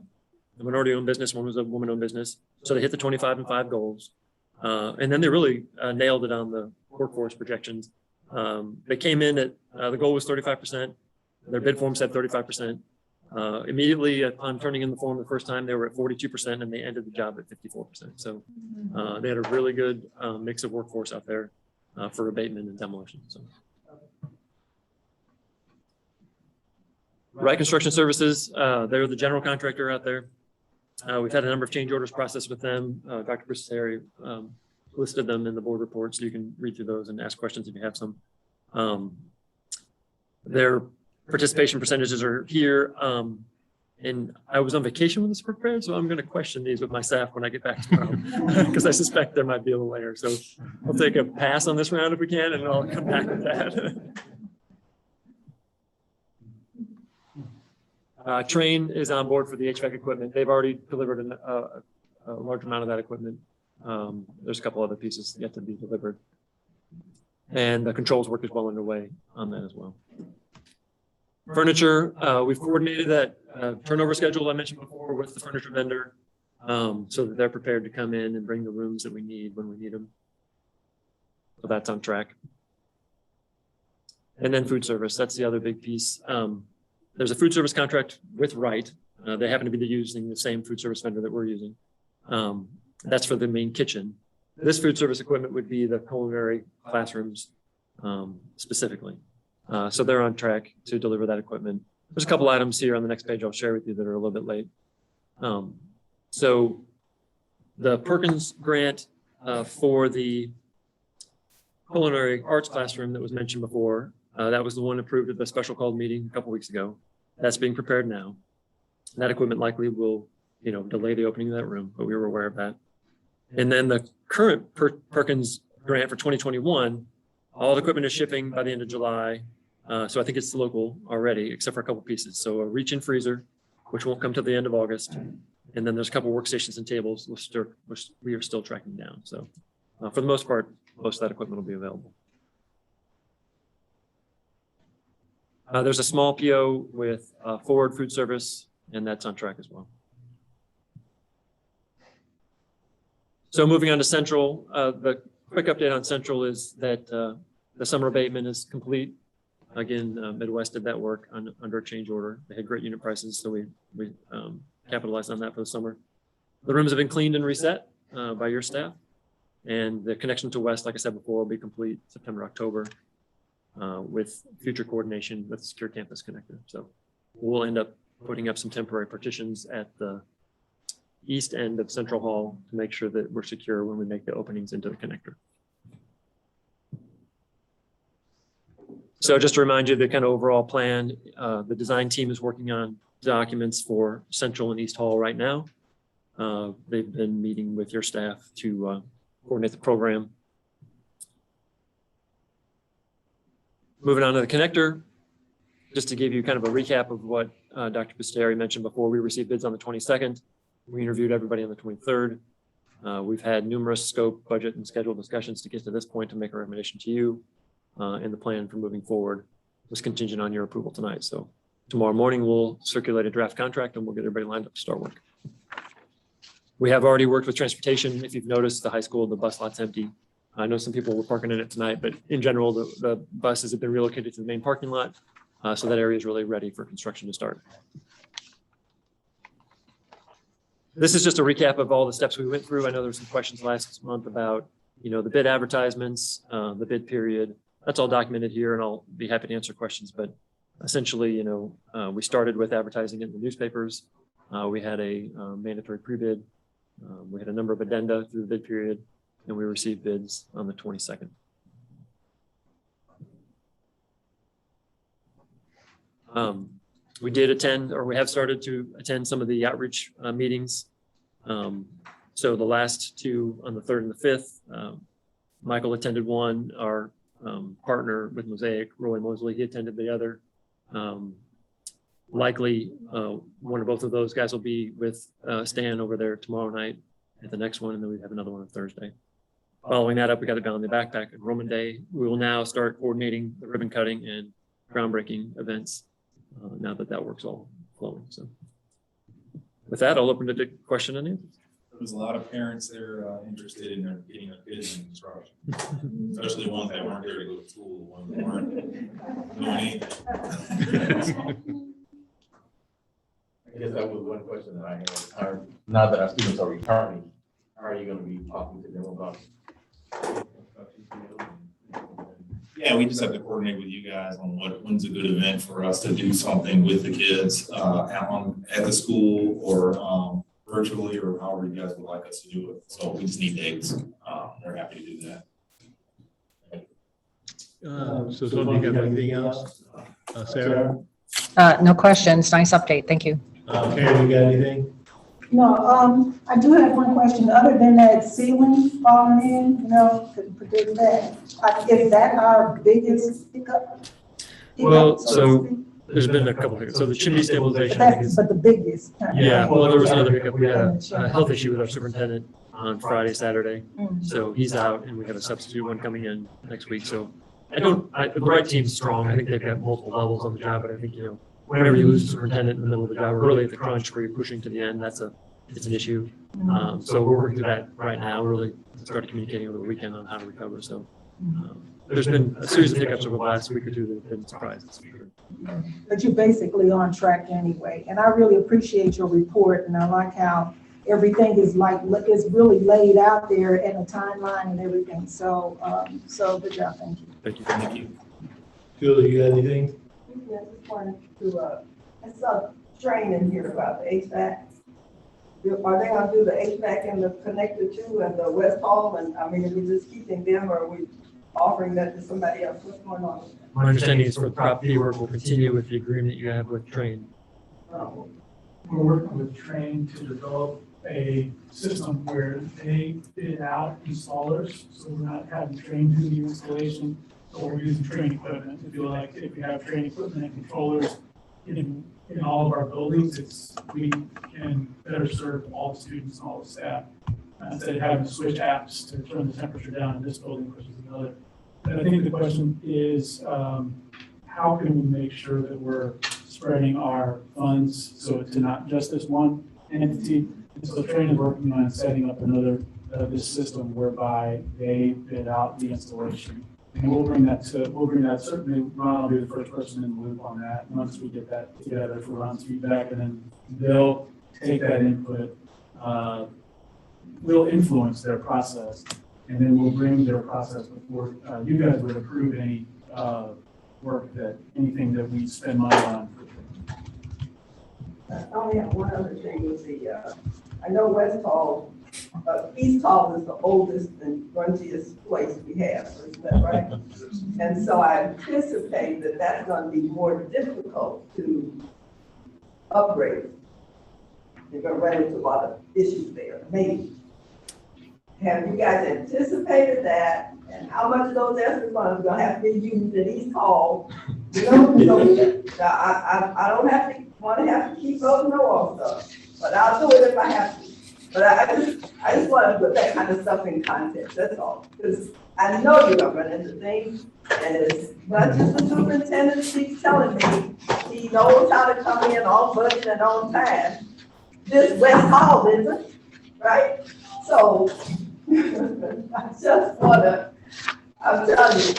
minority-owned business. One was a woman-owned business. So they hit the 25 and 5 goals. And then they really nailed it on the workforce projections. They came in at, the goal was 35%. Their bid form said 35%. Immediately upon turning in the form the first time, they were at 42% and they ended the job at 54%. So they had a really good mix of workforce out there for abatement and demolition. So. Wright Construction Services, they're the general contractor out there. We've had a number of change orders processed with them. Dr. Bristeri listed them in the board report, so you can read through those and ask questions if you have some. Their participation percentages are here. And I was on vacation when this was prepared, so I'm going to question these with my staff when I get back tomorrow, because I suspect there might be a little layer. So I'll take a pass on this round if we can, and I'll come back with that. Train is on board for the HVAC equipment. They've already delivered a large amount of that equipment. There's a couple other pieces yet to be delivered. And the controls work is well underway on that as well. Furniture, we've coordinated that turnover schedule I mentioned before with the furniture vendor, so that they're prepared to come in and bring the rooms that we need when we need them. So that's on track. And then food service, that's the other big piece. There's a food service contract with Wright. They happen to be using the same food service vendor that we're using. That's for the main kitchen. This food service equipment would be the culinary classrooms specifically. So they're on track to deliver that equipment. There's a couple items here on the next page I'll share with you that are a little bit late. So the Perkins grant for the culinary arts classroom that was mentioned before, that was the one approved at the special called meeting a couple weeks ago. That's being prepared now. That equipment likely will, delay the opening of that room, but we were aware of that. And then the current Perkins grant for 2021, all the equipment is shipping by the end of July. So I think it's local already, except for a couple pieces. So a reach-in freezer, which won't come till the end of August. And then there's a couple workstations and tables, which we are still tracking down. So for the most part, most of that equipment will be available. There's a small PO with Ford Food Service, and that's on track as well. So moving on to Central, the quick update on Central is that the summer abatement is complete. Again, Midwest did that work under a change order. They had great unit prices, so we capitalized on that for the summer. The rooms have been cleaned and reset by your staff, and the connection to West, like I said before, will be complete September, October, with future coordination with the Secure Campus Connector. So we'll end up putting up some temporary partitions at the east end of Central Hall to make sure that we're secure when we make the openings into the connector. So just to remind you the kind of overall plan, the design team is working on documents for Central and East Hall right now. They've been meeting with your staff to coordinate the program. Moving on to the connector, just to give you kind of a recap of what Dr. Pisteri mentioned before, we received bids on the 22nd. We interviewed everybody on the 23rd. We've had numerous scope, budget, and schedule discussions to get to this point to make a recommendation to you. And the plan for moving forward was contingent on your approval tonight. So tomorrow morning, we'll circulate a draft contract and we'll get everybody lined up to start work. We have already worked with transportation. If you've noticed, the high school, the bus lot's empty. I know some people were parking in it tonight, but in general, the buses have been relocated to the main parking lot. So that area is really ready for construction to start. This is just a recap of all the steps we went through. I know there were some questions last month about, the bid advertisements, the bid period. That's all documented here, and I'll be happy to answer questions. But essentially, we started with advertising it in the newspapers. We had a mandatory pre-bid. We had a number of addenda through the bid period, and we received bids on the 22nd. We did attend, or we have started to attend some of the outreach meetings. So the last two on the 3rd and the 5th, Michael attended one, our partner with Mosaic, Roy Mosley, he attended the other. Likely one or both of those guys will be with Stan over there tomorrow night at the next one, and then we have another one on Thursday. Following that up, we got it down in the backpack enrollment day. We will now start coordinating the ribbon cutting and groundbreaking events now that that work's all flowing. So with that, I'll open it to question and answers. There's a lot of parents that are interested in their getting their kids in construction, especially the ones that weren't there to go to school, the ones that weren't doing anything. I guess that was one question that I had. Now that our students are returning, how are you going to be talking to them about? Yeah, we just have to coordinate with you guys on when's a good event for us to do something with the kids at the school or virtually, or however you guys would like us to do it. So we just need dates. We're happy to do that. So Tony, you got anything else? Sarah? No questions. Nice update. Thank you. Karen, you got anything? No, I do have one question. Other than that ceiling falling in, couldn't predict that. Is that our biggest hiccup? Well, so there's been a couple of, so the chimney stabilization, I think is, But the biggest. yeah, well, there was another hiccup. We had a health issue with our superintendent on Friday, Saturday. So he's out and we have a substitute one coming in next week. So the right team's strong. I think they've got multiple levels on the job, but I think, whenever you lose a superintendent in the middle of the job, or really at the crunch where you're pushing to the end, it's an issue. So we're working through that right now, really started communicating over the weekend on how to recover. So there's been a series of hiccups over the last week or two that have been surprises. For sure. But you're basically on track anyway. And I really appreciate your report, and I like how everything is really laid out there in a timeline and everything. So good job. Thank you. Thank you. Thank you. Julie, you got anything? Yeah, just wanted to, I saw training here about the HVAC. Are they gonna do the HVAC and the connector too and the West Hall? And I mean, are we just keeping them or are we offering that to somebody else? What's going on? My understanding is for the Prop B work will continue with the agreement you have with Train. We're working with Train to develop a system where they bid out installers, so we're not having Train do the installation, but we're using Train equipment. If you have Train equipment and controllers in all of our buildings, we can better serve all the students and all the staff instead of having to switch apps to turn the temperature down in this building versus another. And I think the question is, how can we make sure that we're spreading our funds so to not just this one entity? And so Train is working on setting up this system whereby they bid out the installation. And we'll bring that certainly Ron will be the first person in the loop on that once we get that together for Ron's feedback, and then they'll take that input. We'll influence their process, and then we'll bring their process before you guys would approve any anything that we spend money on. I only have one other thing with I know West Hall, East Hall is the oldest and grungiest place we have, isn't that right? And so I anticipate that that's going to be more difficult to upgrade. You're going to run into a lot of issues there, maybe. Have you guys anticipated that? And how much of those extra funds are going to have to be used at East Hall? I don't have to keep voting no on stuff, but I'll do it if I have to. But I just want to put that kind of stuff in context, that's all. Because I know you're going to run into things, and it's not just the superintendent keeps telling me he knows how to come in on budget and on time. This West Hall isn't, right? So I just want to, I'm telling you,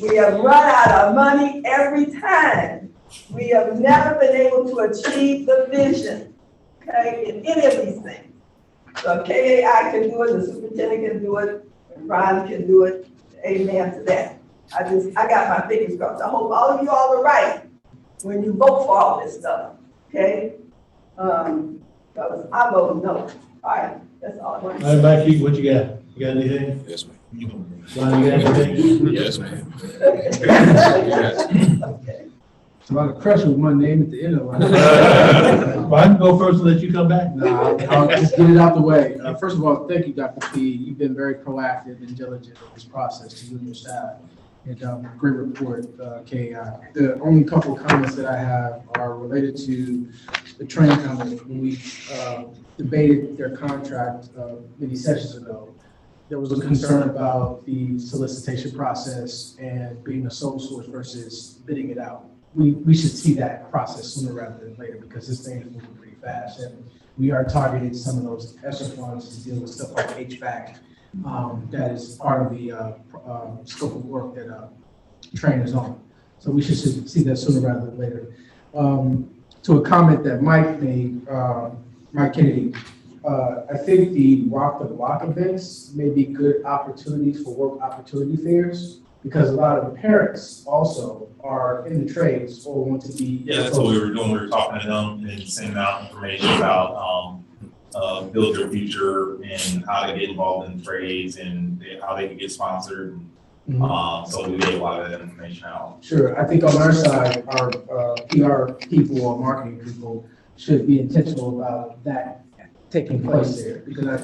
we have run out of money every time. We have never been able to achieve the vision, okay, in any of these things. So KAI can do it, the superintendent can do it, and Ron can do it. Amen to that. I got my fingers crossed. I hope all of you all are right when you vote for all this stuff, okay? Because I vote no. All right, that's all I want to say. All right, Mikey, what you got? You got anything? Yes, ma'am. Ron, you got anything? Yes, ma'am. Okay. It's a lot of pressure with my name at the end of it. Well, I can go first and let you come back. No, I'll just get it out the way. First of all, thank you, Dr. P. You've been very proactive and diligent in this process to you and your staff. And great report, KAI. The only couple of comments that I have are related to the train company. When we debated their contract many sessions ago, there was a concern about the solicitation process and being a sole source versus bidding it out. We should see that process sooner rather than later because this thing is moving pretty fast. And we are targeting some of those ESSER funds to deal with stuff like HVAC. That is part of the scope of work that train is on. So we should see that sooner rather than later. To a comment that Mike made, Mike Kennedy, I think the Rock the Block events may be good opportunities for work opportunity fairs because a lot of parents also are in the trades or want to be. Yeah, that's what we were doing. We were talking to them and sending out information about build your future and how to get involved in trades and how they can get sponsored. So we gave a lot of that information out. Sure. I think on our side, our PR people or marketing people should be intentional about that taking place there because I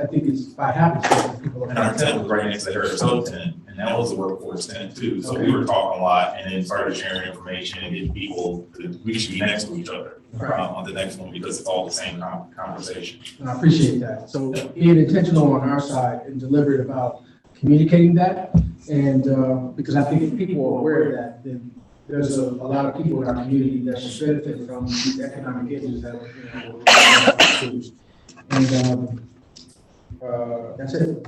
think it's by happenstance people are. And our tent was right next to their tent, and that was a workforce tent too. So we were talking a lot and then started sharing information and getting people we should be next to each other on the next one because it's all the same conversation. And I appreciate that. So being intentional on our side and deliberate about communicating that, and because I think if people are aware of that, then there's a lot of people in our community that should benefit from these economic engines that we're and that's it.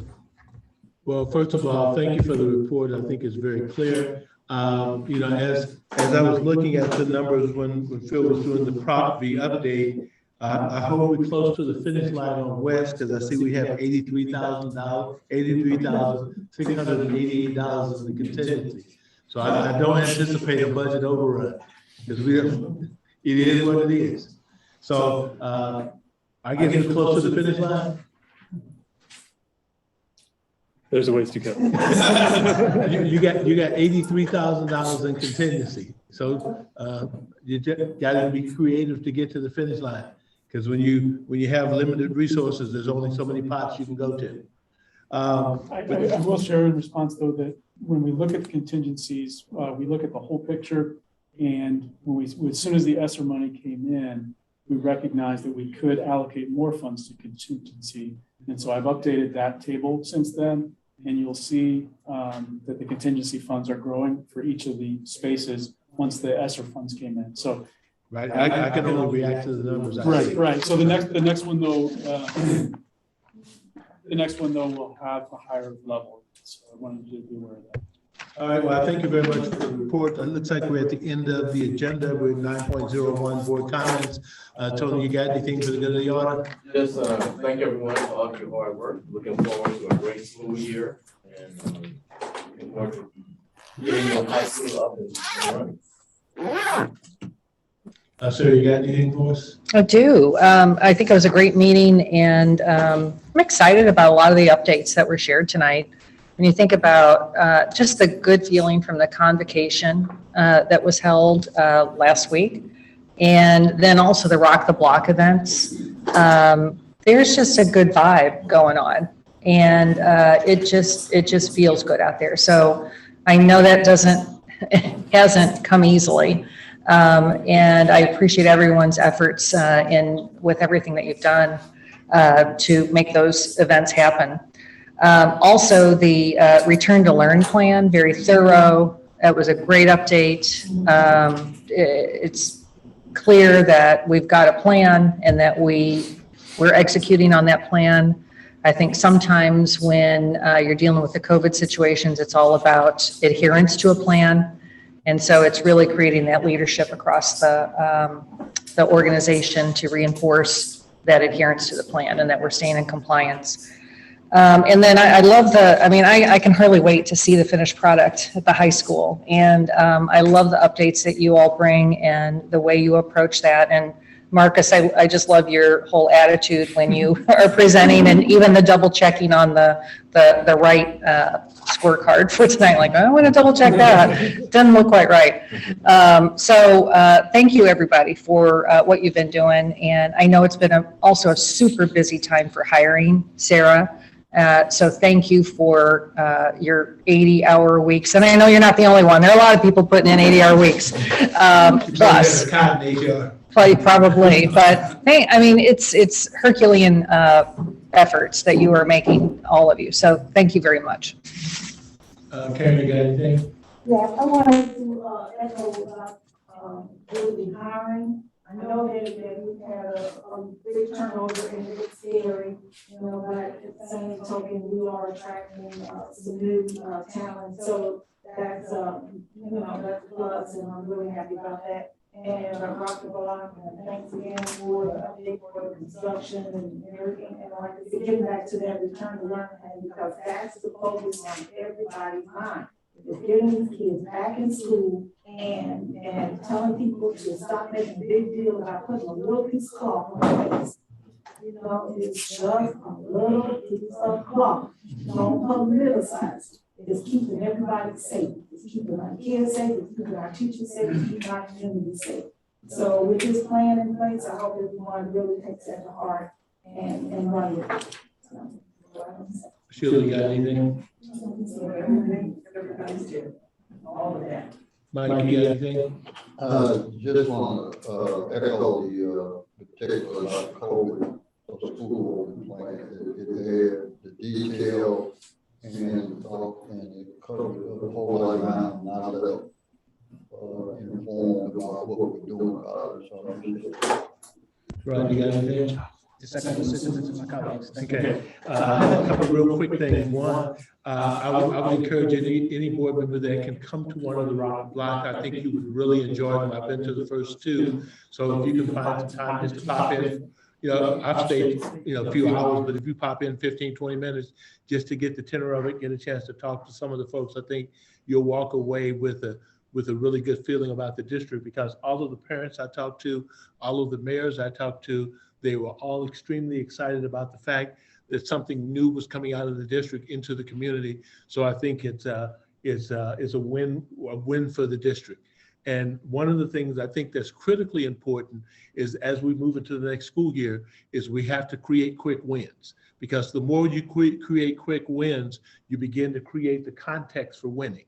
Well, first of all, thank you for the report. I think it's very clear. You know, as I was looking at the numbers when Phil was doing the Prop V update, I hope we're close to the finish line on West because I see we have $83,688 in the contingency. So I don't anticipate a budget overrun because it is what it is. So I get it close to the finish line. There's a ways to go. you got $83,000 in contingency. So you just got to be creative to get to the finish line. Because when you have limited resources, there's only so many pots you can go to. I will share in response though that when we look at contingencies, we look at the whole picture, and as soon as the ESSER money came in, we recognized that we could allocate more funds to contingency, and so I've updated that table since then, and you'll see that the contingency funds are growing for each of the spaces once the ESSER funds came in. So. Right, I can only react to the numbers. Right. So the next one though, will have a higher level. So I wanted you to be aware of that. All right. Well, thank you very much for the report. It looks like we're at the end of the agenda with 9.01 board comments. Tony, you got anything for the good of the order? Just thank everyone for all of your hard work. Looking forward to a great school year and looking forward to getting your high school up and running. Sir, you got anything for us? I do. I think it was a great meeting, and I'm excited about a lot of the updates that were shared tonight. When you think about just the good feeling from the convocation that was held last week, and then also the Rock the Block events, there's just a good vibe going on, and it just feels good out there. So I know that hasn't come easily. And I appreciate everyone's efforts with everything that you've done to make those events happen. Also, the Return to Learn plan, very thorough. It was a great update. It's clear that we've got a plan and that we're executing on that plan. I think sometimes when you're dealing with the COVID situations, it's all about adherence to a plan. And so it's really creating that leadership across the organization to reinforce that adherence to the plan and that we're staying in compliance. And then I love I can hardly wait to see the finished product at the high school. And I love the updates that you all bring and the way you approach that. And Marcus, I just love your whole attitude when you are presenting, and even the double checking on the right scorecard for tonight. Like, I want to double check that. Doesn't look quite right. So thank you, everybody, for what you've been doing. And I know it's been also a super busy time for hiring, Sarah. So thank you for your 80-hour weeks. And I know you're not the only one. There are a lot of people putting in 80-hour weeks plus. Probably, but hey, I mean, it's Herculean efforts that you are making, all of you. So thank you very much. Karen, you got anything? Yes, I wanted to echo about the hiring. I know that we've had a big turnover and it's scary, but at the same token, we are attracting some new talent. So that's, that's a plus, and I'm really happy about that. And Dr. Block, thanks again for the update for the construction and everything. And like I said, getting back to that return to learning, because that's the focus on everybody's mind. It's getting these kids back in school and telling people to stop making a big deal about putting a little piece of cloth on their face. It's just a little piece of cloth. Don't politicize. It's keeping everybody safe. It's keeping our kids safe. It's keeping our teachers safe. It's keeping our community safe. So with this plan in place, I hope everyone really takes that to heart and run with it. Sheila, you got anything? Everybody's there. All of that. Mike, you got anything? Just want to echo the particular about COVID of school plan. It had the detail and it covered a whole lot of ground, and I felt informed about what we're doing about it. So I appreciate it. Rod, you got anything? Just second assistance to my colleagues. Thank you. Okay, I have a couple of real quick things. One, I would encourage any board member that can come to one of the rock block. I think you would really enjoy them. I've been to the first two. So if you can find some time just to pop in, I've stayed, a few hours, but if you pop in 15, 20 minutes just to get the tenor of it, get a chance to talk to some of the folks, I think you'll walk away with a really good feeling about the district, because all of the parents I talked to, all of the mayors I talked to, they were all extremely excited about the fact that something new was coming out of the district into the community. So I think it's a win for the district. And one of the things I think that's critically important is, as we move into the next school year, is we have to create quick wins, because the more you create quick wins, you begin to create the context for winning.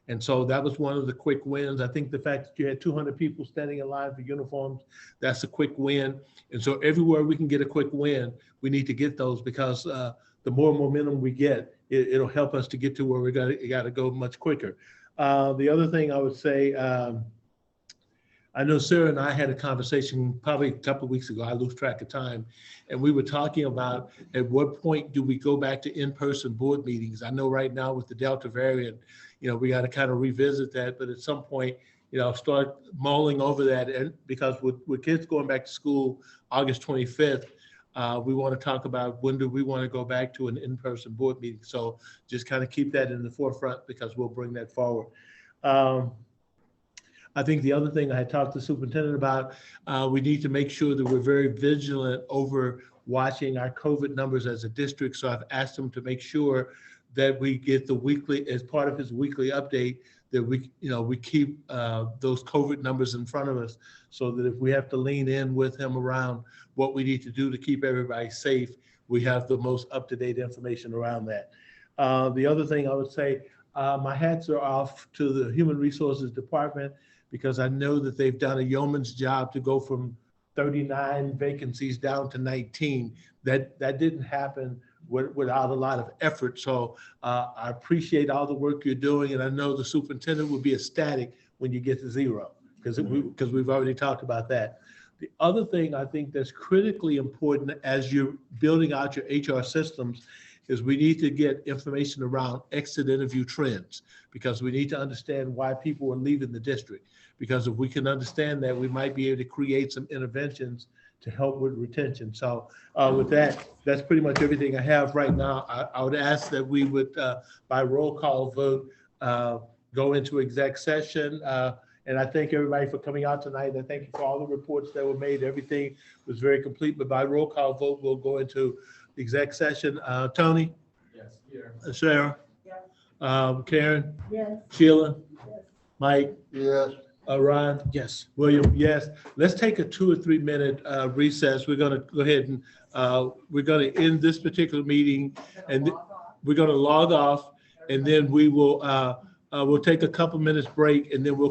And so that was one of the quick wins. I think the fact that you had 200 people standing in line for uniforms, that's a quick win. And so everywhere we can get a quick win, we need to get those, because the more momentum we get, it'll help us to get to where we got to go much quicker. The other thing I would say, I know Sarah and I had a conversation probably a couple of weeks ago. I lose track of time. And we were talking about at what point do we go back to in-person board meetings? I know right now with the Delta variant, we got to kind of revisit that. But at some point, start mulling over that. And because with kids going back to school August 25th, we want to talk about when do we want to go back to an in-person board meeting. So just kind of keep that in the forefront, because we'll bring that forward. I think the other thing I had talked to the superintendent about, we need to make sure that we're very vigilant over watching our COVID numbers as a district. So I've asked him to make sure that we get the weekly, as part of his weekly update, that we keep those COVID numbers in front of us, so that if we have to lean in with him around what we need to do to keep everybody safe, we have the most up-to-date information around that. The other thing I would say, my hats are off to the Human Resources Department, because I know that they've done a yeoman's job to go from 39 vacancies down to 19. That didn't happen without a lot of effort. So I appreciate all the work you're doing, and I know the superintendent will be ecstatic when you get to 0, because we've already talked about that. The other thing I think that's critically important as you're building out your HR systems is we need to get information around exit interview trends, because we need to understand why people are leaving the district. Because if we can understand that, we might be able to create some interventions to help with retention. So with that, that's pretty much everything I have right now. I would ask that we would, by roll call vote, go into exec session. And I thank everybody for coming out tonight. I thank you for all the reports that were made. Everything was very complete, but by roll call vote, we'll go into exec session. Tony? Yes, here. Sarah? Karen? Yes. Sheila? Mike? Yes. Ron? Yes. William? Yes. Let's take a 2 or 3 minute recess. We're gonna go ahead and we're gonna end this particular meeting, and we're gonna log off, and then we will we'll take a couple minutes break, and then we'll